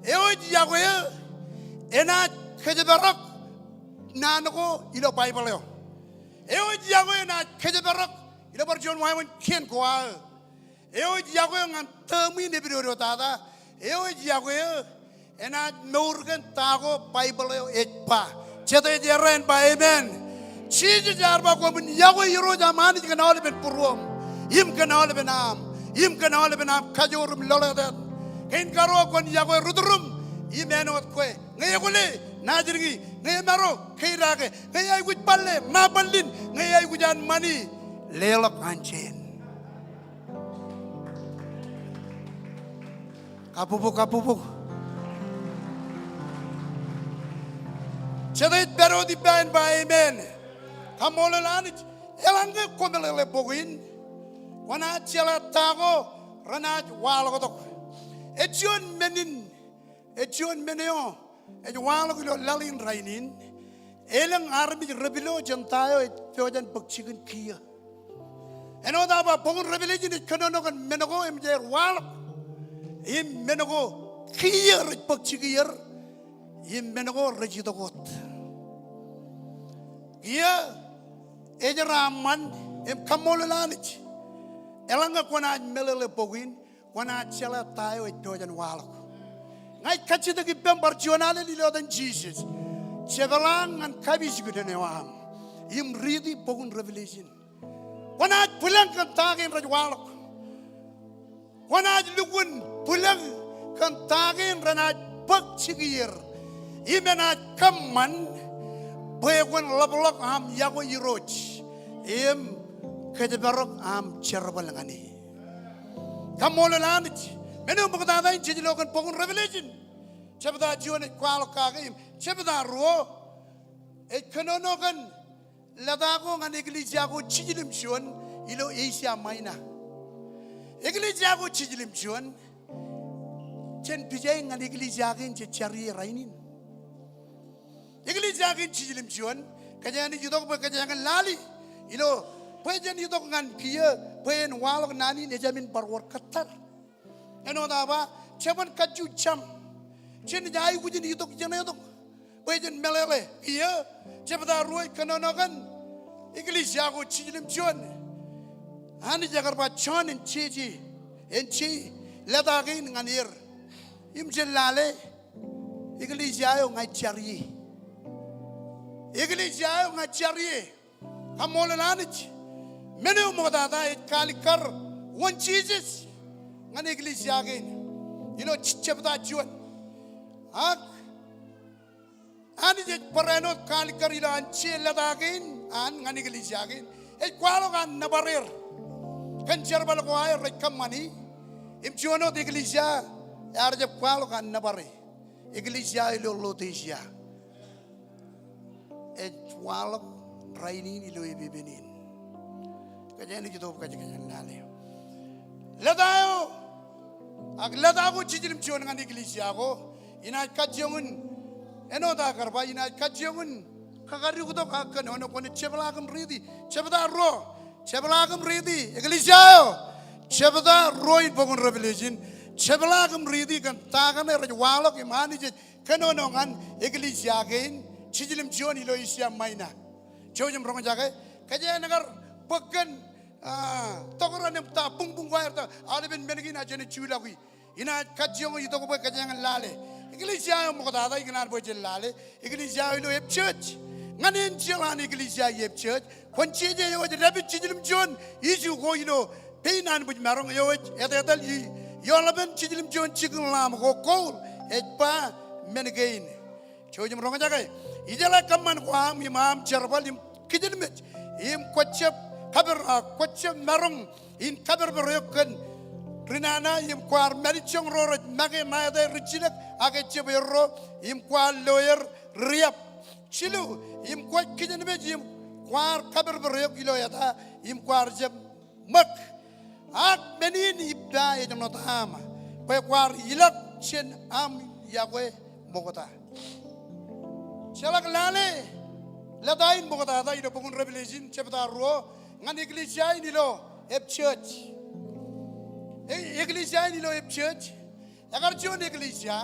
Eo jagoya ena kajabarok nanago ilo Bible yo. Eo jagoya na kajabarok ilo berjon waiwan kien koal. Eo jagoya ngan temi ne biru tada. Eo jagoya ena nurgan tago Bible etpa. Cete jeren ba amen. Jesus jarba ko bin yago yiro jamani kana ben purum. Im kana ben am. Im kana ben am kajorum loladan. Ken karo kon yago rudurum. Imenot ko ngayagule najirgi ngaymaro kairage ngayay gut balle ma ballin ngayay gujan mani lelok anchen. Kapupuk. Chedit pero di ban ba amen. Kamole lanit elange komelele bogin. Wana chela tago ranaj walagotok. Ejon meneo et walago lalin rainin. Elang army rebelo jantayo et feojan bakchigen kia. Eno daba bogun revelation it kanonogan menogo emjer walak. Im menogo kia ret bakchigir. Im menogo rejidogot. Ia ejaraman em kamolanich. Elanga kwana melele pogin kwana chela tayo et dojan walak. Ngai kachita ki pembar jonale lilo dan Jesus. Chevelang an kabis gudenewam. Im ridi pogun revelation. Kwana pulang kan tagin rajwalak. Kwana lugun pulang kan tagin ranaj bakchigir. Imena kamman Bewan lablok am yago yiroj. Em kedebarok am cherbalangani. Kamolanich. Menu bukada in chilokan pogun revelation. Chebda juan kwalo kagim. Chebda ruo. Et kanonogan ladago ngan iglesia go chijilim chuan ilo Asia Minor. Iglesia go chijilim chuan. Chen pijay ngan iglesia gin chari rainin. Iglesia gin chijilim chuan. Kaya ni judok ba kaya ngan lali. Ilo pwede ni judok ngan kia pwede walog nani nejamin barwar katar. Ano na ba? Chaban kaju cham. Chen jai gujin judok jana judok. Pwede melele kia. Cebda ruai kanonogan Iglesia go chijilim chuan. Ani jagar ba chuan en chiji ledagin nganir. Im jelale Iglesia yo ngai chari. Iglesia yo ngai chari. Kamolanich. Menu modada et kalikar one Jesus ngan Iglesia again. You know cebda chuan. Ani je perenot kali karila anci ledagin an ngani gelisagin kwalo kan nabarir kan cerbal ko ay rekam mani imchuano de iglesia yar je kwalo kan nabare iglesia ilo lotesia kwalo rainin ilo ibibenin kajani jito kajani lale ledayo ag ledago chijilim chuan ngani iglesia ko ina kajongun eno da karba ina kajongun kagari kudo kakan ono kone chebelagam ridi chebelagam ridi iglesia chebeda roin pogun revelation chebelagam ridi kan tagan er walok imani je kanono ngan iglesia gain chijilim joni lo Asia Minor chojum ronga jage kaje nagar peken tokoran em ta pung wair ta aleben menegina jene chulagui ina kajongo ito ko kaje ngan lale Iglesia mo kada ignar bo jelale iglesia lo yep church nganen jelan iglesia yep church konchi je yo rabbit chijilim jon isu go peinan bu marong yo edadal Yolaben chijilim jon chigun lam go kol etpa menegain. Chojum ronga jagai. Ijala kaman kwam imam charbal im kijil met im kwachep kaber kwachep narung in kaber berokan rinana im kwar merichong roro mage maade richilek age chebero im kwar lawyer riap chilu im kwach kijil met im kwar kaber berok iloyata im kwar jeb mak ak menin ibda e jamno tama kwe kwar ilak chen am yakwe mogota shalak lale ladain mogota da ilo bungun revelation chapter ro ngan iglesia inilo ep church iglesia inilo ep church agar chon iglesia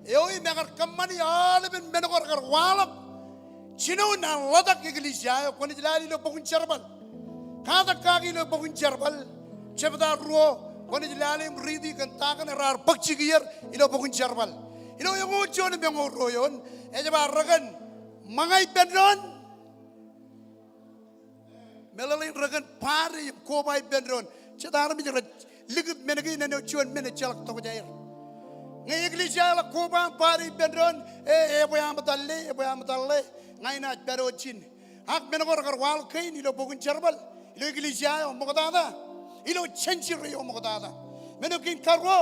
eoi megar kamani alben menogor gar walap chino na ladak iglesia ko ni lali lo bungun charbal kada kagi lo bungun charbal chapter ro ko ni lali mridi kan takan rar bakchi gier ilo bungun charbal ilo yung chon bengo royon ejaba ragan mangai benron melalui ragan pari ko bai benron chadar mi jara ligit menegi neno chon mene chalak to jair ngai iglesia la ko bang pari benron e boyam talle ngai na berochin hak menogor gar wal kain ilo bogun charbal ilo iglesia mo godada ilo chenchiri mo godada menokin karwo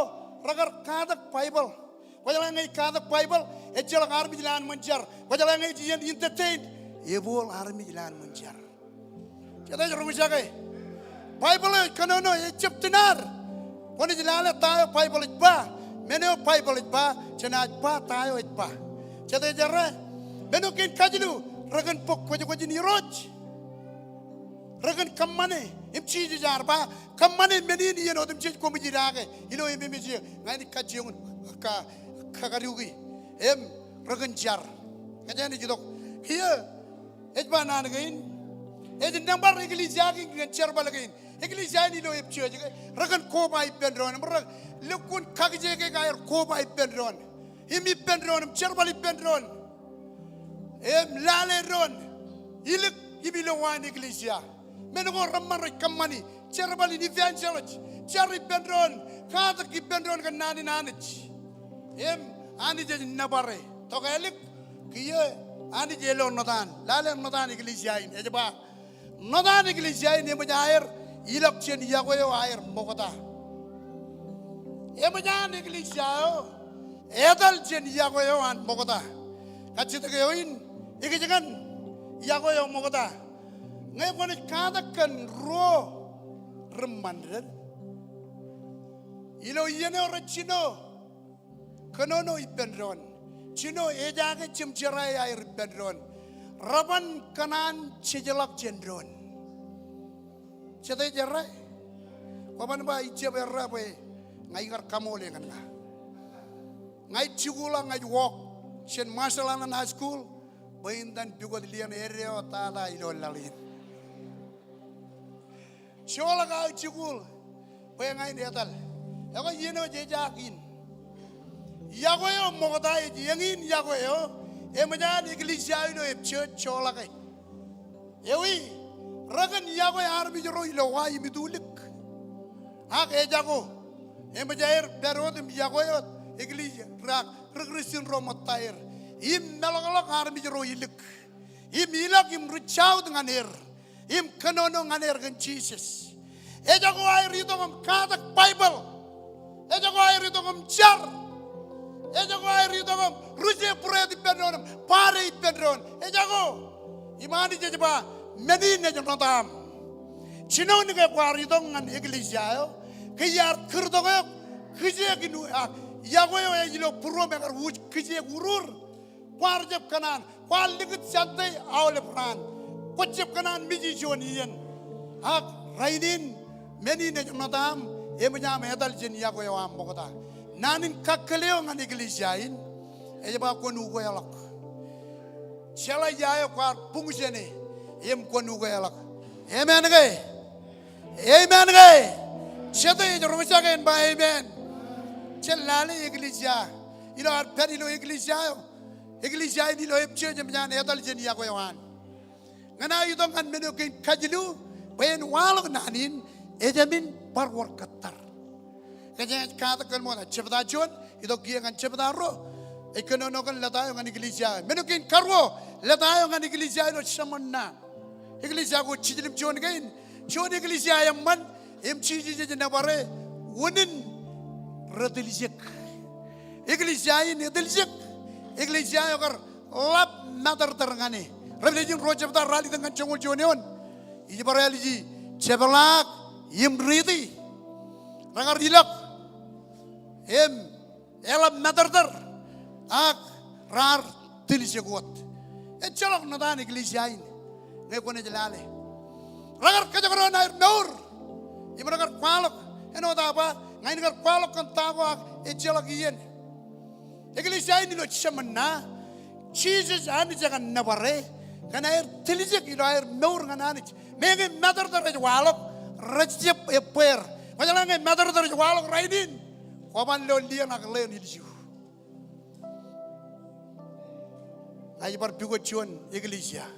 ragar kadak bible wajala ngai kadak bible ejala armi jilan manjar wajala ngai jian entertain ebol armi jilan manjar kada jero misagai bible kanono ejeptinar woni jilala tayo bible ba meno bible ba chena ba tayo ba kada jara menokin kajilu ragan pok kwaji ni roj ragan kamane imchi jar ba kamane menini yeno dum chi ko mi jirage ilo imi mi ji ngai ni kajiun ka kagariugi em ragan jar kajani jidok hiya ejba nan gain ejin nambar iglesia gi ngan jar balagain iglesia ni lo ep chi ragan ko bai pendron mar lekun kagje ge gair ko bai pendron imi pendron jar bali pendron em lale ron ilik ibilo wan iglesia menogo ramar kamani jar bali ni evangelist jar pendron kada ki pendron kan nani nanich em ani je nabare to galik kiye ani je lo nodan lale nodan iglesia in ejba nodan iglesia in emujair ilak chen yagoyo air mogota emujan iglesia edal chen yagoyo an mogota kachit geoin igijan yagoyo mogota ngai kon kadakan ro remandren ilo yene orachino kanono ipenron chino ejage chimchirai air penron raban kanan chijelak chendron chete jera kapan ba iche berra be ngai gar kamole ngana ngai chigula ngai walk chen masalan high school bain dan bigod lian area tala ilo lalin chola ga chigul be ngai netal ego yeno jejakin yagoyo mogota yengin yagoyo emajan iglesia ino epche chola kai ewi ragan yagoyo armi joro ilo wa imidulik hak ejago emajair berodim yagoyo iglesia rak regresin romotair im melolok armi joro ilik im ilak im richau dengan im kanono nganer gan Jesus ejago air itu ngam kadak bible ejago air itu ngam jar ejago air itu ngam ruje pure di pedron pare di pedron ejago imani jejba medine jonotam chino ni ke kwari itu ngan iglesia yo kiyar kurdogo kije ginu yago yo ejilo puro megar wuj kije urur kwarjep kanan kwal ligit santai awle pran kocep kanan miji joniyen hak rainin medine jonotam emanya medal jen yago yo am bogota nanin kakkeleo ngan iglesiain ejaba konu go yalak chala yayo kwar pungsene em konu go yalak amen ge chete joromcha gen ba amen chelale iglesia ilo ar perilo iglesia ni lo epche emanya edal jen yago yo an ngana yudong kan meno ken kajilu ben walok nanin ejamin parwar katar kanya kata kan mo na cepta John ito kia kan cepta ro ikonono kan latayo kan iglesia menukin karwo latayo kan iglesia ino samonna iglesia ko chijilim John kain John iglesia yang man chiji na bare unin ratilijek iglesia ini ratilijek iglesia yang kar lap natar terangane Revelation roh cepta rali dengan congol John yon ini bare aliji cepelak imriti rangar dilak elam natar ak rar tilisya kuat chalok nadan iglesia ini ngai kone jalale rangar kajakaron air naur ibaragar kwalok eno ta apa ngai ngar kwalok kan tago ak chalok ien iglesia ini lo chamana Jesus ani jagan nabare kana air tilisya ki air naur nganani menge natar walok rajep eper majalah ngai natar walok raidin Waman lo liang nak leun hidup. Ngaji berpikir cuan iglesia.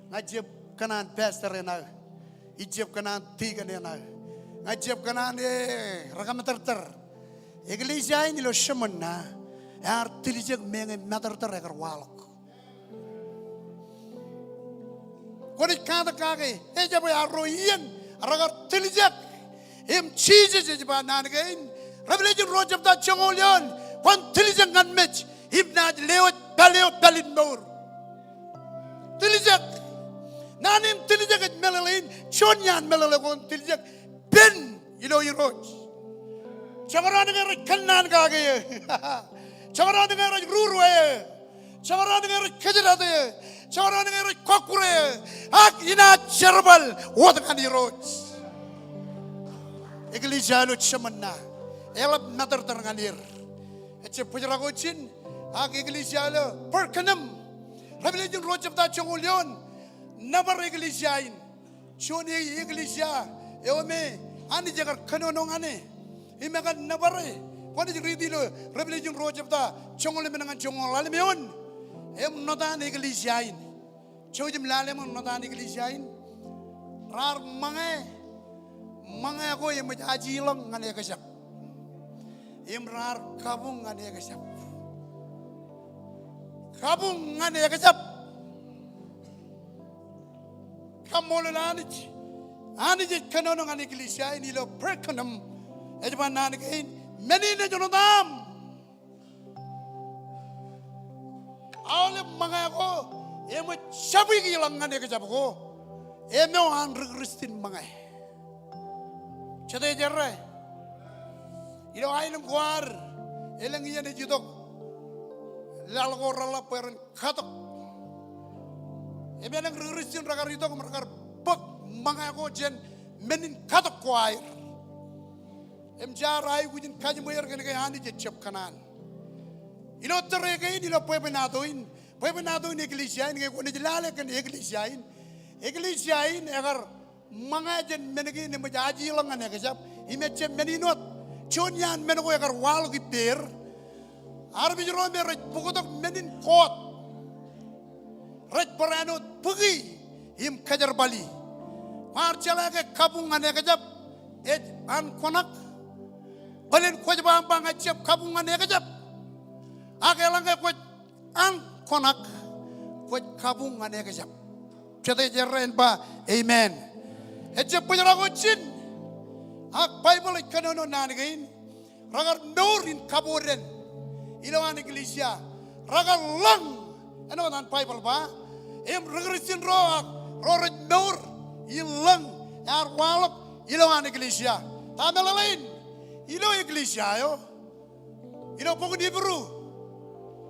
Ngaji kanan pastor enak, ijab kanan tiga enak, ngaji kanan rakam terter. Iglesia ini lo semena, artinya mengen terter ekor walok. Kau ni kata kaki, japa aroian, rakar tilijak, cheese japa nangain. Revelation roh cepta congolion kon tilijak ngan mech hipnaj lewat balin maur tilijak nanim tilijak melalain chonyan melala kon tilijak ben ilo iroj chamaran ngar kannan kage chamaran ngar ruruwe chamaran ngar kejerate chamaran ngar kokure ak ina cherbal wot kan iroj iglesia lo chamana elap natar terngalir. Ece pujar gocin, ag iglesia le perkenem. Revelation roh cepta congolion, nabar iglesiain. Choni iglesia, eome ani jagar kanonong ane. Imakan nabare. Kau ni ridi lo Revelation roh cepta congol menangan congol lalu meon. Notan iglesiain. Chojim lalem notan iglesiain. Rar mangai aku yang mengaji long ngane kesap. Imrar kabung ngane kesap. Kabung ngane kesap. Kamolani je kanono ngane iglesia ini lo perkenam. Ejban nane kain meni ne jonodam. Awle mangai ko emo chabi gilang ngane kesap ko. Emo an Kristin mangai. Chade jarre. Ilo ailam kuar, elang iya ne judok, lalu rala peren katok. Ebe elang Kristin ragar judok mereka bek mangago jen menin katok kuair. Jarai kujin kaji moyer kene kaya hani jecap kanan. Ilo terregain ilo pepenatoin iglesia ini kaya kone jelale kan iglesia ini agar mangajen menegi ne majaji langan ya kesap, imecem meninot. Chonyan menogo agar wal ki per arbi jero me raj pugotok menin kot raj parano pugi him kajar bali mar chala ke kabungan ya kajap an konak balen ko jaba bang acep kabungan ya kajap agelang ko an konak ko kabungan ya kajap chate jeren ba amen ejep pujara ko chin Ak Bible ikanono nangain, ragar norin kaboren, ilawan iglesia, ragar lang, ano nan Bible ba? Ragarisin roak, roret nor, ilang, walok, ilawan iglesia. Tama lain, ilo iglesia yo, ilo pokon Hebrew,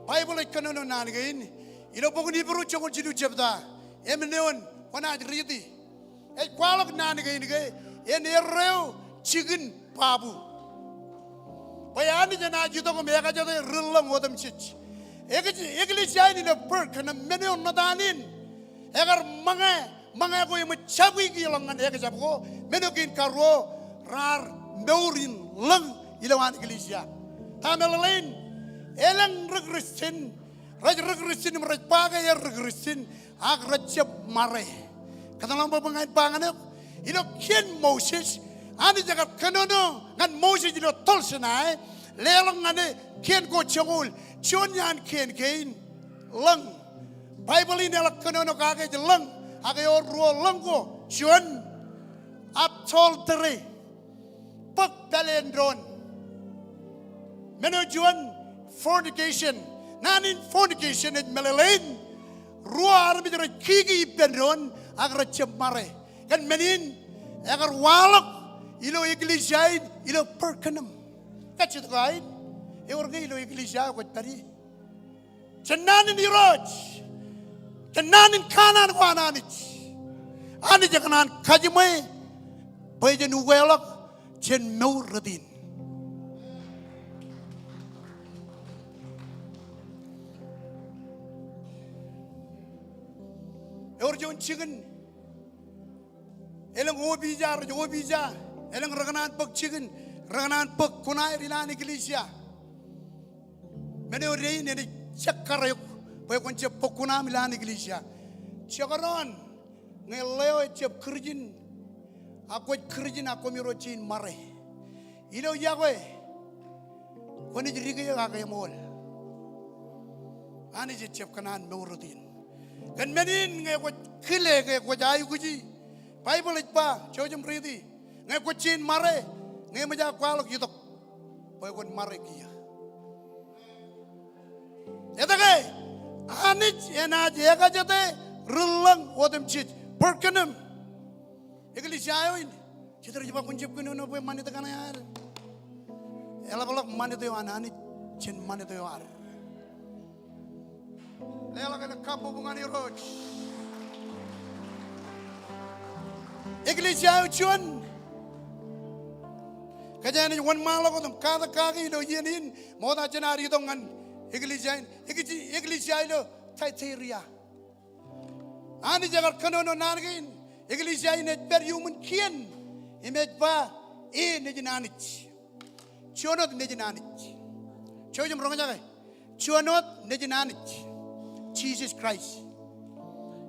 Bible ikanono nangain, ilo pokon Hebrew chongol jidu jebda, neon, wana riti, walok nangain ke, ereu. Chicken babu. Bayani jana juto ko mega jado rilang odam chich. Iglesia ini le per kana mene on nadanin. Egar manga ko yem chabi gilangan ega jabo mene kin karo rar naurin lang ilawan iglesia. Tamelain elang regresin meraj paga ya regresin ag rajab mare. Katalang babangan panganep ilo ken Moses Ani jagat kenono ngan Moses dilo tol senai. Lelang ngane kien ko chongul. Chon yan kien kein. Lang. Bible ini ala kenono kage jelang. Age or ruo lang ko. Chon. Up tol tere. Pak palendron. Menujuan fornication. Nanin fornication et melelain. Ruo armi jero kigi pendron agar cemare. Kan menin agar walak ilo iglesia ilo perkenam. Kacit kain. Eurga ilo iglesia kot tadi. Cenanin iroj. Cenanin kanan ko ananit. Ani jakanan kajimai. Bajan uwelak jen meuradin. Eurjon chicken. Elang obija, elang raganan pek chicken, raganan pek kunai rilan iglesia. Mene ori ini cakar yuk, boleh kunci pek kunai milan iglesia. Cakaran, ngeleo cep kerjin, aku kerjin aku mirocin mare. Ilo jago, koni jadi kaya kaya mol. Ani cep kanan meurutin. Kan menin ngai ko kile ngai ko jayu kuji. Bible itba chojum ridi. Ngai ko chin mare. Ngai maja kwalok yutok. Boy kon mare kia. Eta kai anich ena jega jate rulang odem chit. Perkenem. Ekli jayoin. Chitra jiba kunjip kuno no boy manita kana yar. Ela balak manita yo anani chin manita yo ar. Lela kena kapu bunga ni roj. Iglesia ucuan. Kajian ini wan malam kau tu kata kaki lo yenin. Mau tak cenari tu ngan iglesia itu Thyatira. Ani jagar kenono nargin. Iglesia ini berhuman kian. Imet pa nejinanit. Cionot nejinanit. Coba jom rongan jaga. Cionot nejinanit. Jesus Christ.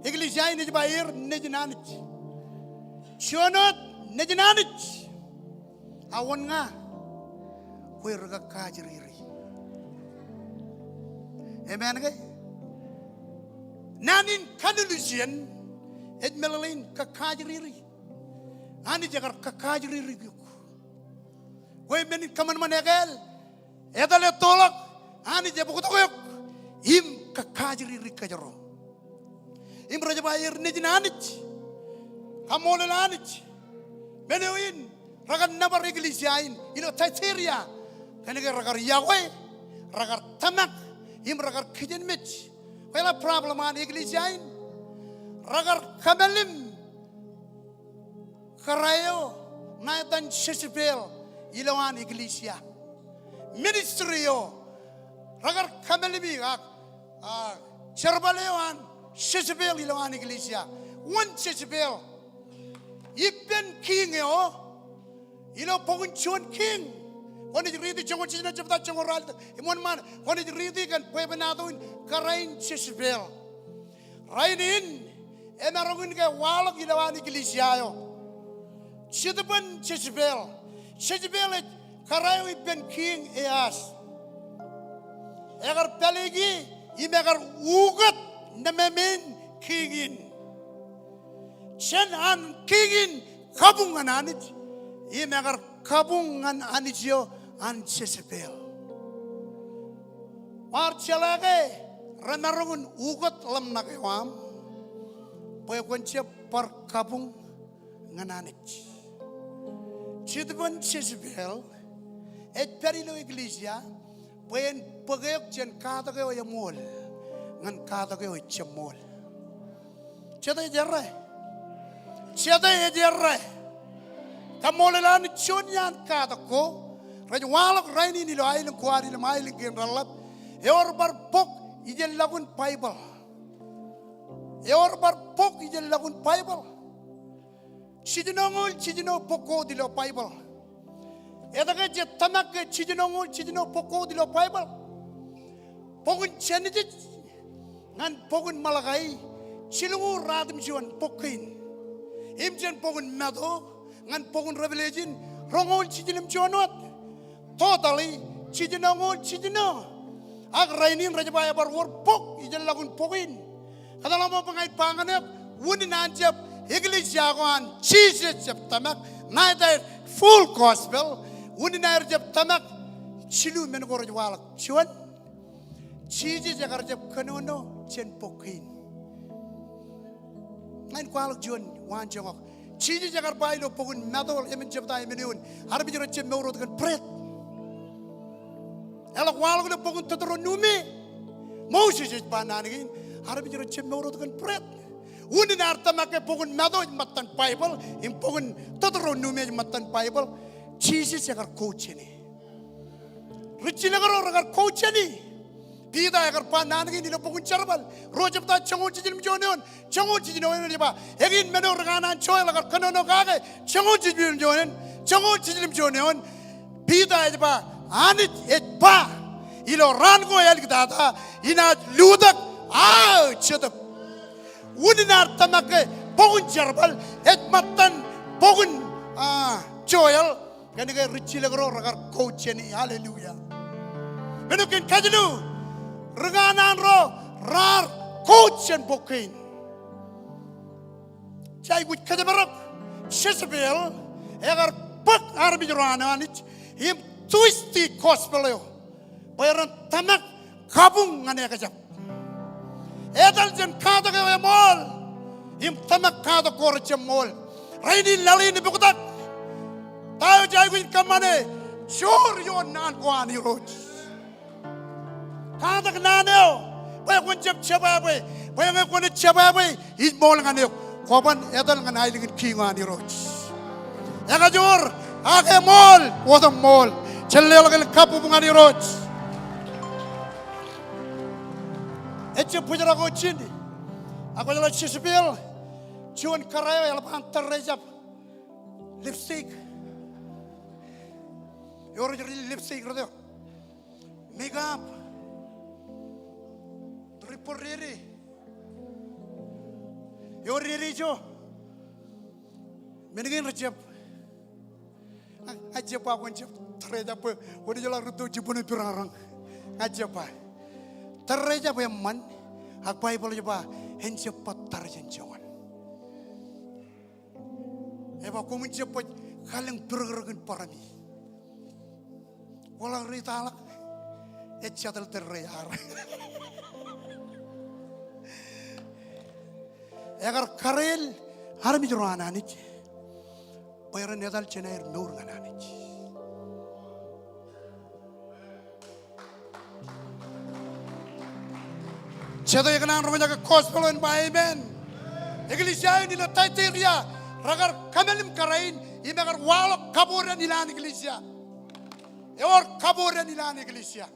Iglesia ini bayar nejinanit. Cionot nejinanit. Awan nga. Kue rega kajriri. Amen kay? Nanin kanulusian. Et melalin kakajriri. Ani jagar kakajriri yuk. Kue menin kaman manegel. Edale tolak. Ani jabukut yuk. Im kakajriri kajaro. Im raja bayar nejinanit. Kamolananit. Benuin. Ragan nabar iglesiain. Ilo Thyatira. Kanega ragar Yahweh. Ragar tamak. Im ragar kijen mitch. Kaya problem an iglesiain. Ragar kamelim. Karayo. Naitan Shishipel. Ilawan iglesia. Ministerio. Ragar kamelimi. Cherbalewan. Shishipel ilawan iglesia. One Shishipel. Ipen king yo. Ilo pokun chuan king. Koni ridi chongo china chapta chongo ral. Imon man koni ridi kan pebenatuin karain Jezebel. Rainin emarongin ke walok ilawan iglesia yo. Chidaban Jezebel. Jezebel karayo ipen king eas. Egar pelegi imegar ugat namemin kingin. Chen an kingin kabungan anit. Imegar kabungan anitio an Jezebel. War chalage ramarungun ugot lam nakewam. Poy konche par kabung ngananit. Chidban Jezebel et perilo iglesia poyen pagayok chen kata kayo yamol ngan kata kayo chamol. Cheda jarre. Cheda jarre. Kamolelan chonyan kata ko rajwalak raini nilo ailing kuari lam ailing genralap eor bar pok ijel lagun Bible eor bar pok ijel lagun Bible chidinongul chidino poko dilo Bible edaga je tamak chidinongul chidino poko dilo Bible pokun chenit ngan pokun malagai chilungu radim juan pokin imjen pokun mado ngan pogun revelation rongol chijilim chonot totally chijinongol chijino ag rainin rajabaya bar wor pok ijal lagun pokin kadala mo pangait panganep wuni nanjep iglesia goan Jesus jep tamak neither full gospel wuni nair jep tamak chilu men goroj walak chuan Jesus jagar jep kanono chen pokin ngain kwalak juan wan jongok Jesus jagar bailo pogun madol emen jep dai menun harbi jero chem meurot kan pret elak walak le pogun totoro numi Moses is pananigin harbi jero chem meurot kan pret wuni nar tamake pogun madol matan Bible im pogun totoro numi matan Bible Jesus jagar coacheni Richilagaro ragar coacheni Pida agar panangi nilo pogun charbal rojapta chango chijilim jonon chango chijilim joba egin meno raganan choy agar kanono kage chango chijilim jonon pida aja anit etpa ilo rango yalik data ina ludak chetap udinar tamake pogun charbal et matan pogun choyal kanige richilagaro ragar coacheni hallelujah menukin kajlu Reganan ro rar coach and bokin. Jai gut kajabarap Jezebel egar pak arbi jorana nich him twisty gospel yo. Bayaran tamak kabung ngane kajap. Edal jen kada ke mol him tamak kada korche mol. Raini lali ni bukutak. Tayo jai gut kamane sure yo nan kwani roch. Kada kenaneo, bayar kunjab cabai, bayar kunjab cabai, ini mol nganeo, kapan edal nganai lagi kingan iroj. Ekajur, ake mol, wadam mol, cellel lagi kapu bungan iroj. Ece pujar aku cini, aku jalan Jezebel, cuman karaya yang lepas terrejap, lipstick, orang jadi lipstick rodeo, makeup. Por riri, yo riri jo, meningin recep, aja pa aku recep, tereja pa, udah jalan rutu jibun pirarang, aja pa, tereja pa yang man, hak pa ibu lepa, henca patar jenjawan, eba aku mencepat kaleng bergerakkan parami, walang ritalak, eccatal terrejar. Agar karel harmi jorana nich bayaran nedal chenair nur ngana nich chedo eknan romaja ke gospel en baiben iglesia ni la taiteria ragar kamelim karain imegar walok kaboran ilan iglesia eor kaboran ilan iglesia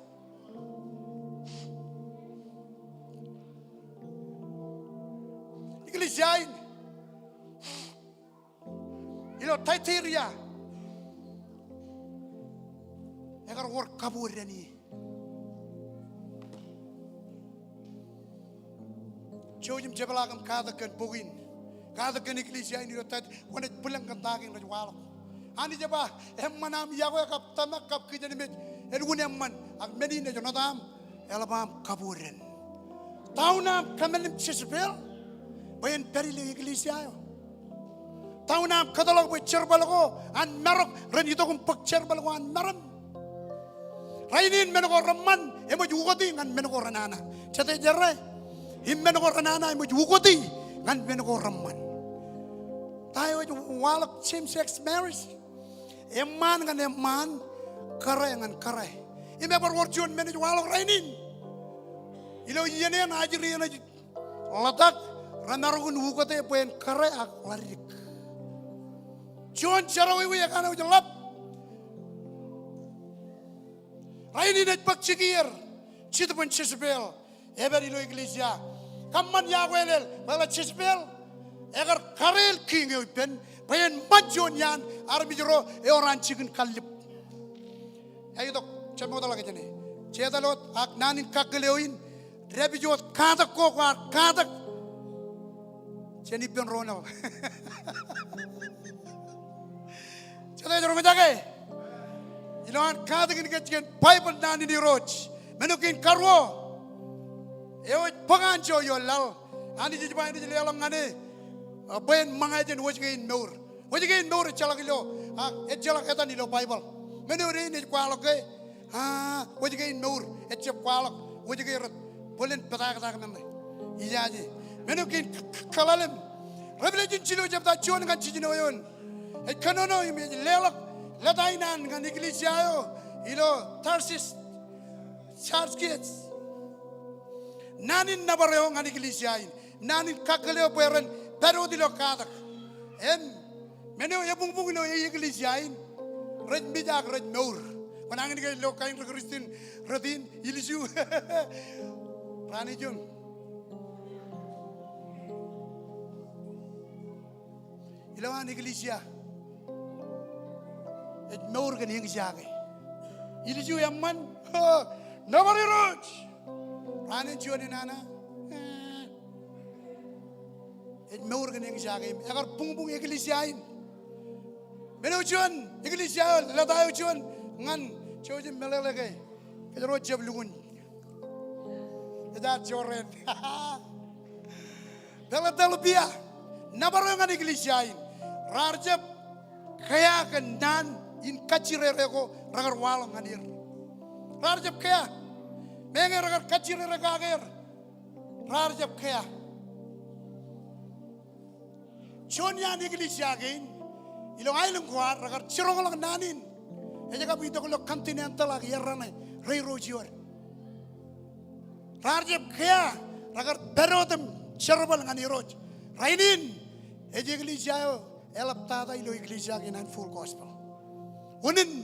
Iglesia ini, ilo taiteria, agar work kabur ni. Jauhim jebelagam kada kan bugin, kada kan iglesia ini ilo tait, wanet pulang kan daging rajwalok. Ani jeba, manam yago kap tamak kap kijani met, elgun man, ag medina jonadam, elabam kaburen. Taunam kamelim Jezebel. Bayan perili iglesia yo. Tahu nam kadalog boy cerbal ko an merok ren itu kum pek cerbal ko an meram. Rainin menoko raman emo jugoti ngan menoko ranana. Cete jerre him menoko ranana emo jugoti ngan menoko raman. Tayo walak same sex marriage. Eman ngan eman karay ngan karay. Ime berwarjon menoko walak rainin. Ilo yene an ajri an ladak. Ranarogun wukote poen kare ak larik. John charawi wi akana ujalap. Raini net pak chigir. Chit pun Jezebel. Eber ilo iglesia. Kaman yagwelel bala Jezebel. Egar karel king pen poen majon yan armi jero e oran chicken kalip. Ayo dok chamo dala kejane. Chedalot ak nanin kageleuin. Rebi jot kada ko kada Jenny Ben Ronald. Chate jorong jage. Ilan kadagin ketchen Bible nani ni roch. Menukin karwo. Eo pangancho yo lal. Ani jibai ni lelang ngane. Ben mangajen wajgain nur. Wajgain nur chalakilo. Chalak eta ni lo Bible. Menuri ni kwalok wajgain nur. Etche kwalok. Wajgain rat. Bolen patak nanne. Iyaji. Menukin kalalem. Revelation chilo jabta chuan kan chijino yon. Kanono imi lelak ladainan kan iglesia yo. Ilo Tarsis Church kids. Nanin nabareo kan iglesia in. Nanin kakaleo peren pero dilo kadak. Menu ya bung no iglesia in. Red bijak red nur. Panangin ke lo kain Kristen radin ilisu. Rani jung. Ilawan iglesia. Nur kan yang jaga. Ilisu yaman. Nobody roach. Rani jual nana. Nur kan yang jaga. Agar pung iglesia in. Menu jual iglesia ladai jual ngan coba melelege. Kita roach jab lungun. Kita joren. Dalam biar. Nabaru ngan iglesia in. Rarjab kaya kendan in kacirere ko ragar walang anir. Rarjab kaya menge ragar kacirere kager. Rarjab kaya Chonya ni iglesia gain ilong ailong kuar ragar cirong lang nanin. Eja ka bito ko continental ag yarane rey rojior. Rarjab kaya ragar berodem cerbal ngani roj. Rainin eja iglesia yo elap tata ilo iglesia kinan full gospel. Unin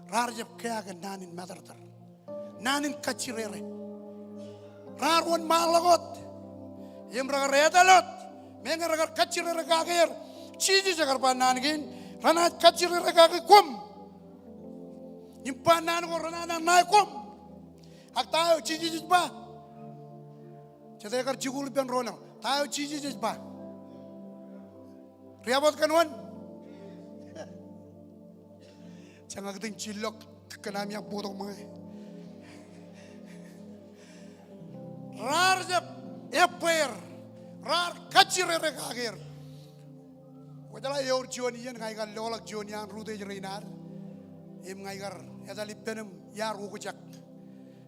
rarjab kaya kan nanin madartar. Nanin kacirere. Rarwan malagot. Yem ragar redalot. Menga ragar kacirere kager. Chiji jagar pa nanigin. Ranat kacirere kager kum. Impan nan ko ranana nai kum. Ak tayo chiji jisba. Chate kar jigul ben rona. Tayo chiji jisba. Riabot kanuan. Jangan keting cilok kenam yang potong mga. Rar jab eper rar kacirere kager. Wajala yor juan iyan ngaigar lolak juan yang rude jerinar. Em ngaigar edali penem yar wukujak.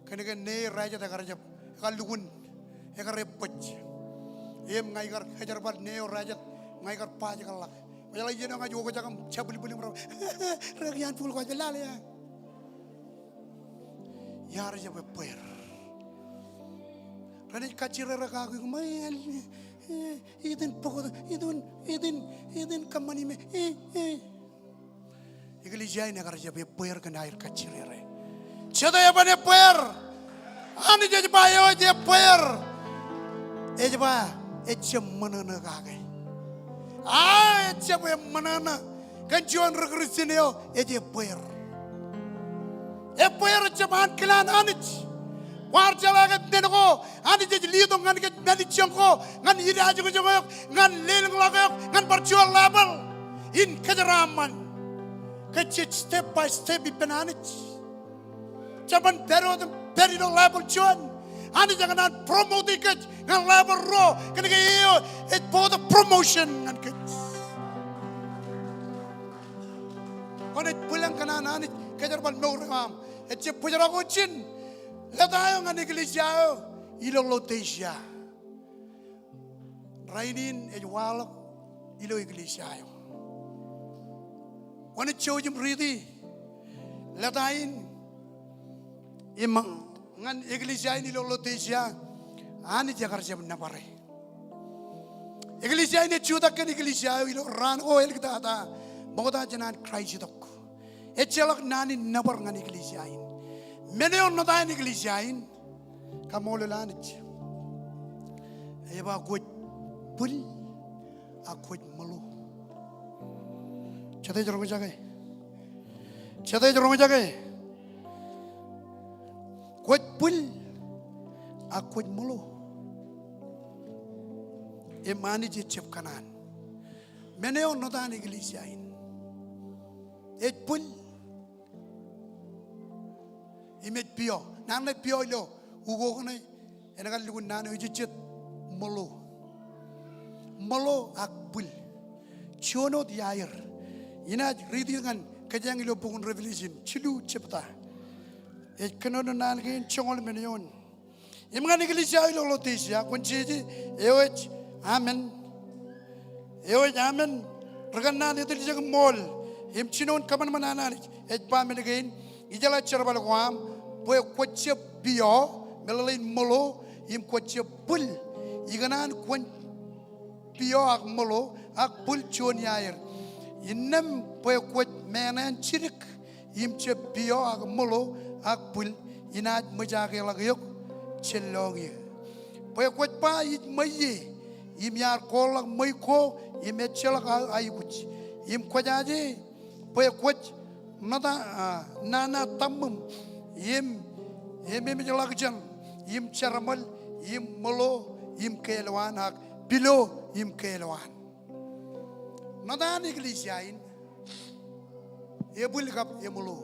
Kene ne raja dagar jab kalugun egar repot. Em ngaigar hajar bal ne raja ngaigar paja kalak. Wajala iyan ngaj wukujak am chabuli buli meraw. Ragian pul ko jalal ya. Yar jab eper. Rani kacirere kager kumail. Idin pokok idin kamani me iglesia ini agar jadi puer kena air kacirere. Cita ya bane puer, ani jadi bayo jadi puer, ejba mana kage, ejba mana kanjuan regresin yo jadi puer, puer cuman kelan anich. Warjala kat denoko, ani jadi lido ngan kat nani cengko, ngan ida aja kejengok, ngan leleng lagok, ngan berjual label, in kejeraman, kecil step by step ipenanich. Jaman beri dong label cuan, ani jangan promote ikat, ngan label raw, kena kaya it for the promotion ngan kat. Konet pulang kanan ani kejerban muram, it cep pujar aku cin. Latayo nga iglesia ilo lotesia. Rainin ejwalok ilo iglesia. Wana chojim ridi. Latayin imang ngan iglesia ilo lotesia ani jakar siap napare. Iglesia ini chudak kan iglesia ilo ran oil kita ata bangota janan Christ dok. Echelak nani napar ngan iglesia ini. Meneon nota iglesia in kamu lelanich. Eba kuat pul, akuat malu. Cete jorong jaga. Cete jorong jaga. Kuat pul, akuat malu. Emani jecep kanan. Meneon nota iglesia in. et pul imet pio nang na pio lo ugo kone enagal lugun nano ijichet malo ak pul chono diair ina ridingan kajang ilo pukun revelation chilu chepta et kanono nalgin chongol menyon imgan iglesia ilo lotesia kunjiji ewech amen reganna ne til jag mol him chinon kaman manana et pa menagain ijala charbal kwam poe koche bio melalin molo him koche pul iganan kwan bio ak molo ak pul chon yair innam poe koch menan chirik him che bio ak molo ak pul inat majake lagayok chelongi poe koch pa it maye im yar kolak mai ko im echelak ayukuch im kwajaji poe koch nana tamum im jalak jan im charamal im molo im kelwan ak bilo im kelwan nadan iglesia in ebul kap emolo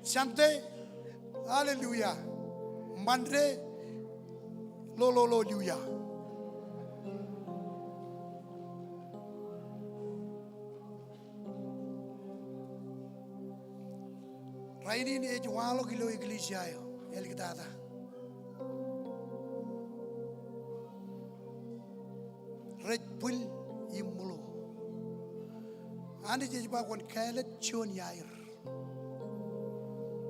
sante hallelujah mandre lo hallelujah Raini ni ejwalo kilo iglesia yo elgdada red pul immulo ani jejba kon kale chon yair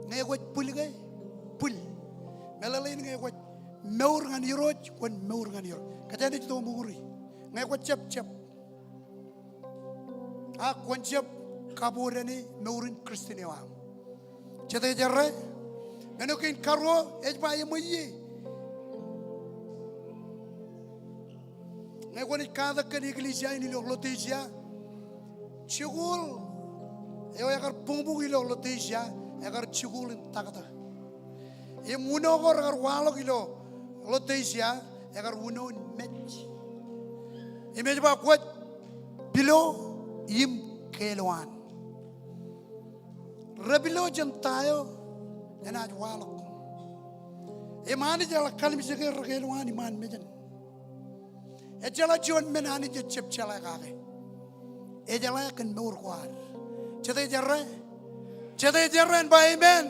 ngay ko pul gay pul melalin ngay ko mewr ngan yiroj kon mewr ngan yor katani to muguri ngay ko chep a kon chep kaburani mewrin kristinewa Chete jarre, menukin karo, ejba yemuye. Ngai koni kada kan iglesia ini lo lotesia, chigul, eo agar pungbu ilo lotesia, agar chigul takata. Em uno kor agar walo ilo lotesia, agar uno match. Imejba kuat bilo im keluan. Rabilo jantayo enaj walok imani jala kalmi seger regelwan iman mejan ejala jon menani je chep chala kage ejala kan nur kwar chete jarren ba amen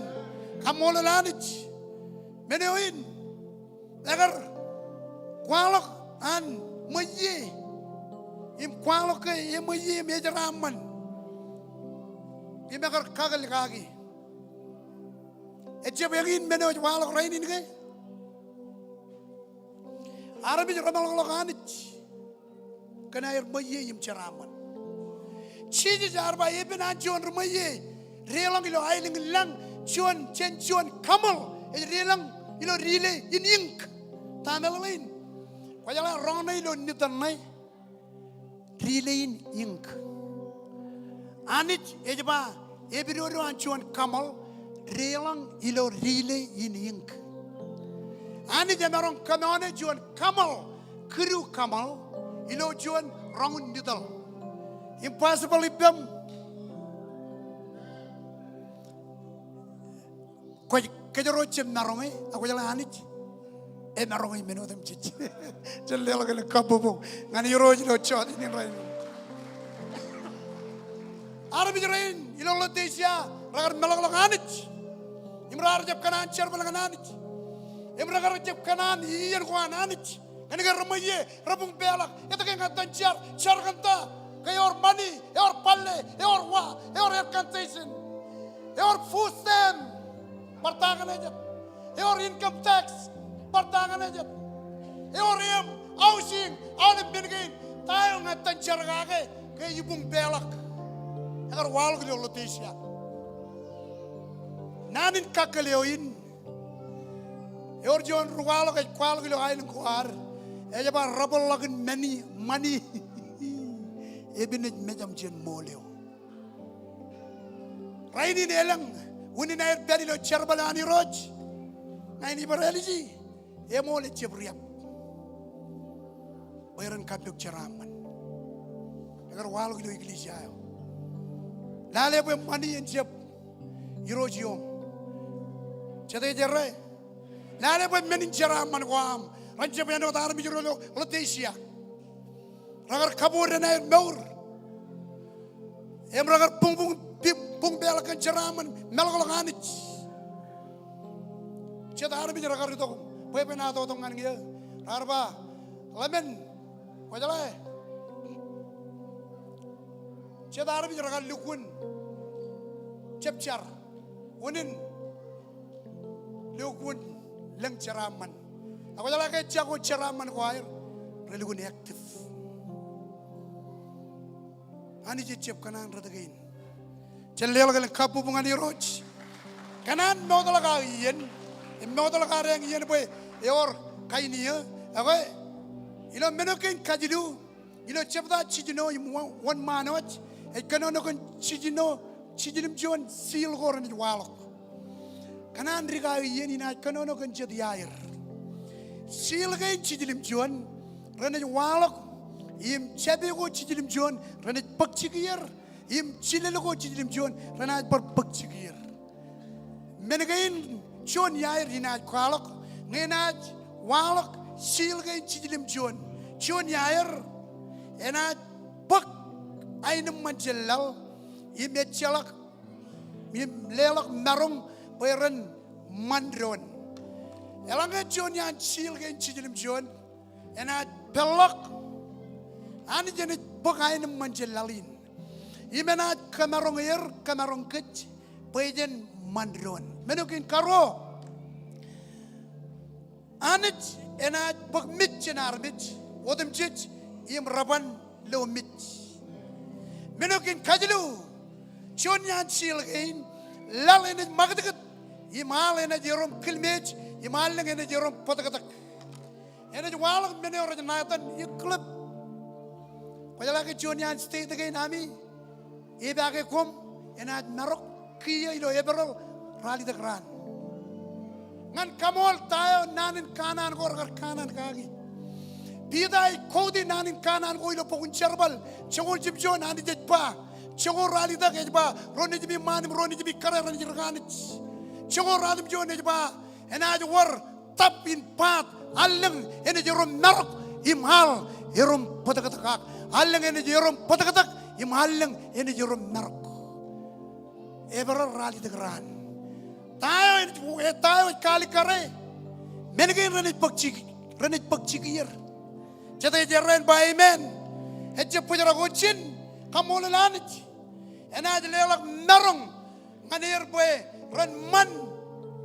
kamol lanich menewin agar walok an moye im kwalok ke moye mejaraman Imagar kagal kagi. Ejab yangin meno walok rain ini ke? Arabi ramal lokanit. Kana air maye im ceraman. Chiji jarba eben anjon maye. Relang ilo ailing lang chuan chen chuan kamal. Relang ilo rile in ink. Tamel lain. Kajala rona ilo nitan nai. Rile in ink. Anit ejba ebiro anchuan kamal relang ilo rile in ink. Anit emarong kamane juan kamal kru kamal ilo juan rangun nidal. Impossible ibam. Kajaro cem naronge aku jalan anit. Naronge menodem cici. Jelel kali kabubung ngani roji lo chot ini rai. Arabi jerain ilo lotesia ragar melak anit. Imrar jab kanan cer melak anit. Imrar jab kanan iyan kuan anit. Ini kan remaye rabung belak. Itu kan ngatan cer kanta. Kayor money, kayor palle, kayor wa, kayor air condition, kayor food stamp. Pertangan aja. Kayor income tax. Pertangan aja. Kayor housing, alim binigin. Tayo ngatan cer kage kay ibung belak. Agar wal gilo lotesia. Nanin kakaleoin. Yor jon ruwalo kay kwal gilo ayin kuar. Eja ba rabol lagin money. Ebinet mejam jen moleo. Raini nelang. Uni na bedi lo cherbalani roj. Naini bareliji. Emole chebriam. Bayaran kapyok cheraman. Agar wal gilo iglesia yo. Lale be money and jeb. Irojio. Chade Jere. Lale be meninjera manquam. Ranjabano Armijolo, Lotesia. Ragar Kabur and I Meur. Emragar Pung Belakan Jeraman, Melgolanich. Chet Army Ragarito, Webenato Tongangia, Arba, Lemon, Wajale. Chet Army Ragal Lukun, Chepchar, Unin, Lukun, Leng Cheraman. I was like a Chago Cheraman wire, really active. Ani Chip Canan again. Chelel Kapu Mungani Roach. Canan Modalaga Yen, in Modalaga Yen way, your Kainia, away. You know, Menokin Kajidu, you know, Chapda Chijino, one man watch, a Canonican Chijino, Chijinim John, Seal Goran Wallop. Canan Riga Yen in a Canonican Jediair. Seal again Chijinim John, run it Wallop. Im Chabego Chijilim John, run it Pukchikir, Im Chilego Chijilim John, run out per Pukchikir. Menagain, John Yair in a Qualok, Nenaj, Wallok, Silgain Chijilim John Yair, and I Puk Ainum Manchellal, Im Chalak, Im Lelok Marum, Baron Mandron. Elanga John Yan Silgain Chijilim John, and I Pelok. Ani jenis pekain menjelalin. Imena kamarong air, kamarong kec, pejen mandron. Menukin karo. Anit enat pek mit jenar mit, odem cec, im raban lo mit. Menukin kajlu, Chonyan silgain, lal enat magdekat, imal enat jerom kilmej, imal enat jerom potakatak. Enat walak menor jenatan iklub. Pajala Jonian state again, Ami, Ebake come, and at Marok, Kia, Eberl, Rally the Gran. Nan Kamol, Tayo, Nan in Kanan, or Kanan Kagi. Pida, Cody, Nan in Kanan, Oil Pokun Cherbal, Chogol Jim John, and the Pa, Chogol Rally the Gajba, Ronny to be man, Ronny to be Karan and Jirganich, Chogol Radim John Ejba, and I were tap in part, Allen, and a Jerom Marok, Imhal, Jerom Potakatak. Allang ene jerom potakatak, im allang ene jerom narok. Eberal rally the gran. Tayo kali kare. Menegin renit pagchikir. Jatay jaren ba amen. Hedje pujara gochin, kamol lanich. Ena jelelak narong nganir boy ren man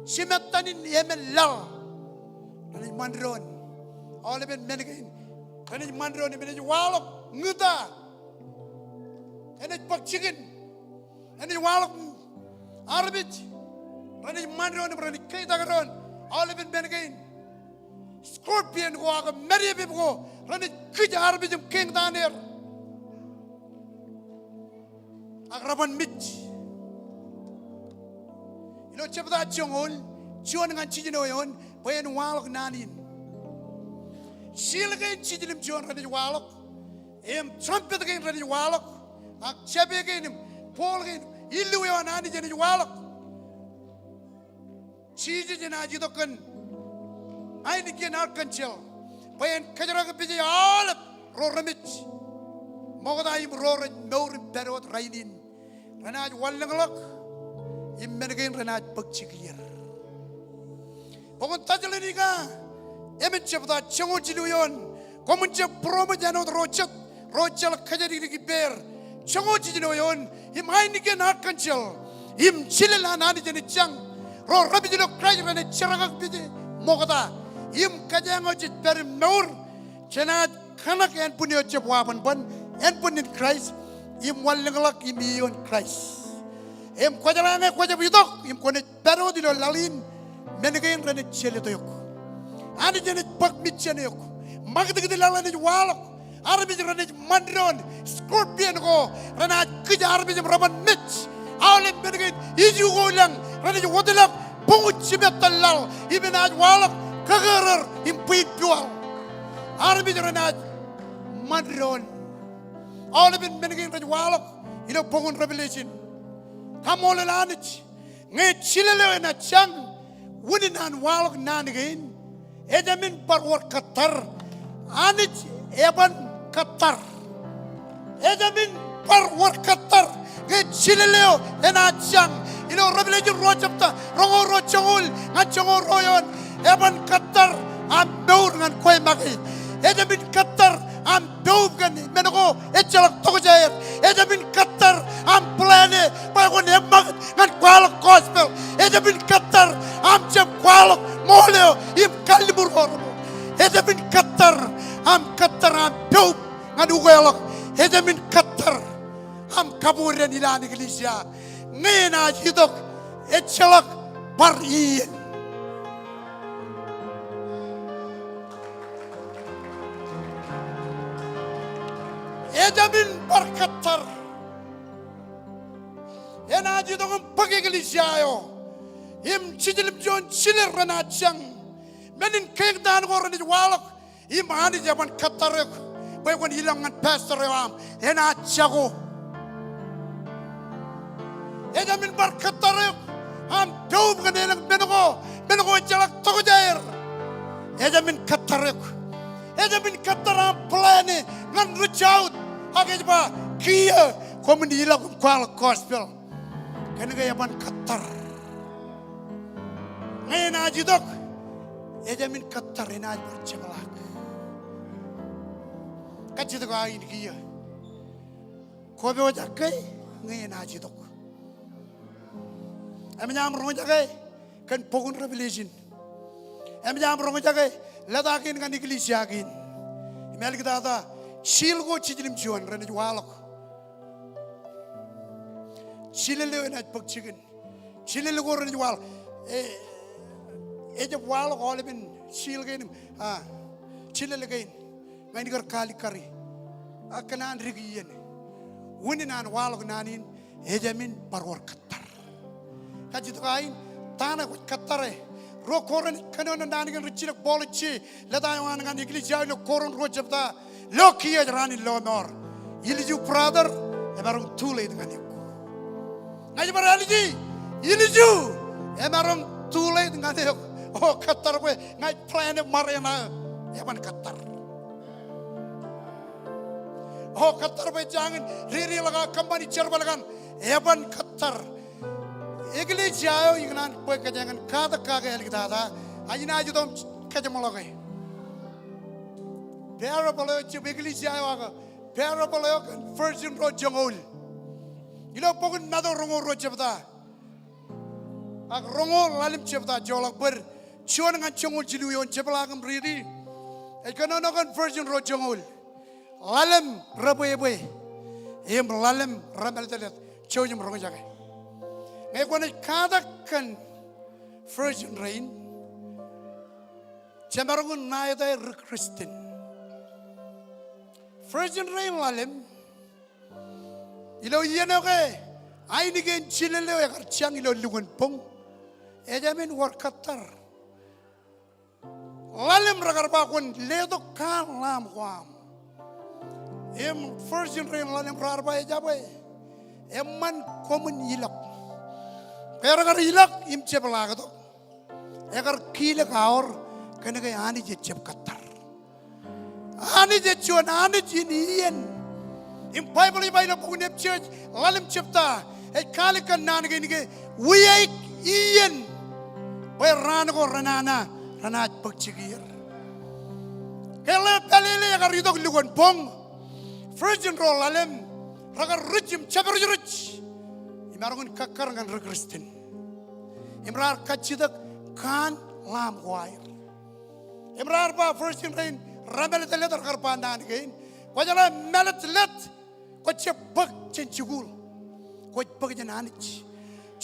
simetanin yemen lal. Renit mandron. All even menegin. Renit mandron menegin walok. Nguta, and it's pak chicken, and it's walk arbit, and it's mandron, and it's kaitagaron, all of it been again. Scorpion go out, many people go, and it's kitchen arbit of king down there. Agraban mitch. You know, chap that young old, chewing and chicken oil, when walk nanin. She'll again chicken John, and it's walk. Trumpet again ready to walk, a chubby again, Paul again, Ilu and Annie and walk. Cheese in Ajidokan, I begin Arkansas, by an Kajaraga Pidi, all of Roramich, Mogadim roared, no perot raining, Renat Wallangalok, in Menegan Renat Pukchikir. Pokon Tajaliniga, image of that Changojiluyon, Comanche Promajano Rochet. Rochal Kajari Bear, Changojinoyon, him Heineken Arkansas, him Chilelan Anijan Chang, Ro Rabino Krajan and Charagak Pidi, Mogada, him Kajangojit Perry Mour, Chenat Kanak and Punio Chapwapan Bun, and Pun in Christ, him Wallangalak in Mion Christ. Him Quajaranga Quajabidok, him Conet Perodino Lalin, Menegan Renet Cheletoyok, Anijan Puck Michanok, Magdalalan Wallok. Army Renit Mandron, Scorpion go, Renat Kija Army Roman Mitch, Alan Benegin, Iju Golang, Renit Wadelak, Punchimetalal, even at Wallop, Kagarer, Impede Dual. Army Renat Mandron, all of it Benegin Red Wallop, you know, Pongon Revelation. kamole lanich nge chilele na chang wuninan walok nanigin ejamin parwar katar anich eban katar ejamin parwar katar nge chilele na chang ilo revelation rojapta rongo rochongul ngachongo royon eban katar am beur ngan koy magi ejamin katar am beur gan menoko echalak togojayer ejamin katar am plane bagon emag ngan kwalok gospel ejamin katar am chem kwalok moleo im kalibur hormo ejamin katar am beur ngan ugelok ejamin katar am kaburen ilani iglesia ngena hidok echalak bar iyen ejamin barkatar enaji dongum pagiglisyayo im chijilim jon chilir ranachang menin kek dan gorani walak im ani jaban katarek bagon ilangan pastor am enachago ejamin barkatarek am doub ganelang benogo jalak togojair ejamin katarek ejamin kataram plane ngan reach out agajba kia komuni ilang kwal gospel kenega yaban katar ngena jidok ejamin katar ena berceblak kacito ga ini kia kobe wajakai ngena jidok amnyam rojakai kan pogun revelation amnyam rojakai ladakin kan iglesia gin mel kita shilgo chijilim chuan rene walok chilele na pagchigen chilele go rene wal e je walok olebin shilgen chilele gain ngani gar kali kari akanan rigiyen woni nan walok nanin ejamin parwar katar kajito kain tana ko katare ro koran kanon nanigan richilak bolichi ladayan ngan iglesia lo koron ro jabta lo kia rani lo nor iliju brother emarong tule dengan iku ngai baraliji iliju emarong tule dengan iku oh katar gue ngai plan marena eman katar oh katar gue jangan riri laga kembali cerbalagan eman katar iglesia yo ingnan gue kajangan kada kaga el kita ada ajina aju dom kajamologai parable yo iglesia yo aga parable yo virgin ro jongol ilo pogun nado rongo ro chepta ag rongo lalim chepta jolak ber chuan ngan chongol jilu yon chepla gam riri e kono no kan virgin ro jongol lalim rabe ebe em lalim ramel telet chojum rongo jaga ngai kono kadakan virgin rain chemarongun naida Kristen virgin rain lalim ilo yeno ke aini gen chilele ya karchang ilo lungun pong ejamin war katar lalim ragar bakun ledo kan lam kwam em virgin rain lalim rarba ejabe emman komun ilak keragar ilak im chepla gato egar kile kaor kene ke ani je chep katar ani je chuan ani jiniyen im bible lo punem church lalim chepta e kale kan nan ge we iyen we ran go ranana ranat pagchigir kele pelele agar idok lugon pong virgin roll lalim ragar rijim chabarjurich imarungun kakar ngan Kristen imrar kachidak kan lam wair imrar ba virgin rain ramelet letter karpandan gain wajala melet let ko chepak chenchugul ko pagjananich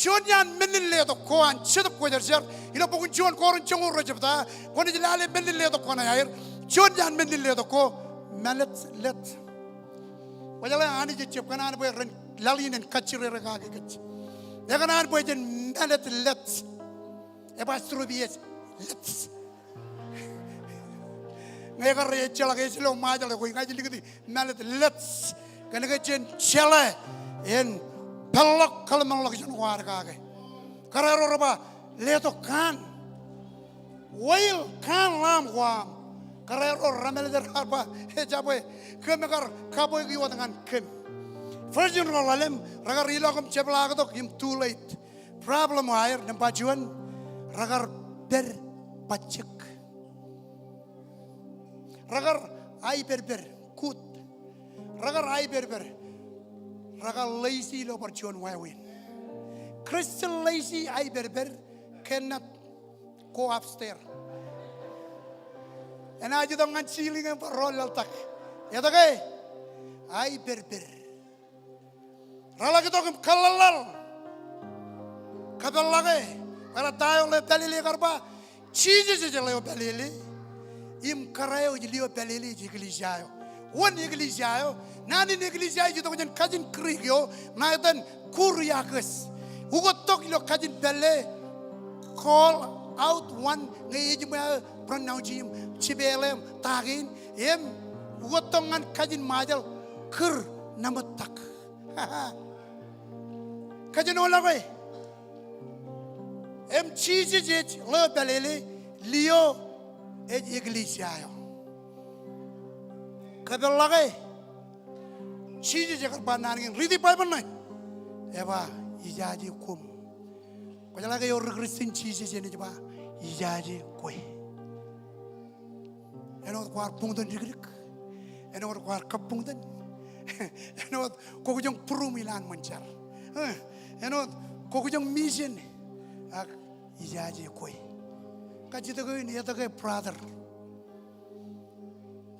chonyan menil le to ko an chedap ko jar ilo pogun chon koron chongur rojabta ko ni lale menil le to ko na yair chonyan menil le to ko melet let wajala ani je chep kanan boy ren lalin en kachire rega ge kach ya kanan boy jen melet let e pastro bies let ngai ka re chala ge silo majal ko ngai jili melet let kana ge chen chala en pelok kalau melok jen warga ke. Karena roba leto kan, whale kan lam wam. Karena ramel derapa hejaboy kemekar kaboy giwa dengan kem. Virgin rolalem ragar ilagam cebla agak im too late. Problem air nempajuan ragar ber pacek. Ragar ai berber kut. Ragar ai berber. Ragar lazy lo perjuan wawin. Christian lazy ai berber cannot go upstairs. En aja dong nganciling yang parol tak. Ya tak eh? Ai berber. Rala kita kem kalalal. Kabel lagi. Karena tayo le pelili karba. Cici le pelili. Im karayo jilio pelili jigilijayo. Wan jigilijayo. Nani jigilijayo jito kanyan kajin krigyo. Na itan kuryakas. Ugot tok ilo kajin pele. Call out one. Ngayon yung pronounce yung cibelem tagin. Em ugot tok ngan kajin majal. Ker namatak. Kajin ola ko eh. Em cici le pelili. Lio iglesia. Kabel lagi. Cici jakar panangin. Ridi Bible nai. Eba ijaji kum. Kau lagi yo regresin cici jene coba. Ijaji kue. Enot kuar pungten jigrik. Enot kuar kapungten. Enot kau kujang perumilan mencar. Enot kau kujang mission. Ijaji kue. Kajita ko ini yata kay brother.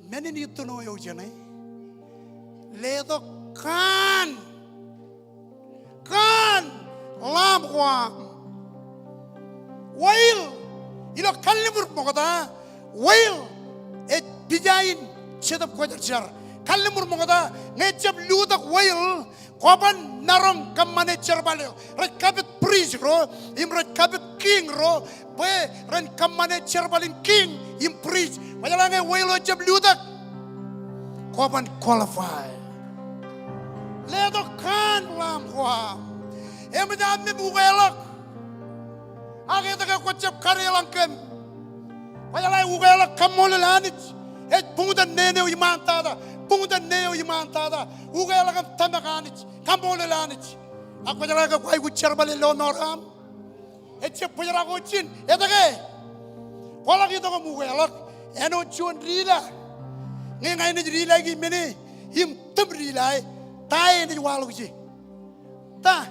Many need to know yo janay. Leto kan lam kwam. Whale ilo kalimur mo kata whale et bijayin sedap ko jar. Kalimur mo kata ngejab ludak whale koban narong kamane charbalo. Rekabit priest ro imret kabit king ro. Boy, ren kamane cherbalin king im preach. Majalange welo jab ludak. Koban qualify. Ledo kan lam kwa. Emda mi bugelak. Age taga kocap karelang kem. Majalange ugelak kamol lanit. Et pungudan nene imantada. Pungudan neo imantada. Ugelak tamakanit. Kamol lanit. Aku majalange kwai kucherbalin lo noram. Ece pujara kocin, eta ke? Kalau kita kamu gelak, eno cuan rila, ngengai ni rila lagi mene, him tem rila, tay ni walu je, ta,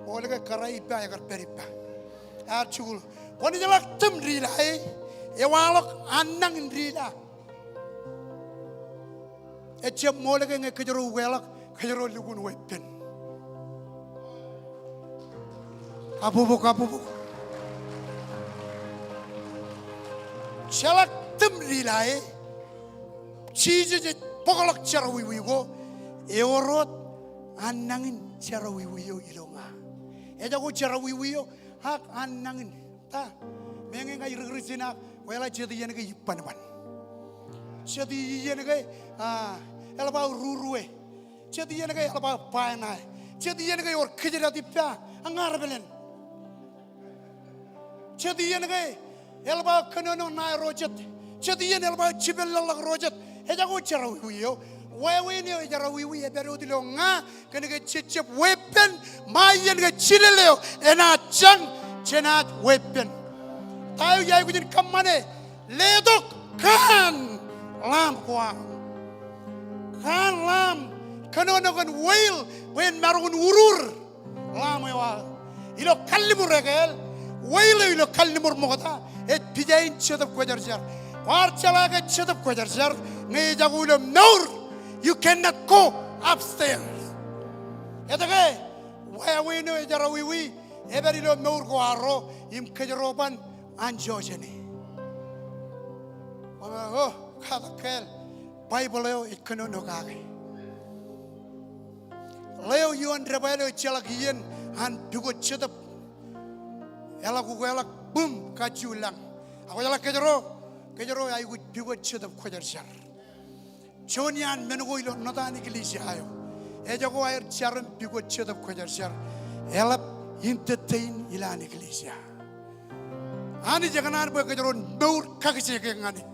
boleh ke karai pa ya karperi pa, acul, kalau ni jalak tem rila, waluk anang rila, ece boleh ke ngekejero gelak, kejero lugun wepen. Kapubuk. Celak tem rilai. Cici pokolak cara wiwigo. Eorot anangin cara wiwiyo ilonga. Eja ko cara wiwiyo hak anangin. Ta. Mengen ngai regresina. Wala jadi yan ke ipanman. Jadi yan ke elaba ruruwe. Jadi yan ke elaba painai. Jadi yan ke or kejerati pa angar belen. Jadi yan kay elba kanono na rojet. Jadi yan elba cibel lalak rojet. Eja ko cara wiwiyo. Wewe ni cara wiwi ebero dilo nga kene ke cicip weapon mayen ke cileleo ena chang cenat weapon. Tayo yai kujin kamane ledok kan lam kwa. Kan lam kanono kan whale wen marun urur lam ewa. Ilo kalimur regel. Whale ilo kalimur mogota et pijain chedap kwajarjar. Warchala ke chedap kwajarjar ne jagulo naur. You cannot go upstairs. Ito kay, we know ejara wiwi, eberi lo naur ko aro im kejeroban anjojeni. Oh, kada kel, Bible leo ikono no kage. Leo yuan rebelo chalagien han dugo chedap. Ela ku ela boom kajulang. Ako jala kejero ay dugo chedap kwajarjar. Jonian menugo ilo notani iglesia ayo. Ejago air charan pigo chedap kojar char. Elap entertain ilan iglesia. Ani janganan boy kejaron beur kakise ke ngani.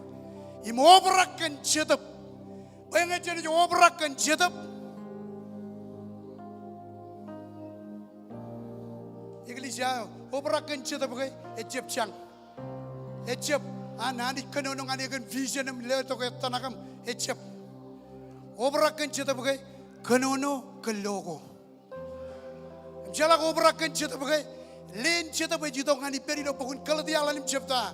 Im obrakkan chedap. Bayang jadi obrakkan chedap. Iglesia obrakkan chedap ke ejep chang. Ejep anani kanonong ani kan vision am le to ke tanakam ejep. Obrakkan chedap ke kanono ke logo. Jalak obrakkan chedap ke len chedap e jidong ani perino pokun kaladi alalim chepta.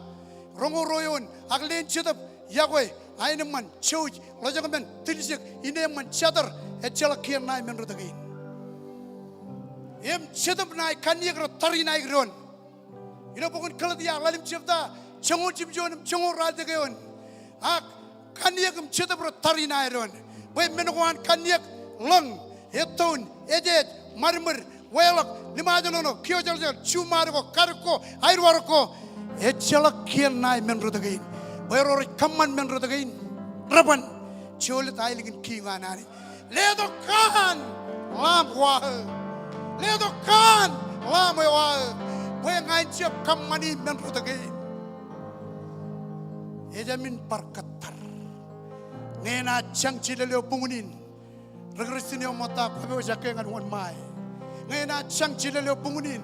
Rongo royon ag len chedap yagwe ainem man chouj lojang men tilisik inem man chadar e jalak kian nai men rodagin. Em chedap nai kanyek ro tari nai gron. Ino pokun kaladi alalim chepta chongo chipjon chongo radagayon. Ak kanyek chedap ro tari nai ron. Boy menokwan kanyek long eton ejet marmer welak lima janono kio jal chumarko karko airwarko echalak kian nai men rodagain boyror kamman men rodagain raban cholet ailingin kinganani ledo kan lam wa ledo kan lam wa boy ngancep kammani men rodagain ejamin parkatar nena changchilelo pungunin regresini omota pabe jakengan won mai ngena chang chilelo pungunin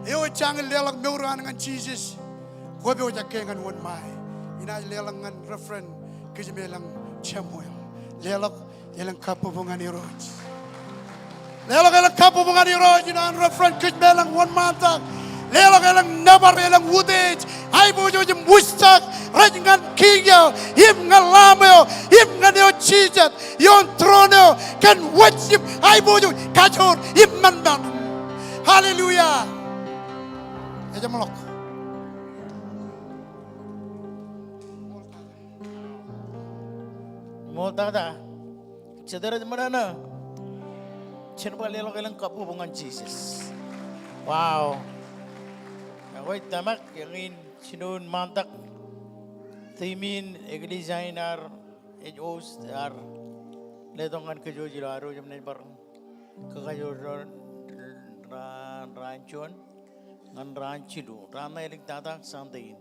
eo chang lelak meuran ngan Jesus gobe o jakengan won mai ina lelang ngan referent kijemelang chamuel lelak yelang kapo bungani roj lelak yelang kapo bungani roj ina referent kijemelang won mata lelak yelang nabar yelang wudej ai bojo jem mustak rajngan kingyo im ngalamyo im nganyo chijat yon trono kan worship ai bojo kajor im mandan haleluya aja melok Multada cedera mana cenpa lelo kelang kapu bungan Jesus. Wow. Aku tamak yang sinun mantak timin designer ejos ar letongan kejoji laru jam ni bar kekajoran rancun ngan rancilu rana elik tatak santain.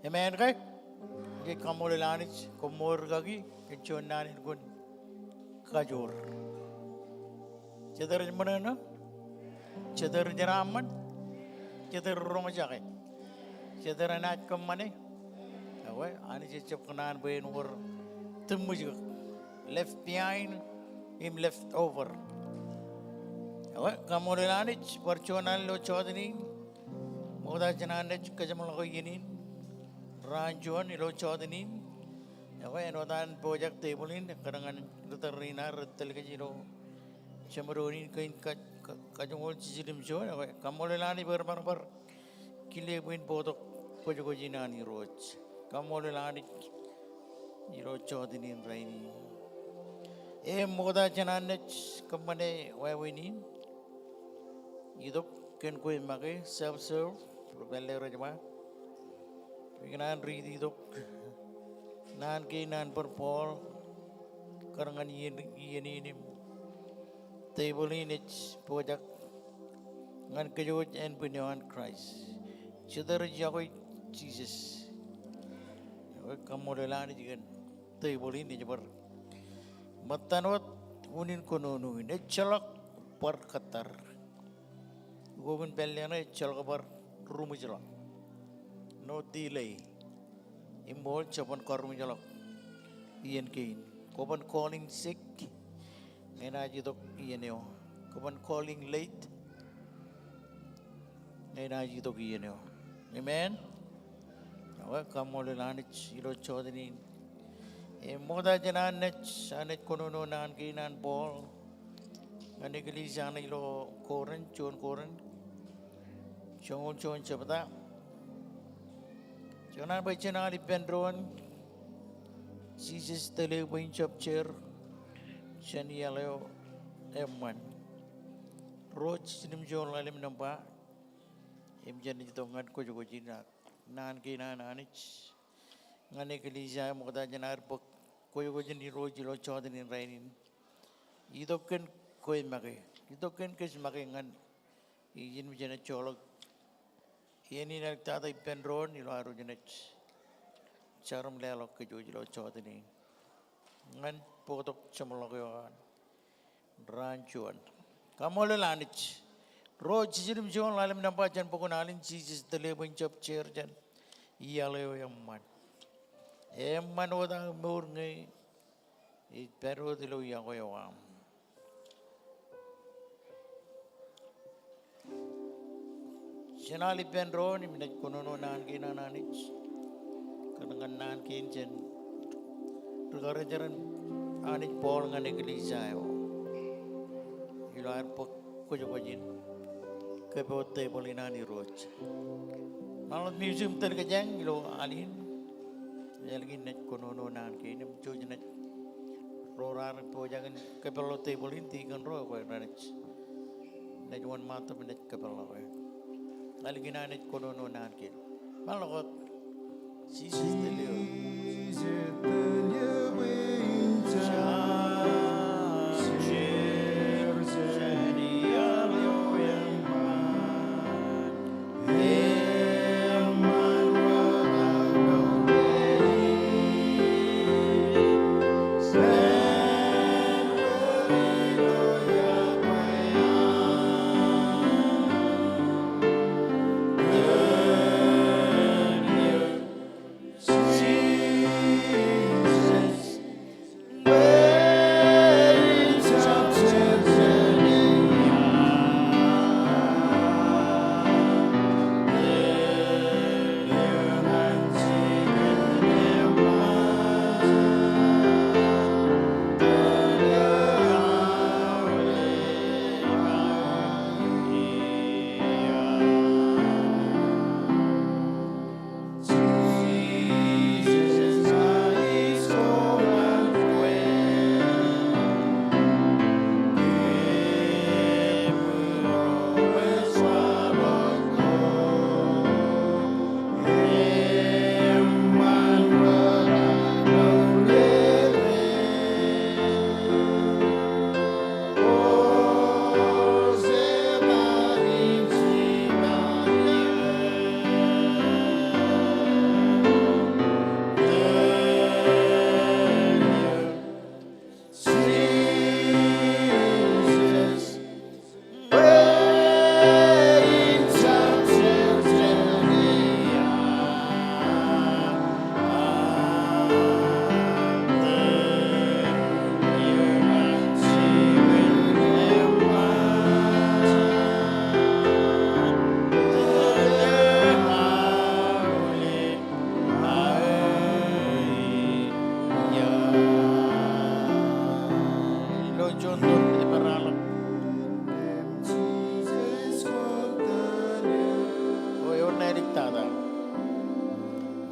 Amen kay? Jadi kamu lelanich komor kaki kejon nani gun kajor. Cedera mana na? Cedera jeraman, cedera rumah jaga, cedera nak kemana? Awak, ane cecep kenan bayi nomor temu juga left behind, him left over. Awak, kamu lelanich percuanan lo codini, muda jenan nech kejam lagu ini, ranjuan lo codini. Awak, enotan project tablein, kadang-kadang terina retel kejiro. Cemuruni kain kajungol cijirim jo, kamu lelani berbar kile buin botok pojogo jinani roj, kamu lelani iro chodini raini, moda jananech kamane wawini, idok ken koi mage self serve, probelle rajma, wikinan read idok, nan ke nan perpol, karangan ini table in its project ngan kejut and beyond Christ. Cedera jago Jesus. Kamu lelan jigan table in jabar. Matanot unin kono ini celak par katar. Gogun peliana celak par rumah celak. No delay. Imbol capan korum celak. Ian kain. Kopan calling sick. Enaji dok iyeneo, kapan calling late, enaji dok iyeneo, amen. Awak kamu lelanich ilo chodini, moda janan nech anet konono nan kinan ball, ane kali jana ilo koran, chon cepata, jonan bacana di pendron, Jesus tele bain chair. Shani aleo eman roj sinim jol lalim nampa imjan jitongan ko jogo jinak nan kina nanich ngane kelija mokda janar pok ko jogo jini roj lo chodin rainin idoken koi maki. Ito ken kes maki ngan ijin mo dyan cholog. Iyan nagtata ipenron ilo aro dyan charam lelok ke jujilo choti ni. Ngan potok chamolok yon ranchuan. Kamu lelanich. Roh cijirim jual lalim nampak jan pokok nalin cijis dele bencap cer jan. Iya leo Emman oda murni. It pero dilo yang ko yawam. Sinali penro ni minat kuno nan kina nanich. Kanangan nan kin jen. Regara jaran anich pol ngan iglesia yo. Ilar pok ko jin. Kepo table inani roch. Malot museum terkejang ilo alin. Yalgin net kuno nan kini cuci net. Rorar po jangan kepala table inti kan roh ko ranich. Net one mata net kepala ko. Algin net kuno nan kini. Malot sisis delio.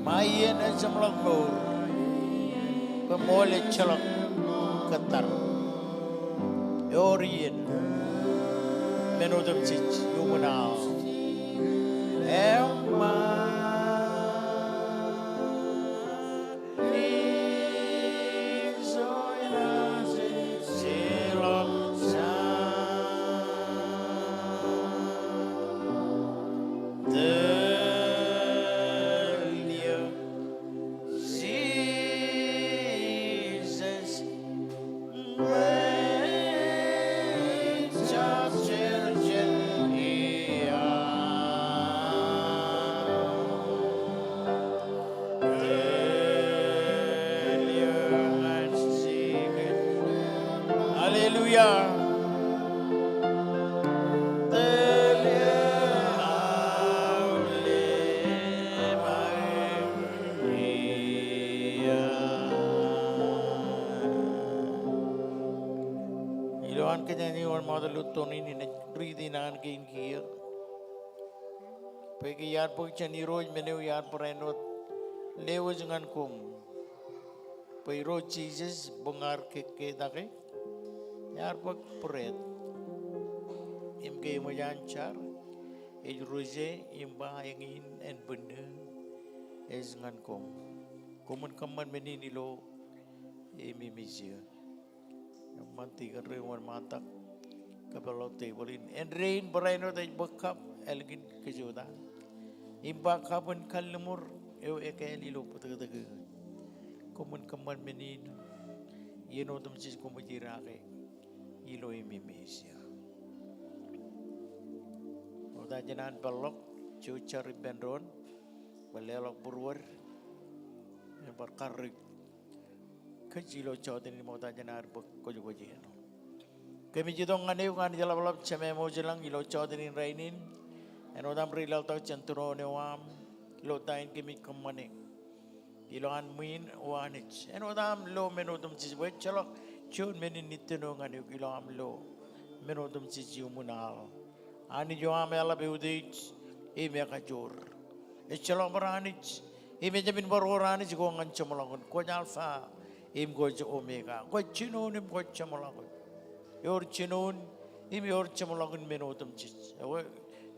Mayen semlak mur, pemoleh celak ketar, orien, menudem cic, yumenal, Hallelujah. Iluan kenyanyi wan mother lutoni ni breathe nan kin kier. Pegi yar pog chani roj menu yar parenot lewo jangan kum. Pegi roj Jesus bungar ke dake. Yar pag pret imke mo yanchar ej roje imba yangin en bende es ngan kom komun kaman meninilo emimisia manti kan rewan matak kapalo tablein and rain barayno tay bakap elgin kejuda imba kapun kalmur eu ekeli lo putag kumun kaman menin yeno dum sis kumujira ke ilo imimesia oda janan balok cucar benron balelok burwer berkarik kecilo cawtin ni moda janar kojo kojeno kami jidong ngane ngan jalap ceme mo jelang ilo cawtin rainin enodam rilal tau centuro newam ilo tain kami kemane ilo an min wanich enodam lo menodum ciswe celok cun menin niteno ngane ilo am lo menodum ciciu munal ani jo am ela beudich ime kajur celok beranich ime jamin berorani jiko ngancam lagun ko alfa im go omega ko chinon im go chamalagun yor chinon im yor chamalagun menotum chis awe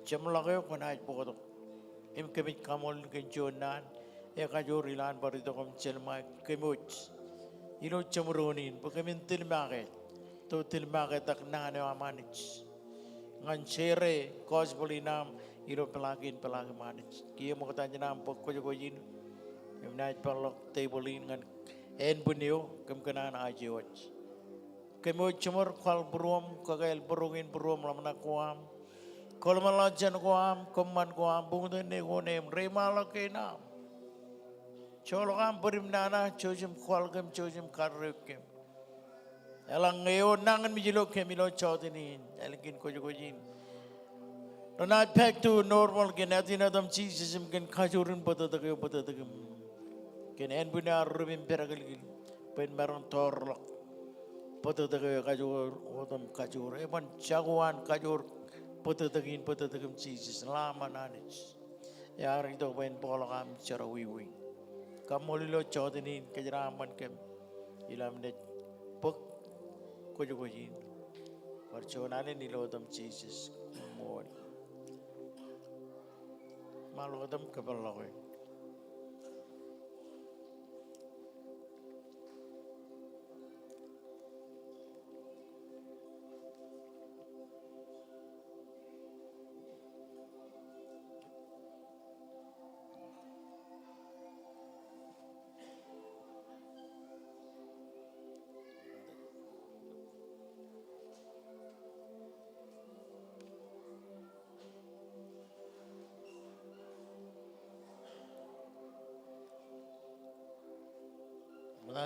chamalago ko na bodo im kemit kamol ke jonan e ka jor ilan barito kom chelma kemuch ilo chamronin bukemin tilmage to tilmage tak nane amanich ngan chere kosbolinam ilo pelagin manich kia mo kata janam pokko jo jin im night palok tablein ngan en bunio kem kanan ajiwach kemo chumor kwal brom kagael burungin brom lamna kuam kolmalajan kuam koman kuam bungden ne gonem remala kena cholokam berim nana chojim kwal kem chojim karrek kem elang ngeo nangan mijilo kemilo chotinin elgin kojin do not back to normal gen atina dam cheese gen khajurin patadagem gen en bunar rubim peragil pen maron torlok patadagem kajur odam kajur eban jagoan kajur patadagem cheese lama nanich yar itu pen polakam cara wiwi kamolilo chodinin kejraman kem ilam net pok kojin perconale nilo dam cheese mod malu adam kebaloi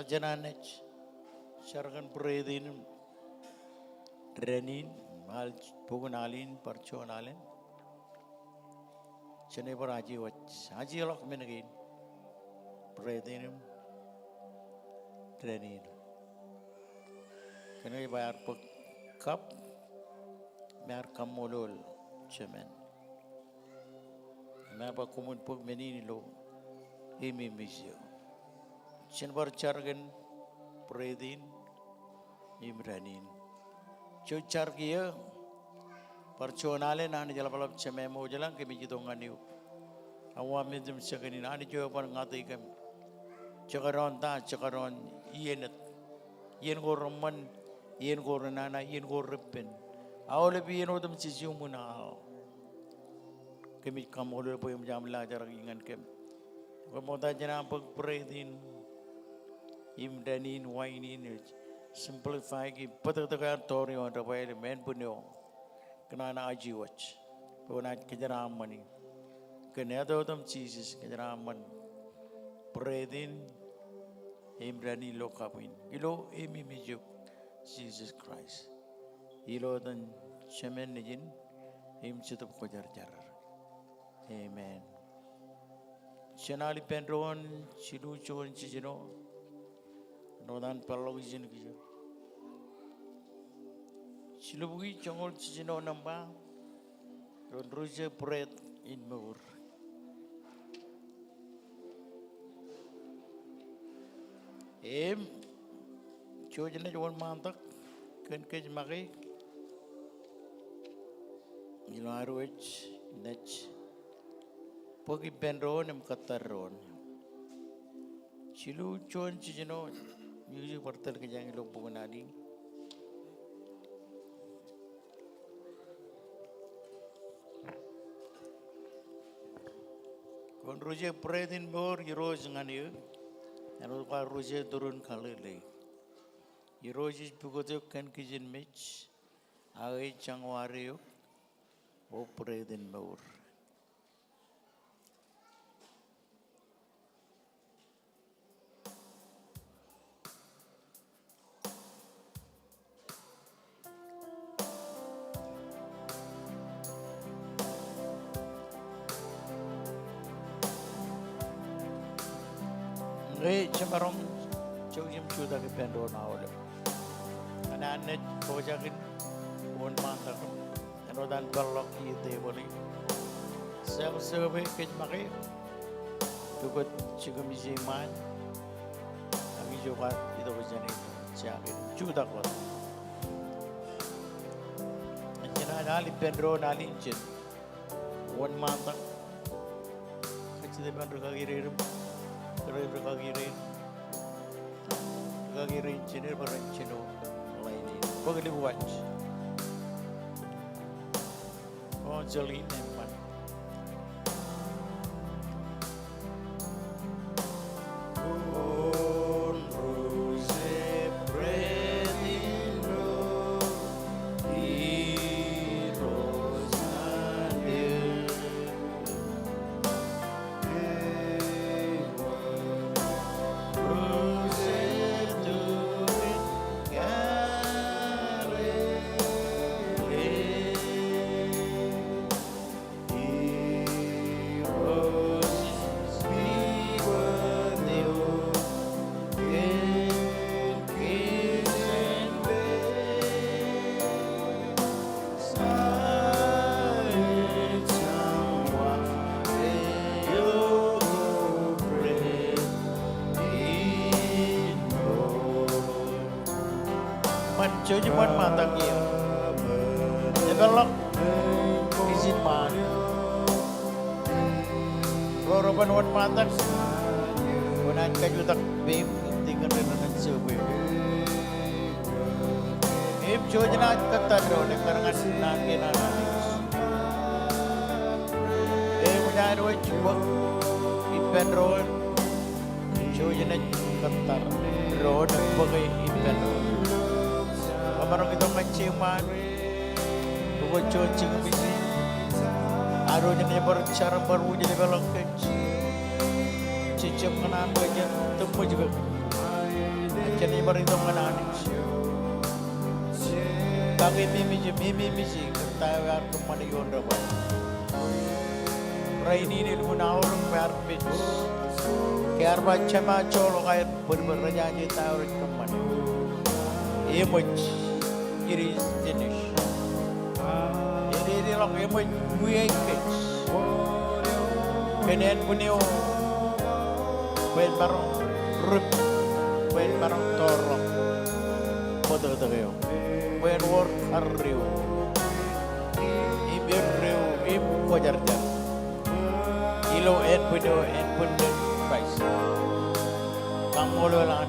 Jananech, Shargan Predin, Renin, Mal Pugunalin, Parchonalin, Chenebaraji, what Haji Lockman again, Predin, Renin. Can we buy our cup? Mercamolol, Chemen. Mapa Kumun Pug Menino, Emi Misio. Chenbar chargan predin imranin chuchargia parchonale nani jalapalap cheme mo jalang ke biji donganiu awam mizum chagani nani jo par ngati kem chakaron ienet ien gorman ien gornana ien gorpen awle bi ien odam chisiumuna kemi kamol po yam jamla jaragingan kem gomoda jana pag predin imdanin wainin simplify ki patatagar tori on rabai men punyo kanana ajiwach pona kejaram mani kenado dam cheeses kejaram man predin imdani lokapin ilo emi mijuk Jesus Christ ilo dan chemen nijin im chitup kojar jar amen chenali pendron chilu chon chijino nodan palog izin kijo silubugi chongol chino namba don ruje pret in mur chojana jwan mantak ken kej magi ilaruch nech pogi benron em kataron silu chon chino Yuji portal ke jangan lupa menadi. Kon Roger predin bor Yeroz ngani. Ano ka Roger turun kalile. Yeroz is bugoto kan kijin mich. Ay changwario. O predin bor. Hey, Chamarong, Chojim Chuda Pendo now. And I net Kojakin, one month ago, and other than Berlock, they were self survey, Kit Marie, to go Chigamizi mine. I mean, you got it was any Chakin, Judah. And then I Pedro Nalinchen, 1 month ago, which they went to Kagiri. Kagirin chiner baranchino laini bagli watch oh jolly nemman on rose predino di rosane Jadi buat mata dia, develop izin man. Roroban buat mata, bukan kajutak bim tinggal dengan sebuah. If jojna kata drone karangan nangin analis. Mudah dua cuba ipen drone, jojna kata drone bagai ipen drone. Kamarong itong manciman, buat cocing bisi, aru jadi bercara baru jadi belokkan, cicip kanan bagian tempat juga, jadi berhitung kanan. Kaki mimi misi, ketawa kemana yonder buat. Raini ini pun orang berbit, kiar baca macam orang berbernyanyi tahu kemana. Image. Iris finish. Ini lang image weekends. Kenen punyo. Wen barong rup. Wen barong torok. Foto kayo. Wen work harriw. Ibirriw im kojarjar. Ilo en punyo price. Pangolo lang.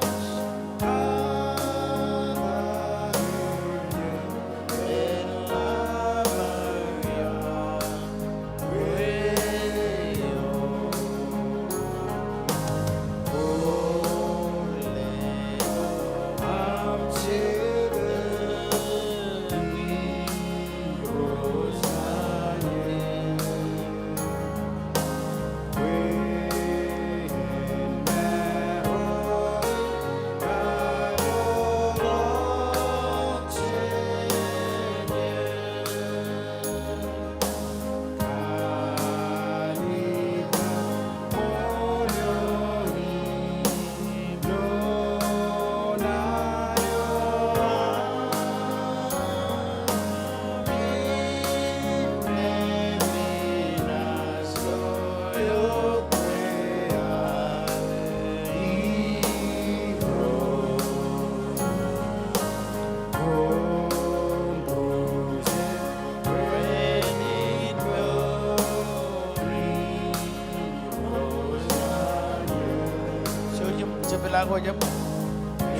Ako jam,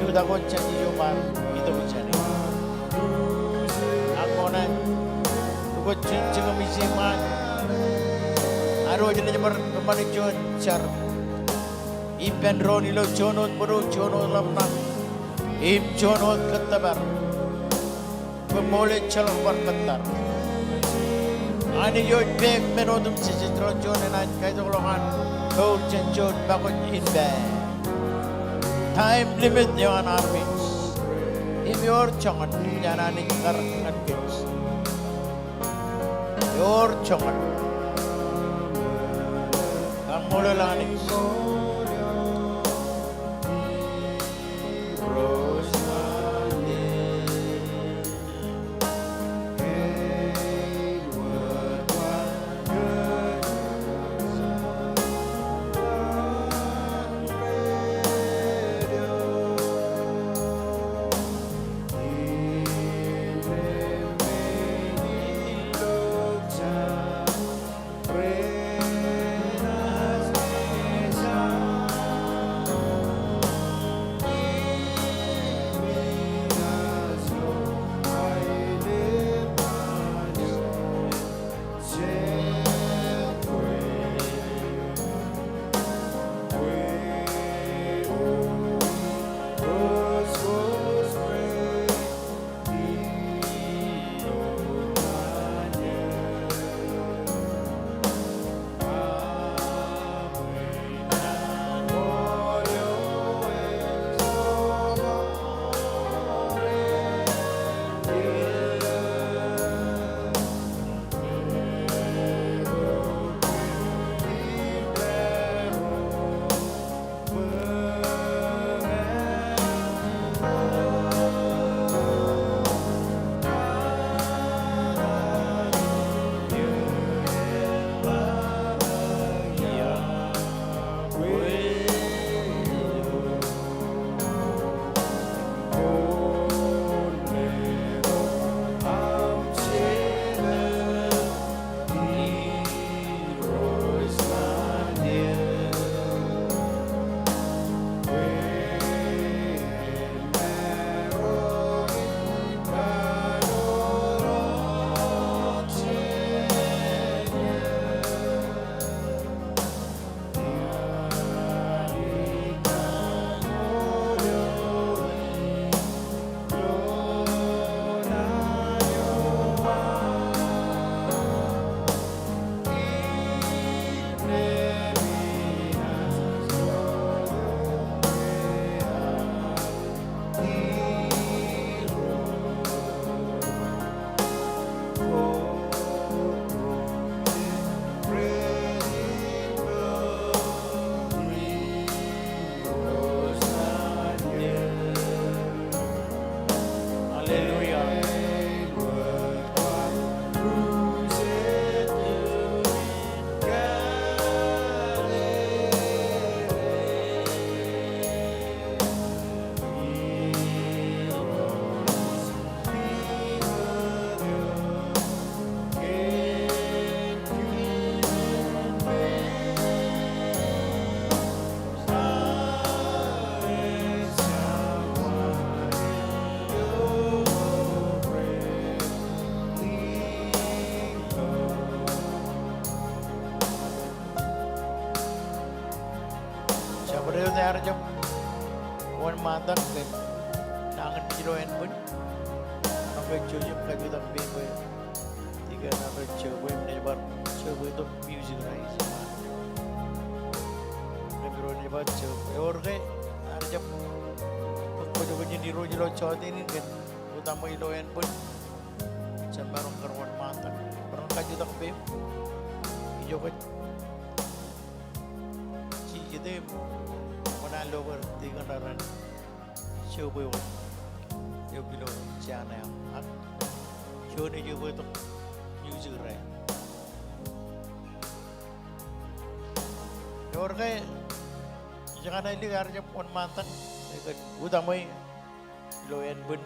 sudah aku cari jumpa itu cari. Aku nak, aku cuma misi man. Aroja na jamar kemana John char. Impen ron ilo jonot baru jonot lamna. Im jonot katabar. Pemoleh calon berkatar. Ani yo beg menodum sejitro John enan kaito longan. Kau cenjot bakut inbe. Time limit yang armis. Im yor chongan jangan ingkar ngadis. Yor chongan. Kamu lelanis. Sabareo na arjam. Wan matan kan. Nangan pijiroen pun. Sampai jujur kaju tak bego. Tiga nama coba menyebar coba itu music rise. Nebro nyebar coba. Orang arjam. Pokoknya di roji lo cawat ini kan. Utama iloen pun. Sambarong karwan matan. Orang kaju tak bego. Ijo kan. Jadi mana lower tiga naran coba itu, yo bilo channel, coba ni coba itu music raya. Orang kaya jangan ada lagi arja pun mantan, dekat utamai loen bun,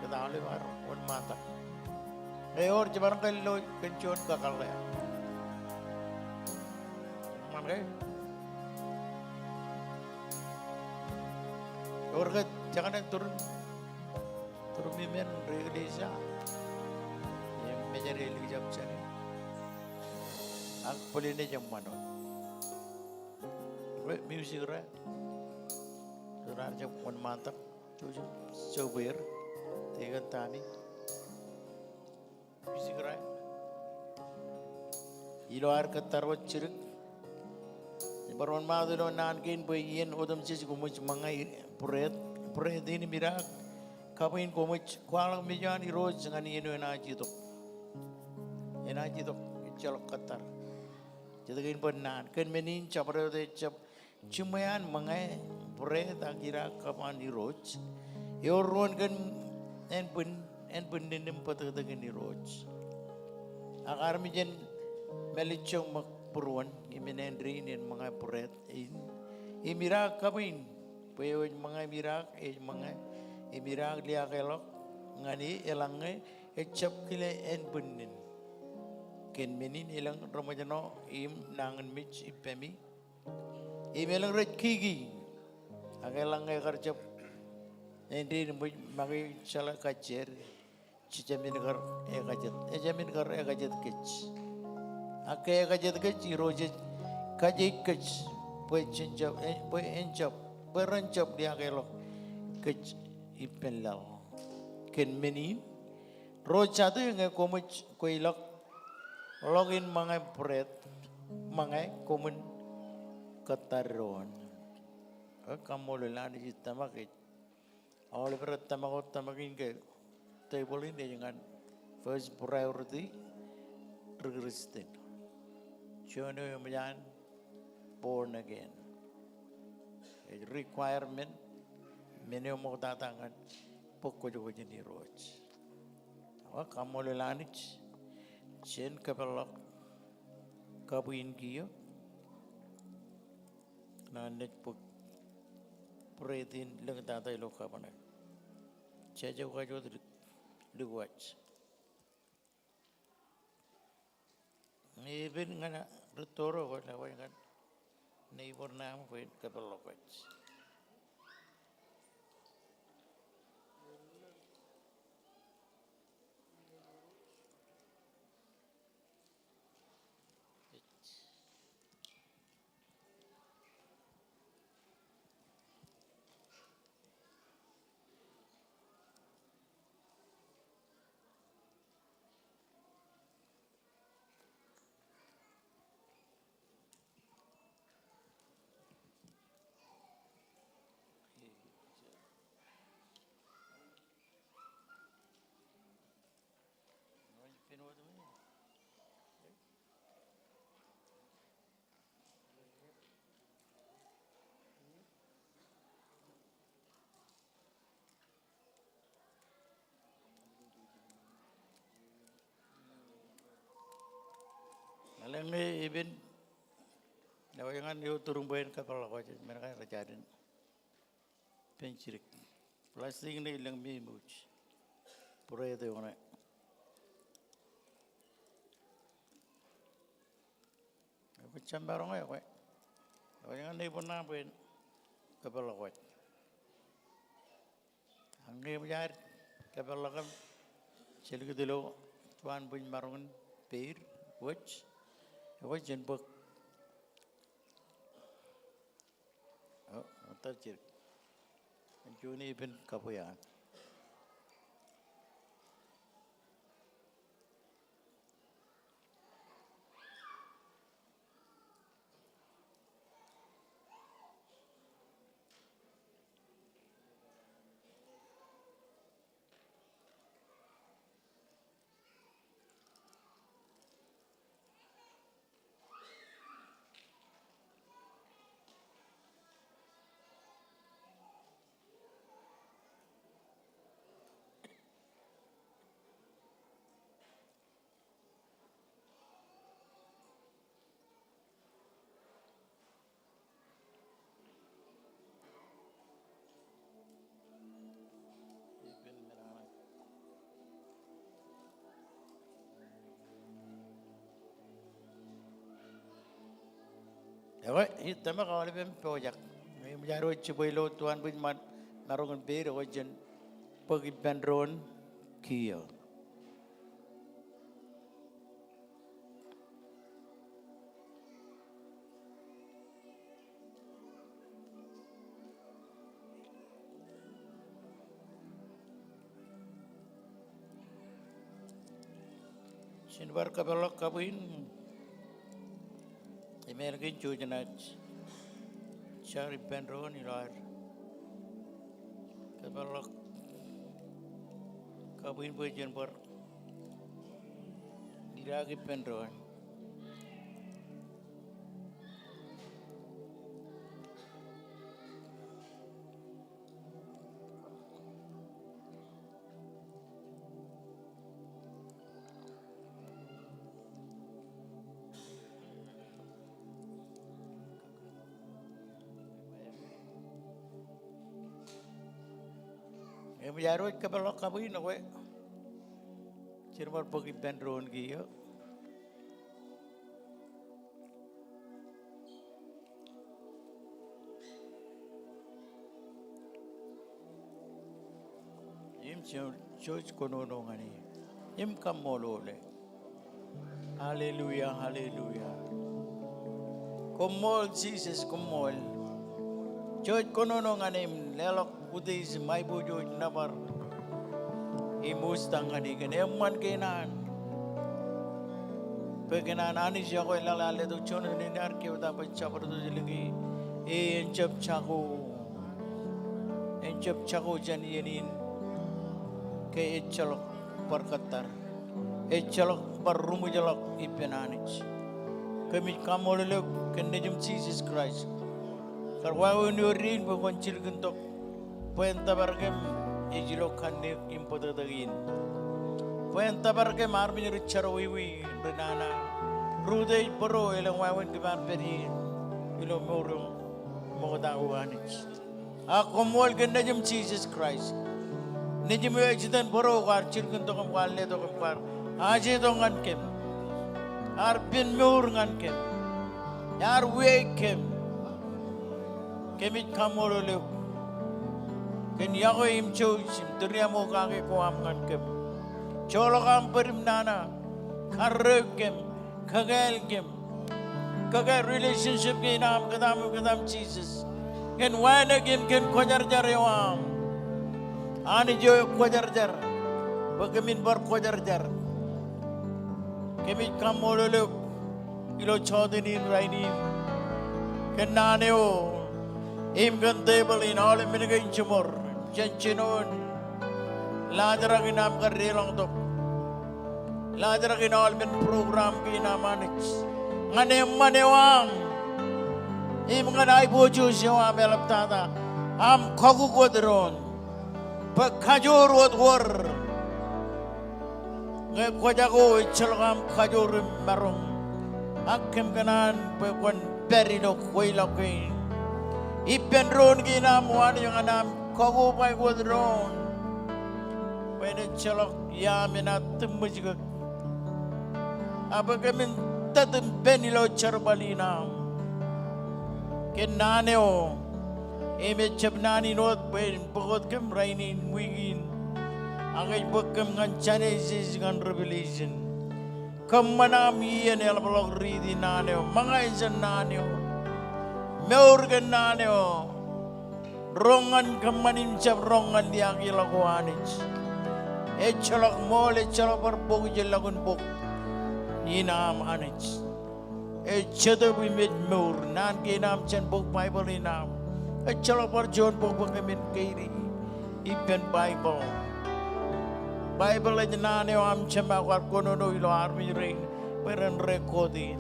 kita alih pun mantan. Orang cepat kali lo kencun bakal raya. Mana kaya? Orang jangan turun mimen Indonesia yang menjadi lagi jam sana. Mak polini jam mana? Music ra. Surat jam pun mantap. Tu coba tiga tani. Music ra. Ilo ar ketarwat cirik. Baron madu lo nan kain bayin odam cici kumut mangai puret ini mirak. Kapain kumut kualang mijan iroj ngani ino enaji tok icalok ketar. Jadi kain benan kain menin capare de cap cumayan mangai puret akira kapan iroj. Yoron kan en bun ninim patah dengan iroj. Akar mijan melicong mak puruan imenendri nin mga puret imirak kamin payo mga mirak mga imirak liya kelok ngani elange echap kile en bunnin ken menin elang ramajano nangan mich ipemi imelang ret kigi agelang kerjap endri magi chala kacer cicamin kar ekajat kech Akai kajet kecil rojet kajet kecil, berencap dia kelok kecil ipelal. Ken menin roja tu yang komuj koilok login mangai pret mangai komun ketaron. Kamu lelah di tamak it. Awal berat tamakin ke table ini dengan first priority Kristen. Jono yang born again. A requirement minimum mau datangan pokok juga jadi roj. Awak kamu lelanich, jen kepelak kabuin kiyo, nanet pok pretin leng tata ilok kapan. Caca kajo diguach. Even ngana retoro ko na kan neighbor na mo pwede kapalokot. Alam ni even nawayangan yo turung bayan kapal ko mereka rajarin pencirik plastik ni ilang mi much pura itu orang aku cambarong ya ko nawayangan ni pun na bayan kapal ko angge bajar kapal ko cilik dulu tuan pun marungan peir watch Apa jenbek? Oh, terjadi. Juni pun kapuyan. Ewa, itama kawali pem project. May majaro chibuilo tuan bin marungan bir wajan pagi bandron kiyo. Sinbar kabelok kabuin. Email kin chujanach. Shari penron ilar. Kabelok kabuin bujen bar. Diragi penron. Jarod kabelok kabuin aku. Cirmar pergi penron giyo. Im church kono ngani. Im kamolole. Hallelujah, hallelujah. Komol Jesus komol. Church kono ngani lelok Udis mai bujo nabar imus tangani kan emman kenan pekenan ani siya ko ilalale to chon ni nar ke uda bacha par to jilgi enchap chago jani yenin ke echalok par katar echalok par rumu jalok ipenanich kami kamolele kenejum Jesus Christ karwa unurin bu koncil gentok Pueden tabargem ejilo kanne impoda dagin. Pueden tabargem armin richaro wiwi renana. Rude poro elang wawan diman peri ilo morum modawanich. Ako mol ganda jam Jesus Christ. Nejim ejidan poro kar chirkun to kam kalle to kam kar. Aje to ngan kem. Ar pin mur ngan kem. Yar we kem. Kemit kamolo le. Kenya ko imcho simterya mo kake ko amkan kem. Cholo kam perim nana. Karreg kem. Kagel kem. Kagel relationship ke naam kadam Jesus. Ken wana kem ken kojar jar yawam. Ani jo kojar jar. Bagamin bar kojar jar. Kemit kam mololo. Ilo chodinin rainin. Ken nane o. Im kan table in all minigay chumor. Janchinon. Ladra kinam ka relang to. Ladra kinol min program kinamanich. Nganem manewang. Im nganay bojo siya amelap tata. Am kogu kodron. Pagkajor war. Ngay kwaja ko ichalakam kajor marong. Akim kanan pagkwan perino kwailakin. Ipenron ginamuan yung anam kogu pay kodron. Pwede chalak yamin at tumujigag. Aba kami tatum penilo charbalinam. Kinane o. Eme chabnani not pwede bukod kam rainin wigin. Angay bukam ngan chanesis ngan revelation. Kamanam iyan elbalog ridi nane o. Mga insan nane o. Meurgan nane o. Rongan kamanin sab rongan diang ilakuanich. Echalak mole echalak parpog jelagun bok. Inam anich. Echado we made meur nan kinam chan bok Bible inam. Echalak par John bok bakamin kairi. Ipen Bible. Bible ay nane o am chamba kwar kono no ilo army ring. Peren rekodi.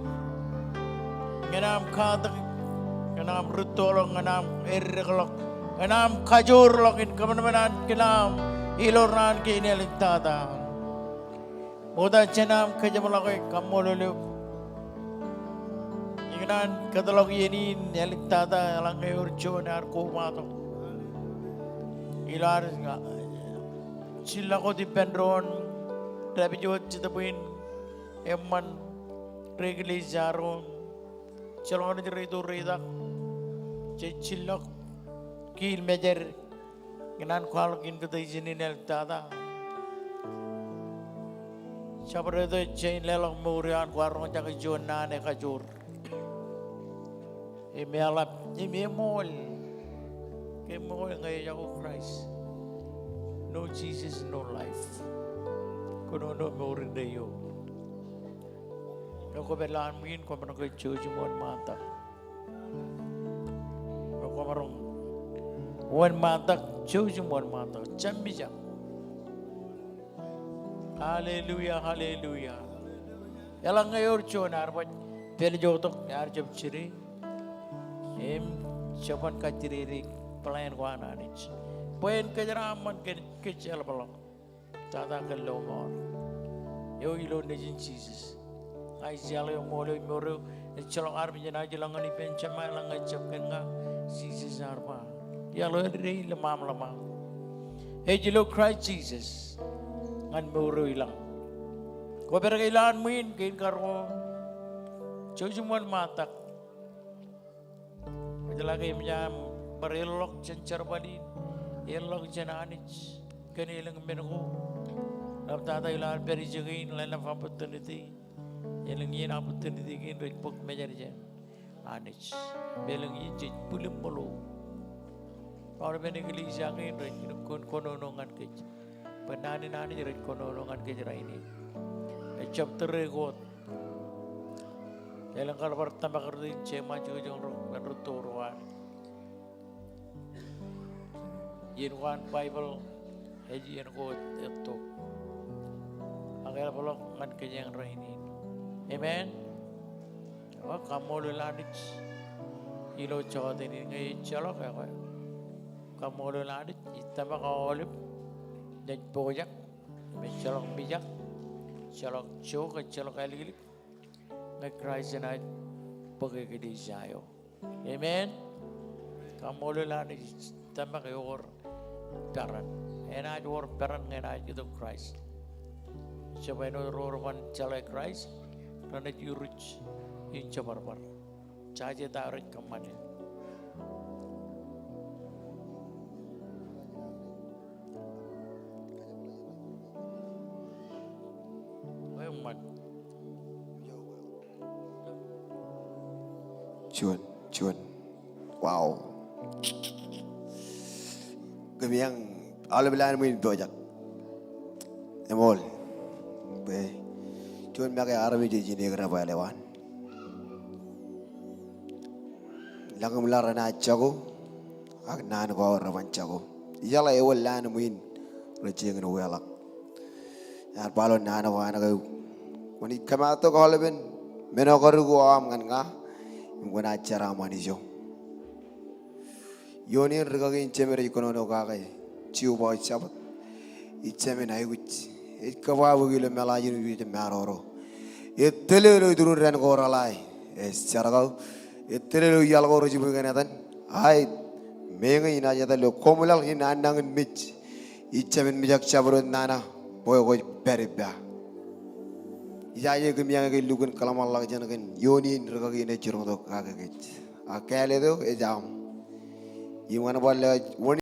Nganam katak. Nganam rutolong nganam erreklok. Nganam kajur lokin kamanaman kinam. Iloran kinelintata. Oda cenam kajamalakay kamololok. Ingnan kadalog yenin elintata langay urcho na arkumato. Ilar sila ko di penron. Rabi jod citapuin. Eman regli jaron. Chalong na rito ridak. Chilok kil mejer. Ginan kual kin kita izinin elintata. Sabar itu chain lelong murian kuarong jaga jona ne kajur. Ime alap ime mol. Kemol ngay jago Christ. No Jesus, no life. Kuno no murin dayo. Ako belaan mungkin kau pernah kau cuci mon mata. Ako marong mon mata cuci mon mata. Cambija. Hallelujah, hallelujah. Yalang ngayon cuci narbat. Peli jotok yar jam ciri. Siapan kaciri pelayan kau anak. Poin kejeraman kecil balok. Tata kelomor. Yo ilo nejin Jesus. Ai jalo yo molo moro. Chalong armi jana jalangan ni pencama langan capkenga. Jesus arpa. Ya lo rei lemam. Hey jelo Christ Jesus. Ngan moro ilang. Ko berkailan muin kain karo. Cuman matak. Lagi menyam berelok cencar balin, elok jenanich, kenilang menko. Nafta ilan beri jagain lain apa opportunity, elang yen opportunity kin rekpok mejar jen, anich, belang yen jen pulim mulu. Orang meninggali jagain rek kononongan kej, penani rek kononongan kej ini. Chapter regot. Elang kalau pertama kerja cema juga jangan ruturuan. Yenuan Bible, haji yenukot itu. Agar pelok ngan kenyang raini. Amen. Wah kamu leladit, ilo cawat ini ngai calok ya kau. Kamu leladit, itama kau olip, dan pojak, calok bijak, calok cok, calok elik. Ngai Christ na pakai ke disayo. Amen. Kamu leladit, itama kau parent. Enaj war parent enaj itu Christ. Siapa yang orang calai Christ, kerana jurus in cabar-bar. Caja tarik kemana? Bayuman. Cuan. Wow. Kami yang ala belan mungkin dojak. Emol. Be. Cuan mereka Arabi jadi ni kerana apa lewan. Langam lara na cago. Ak nan kau rawan cago. Jala ewal lan mungkin receh dengan welak. Yar balon nan awan kau. Kini kemato kau leben. Menakar gua am kan ngah. Mungkin acara manisyo. Yoni regagin cemere ikono no kagai. Ciu boy sabat. Iceme na iguch. Ikawabu gile melajin iguch maroro. Ittelelo idurun ran goralai. Caragau. Ittelelo yalgoro jibu ganatan. Ay menga ina jata lo komulal ina andangan mich. Iceme mijak cabrun nana. Boy boy peribba. Ijaye kemiang ke lugun kalamal lag janakan. Yoni regagin ecurong to kagai. Akale do ejam. You want to